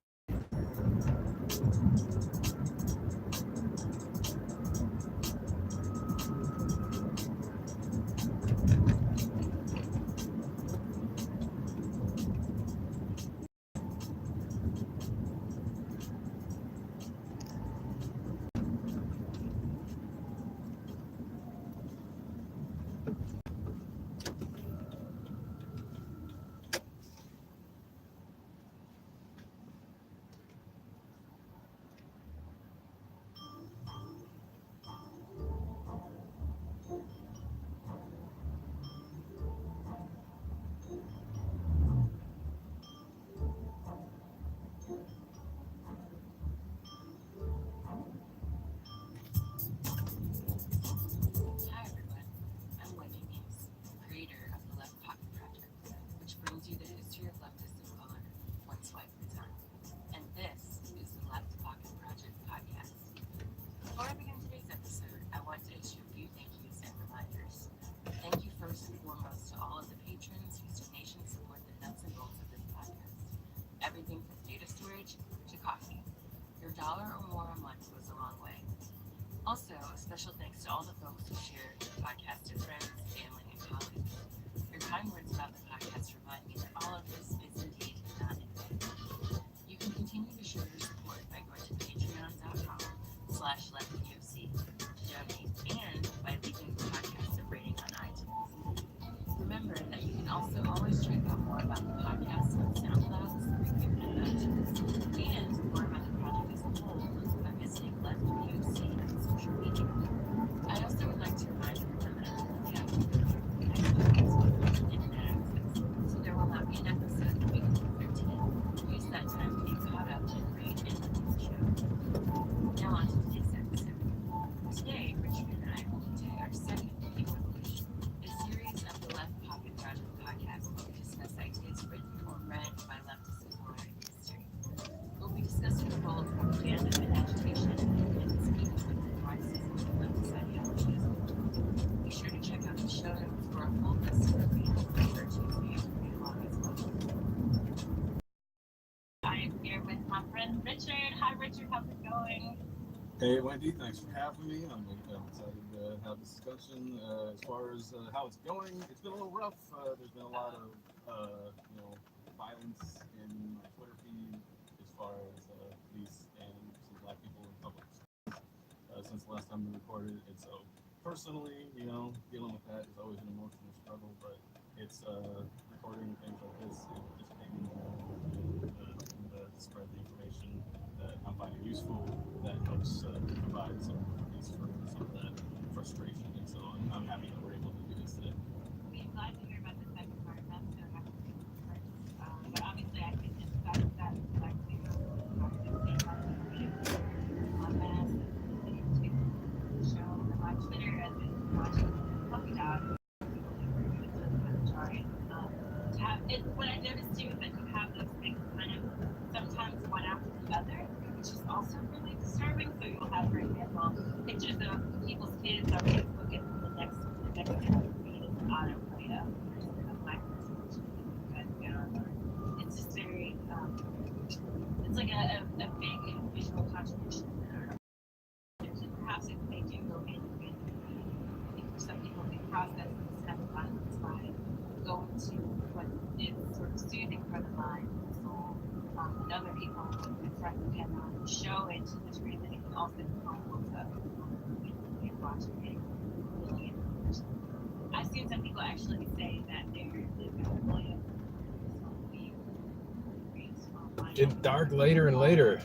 Hi everyone, I'm Wendy Meeks, creator of the Left Pocket Project, which brings you the history of leftists of color, one swipe at a time. And this is the Left Pocket Project podcast. Before I begin today's episode, I want to issue a few thank yous and reminders. Thank you first and foremost to all of the patrons whose donations support the nuts and bolts of this podcast. Everything from data storage to coffee. Your $1 or more a month goes a long way. Also, a special thanks to all the folks who share the podcast to friends, family, and colleagues. Your kind words about the podcast remind me that all of this is indeed not in vain. You can continue to show your support by going to patreon.com/leftpoc to donate and by leaving the podcast a rating on iTunes. Remember that you can also always check out more about the podcast on SoundCloud, Spreaker, and iTunes, and more about the project as a whole by visiting Left POC on social media. I also would like to remind everyone that I'm only out internet access, so there will not be an episode the week of the 13th. Use that time to get caught up and read and listen to the show. Now on to today's episode. How's it going? Hey Wendy, thanks for having me. I'm excited to have this discussion. As far as how it's going, it's been a little rough. There's been a lot of violence in my Twitter feed as far as police and some black people in public since the last time we recorded. And so personally, dealing with that is always an emotional struggle, but it's recording things like this and participating to spread the information that I'm finding useful that helps provide some release for some of that frustration. And so I'm happy that we're able to do this today. I'm glad to hear about the second part. That's so happy to hear first. But obviously, I can just back that back to on mass and to show them on Twitter as in watching Puppy Dog. What I noticed too is that you have those things kind of sometimes one after the other, which is also really disturbing. So you'll have, for example, pictures of people's kids on Facebook, and the next feed is an autoplay of a black person, which you guys get on. It's just very, it's like a big visual contribution. Perhaps if they do go hand in hand, I think for some people they process this kind of violence by going to what is sort of soothing for the mind and the soul, and other people confront the camera and show it to the degree that it can also be harmful to watching it. Really, I've seen some people actually say that they've got really Getting dark later and later.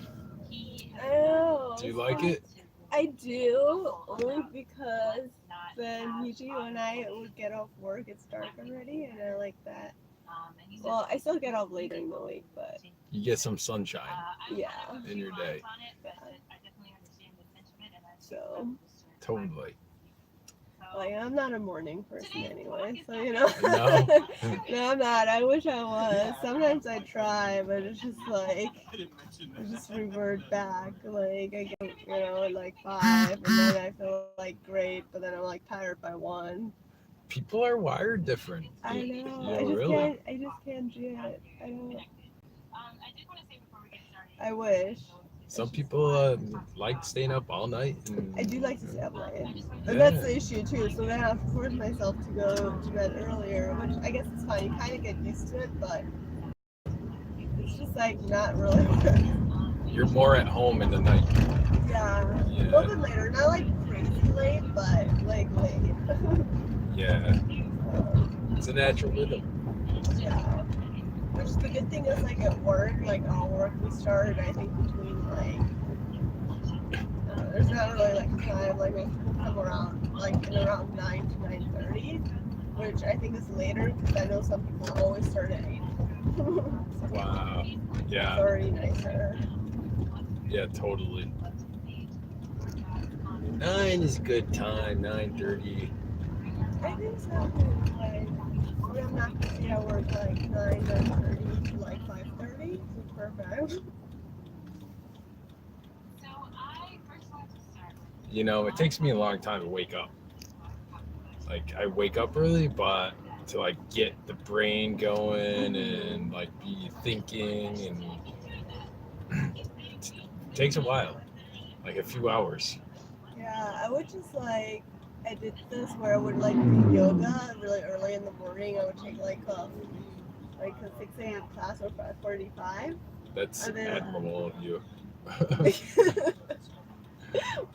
Oh, Do you like it? I do, only because then usually when I would get off work, it's dark already, and I like that. Well, I still get off late during the week, but You get some sunshine yeah. in your day. So, Totally. like, I'm not a morning person anyway, so No. No, I'm not. I wish I was. Sometimes I try, but it's just like, I just revert back. Like, I get, at like 5, and then I feel like great, but then I'm like tired by 1. People are wired different. I know. Yeah, I just really? can't do it. I don't. I wish. Some people like staying up all night. And, I do like to stay up late. Yeah. And that's the issue too. So then I have to force myself to go to bed earlier, which I guess is fine. You kind of get used to it, but it's just like not really. You're more at home in the night. Yeah. Yeah. A little bit later. Not like crazy late, but like late. Yeah. It's a natural rhythm. Yeah. Which the good thing is, like at work, like our work we start, I think between like, there's not really like a time, like most people come around, like in around 9 to 9:30, which I think is later, because I know some people always start at 8. Wow. Yeah. It's already nicer. Yeah, totally. 9 is a good time, 9:30. I think so, like, when I'm not busy, I work like 9:30 to like 5:30, so perfect. It takes me a long time to wake up. Like, I wake up early, but to like get the brain going and like be thinking, and it takes a while, like a few hours. Yeah, I would just like, I did this where I would like do yoga really early in the morning. I would take like a 6 a.m. class or 5:45. That's admirable of you.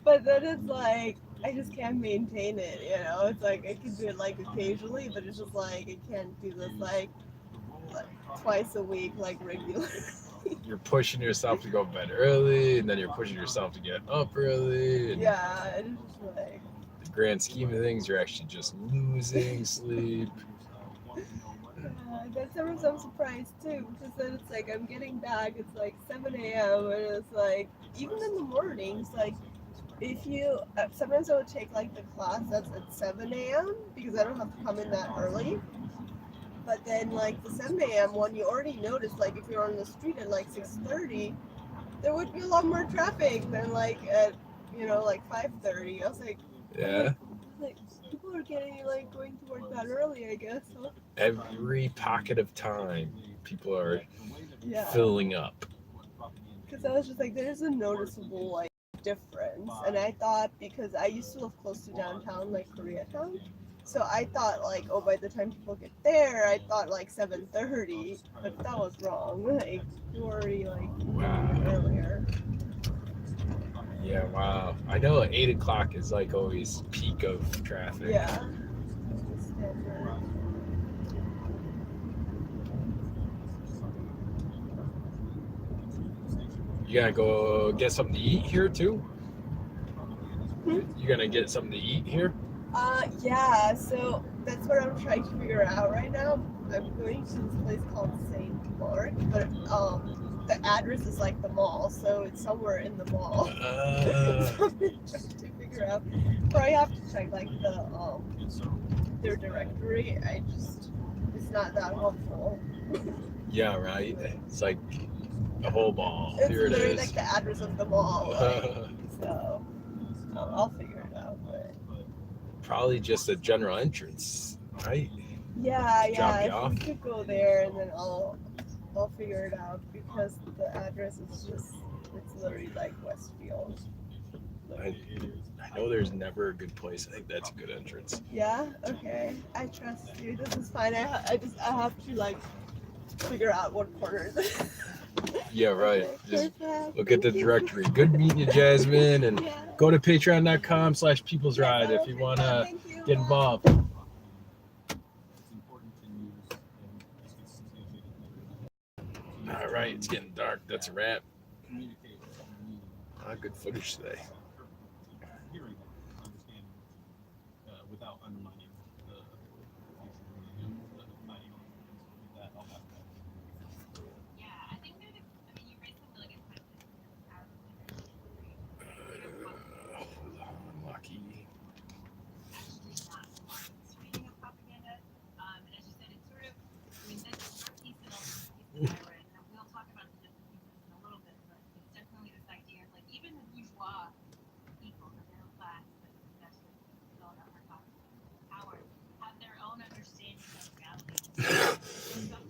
But then it's like, I just can't maintain it, It's like, I can do it like occasionally, but it's just like, I can't do this like twice a week, like regularly. You're pushing yourself to go to bed early, and then you're pushing yourself to get up early. And yeah, it's just like, the grand scheme of things, you're actually just losing sleep. But sometimes I'm surprised too, because then it's like I'm getting back, it's like 7 a.m. and it's like, even in the mornings, like if you, sometimes I would take like the class that's at 7 a.m. because I don't have to come in that early. But then like the 7 a.m. one, you already notice, like if you're on the street at like 6:30, there would be a lot more traffic than like at, like 5:30. I was like, Yeah. Like people are getting like going to work that early, I guess. Huh? Every pocket of time, people are filling up. because I was just like, there's a noticeable like difference, and I thought because I used to live close to downtown, like Koreatown, so I thought like, oh, by the time people get there, I thought like 7:30, but that was wrong. Like you already like Wow. earlier. Yeah, wow. I know 8 o'clock is like always peak of traffic. Yeah. You gotta go get something to eat here too? Hmm? You gonna get something to eat here? Yeah, so that's what I'm trying to figure out right now. I'm going to this place called Saint Mark, but the address is like the mall, so it's somewhere in the mall. So I'm trying to figure out. Probably have to check like their directory. It's not that helpful. Yeah, right. It's like a whole ball. It's Here it literally is. like the address of the mall. Like, so I'll figure it out. But Probably just a general entrance, right? yeah, Drop you if off. we could go there and then I'll figure it out because the address is just it's literally like Westfield. I know there's never a good place. I think that's a good entrance. Yeah. Okay. I trust you. This is fine. I have to like figure out what corner. Yeah, right. Okay, Just perfect. look at the Thank you. directory. Good meeting you, Jasmine, and Yeah. go to patreon.com/peoplesride Yes, if you I'll want take that. to Thank you. get Bye. involved. All right, it's getting dark. That's a wrap. Good footage today. Without undermining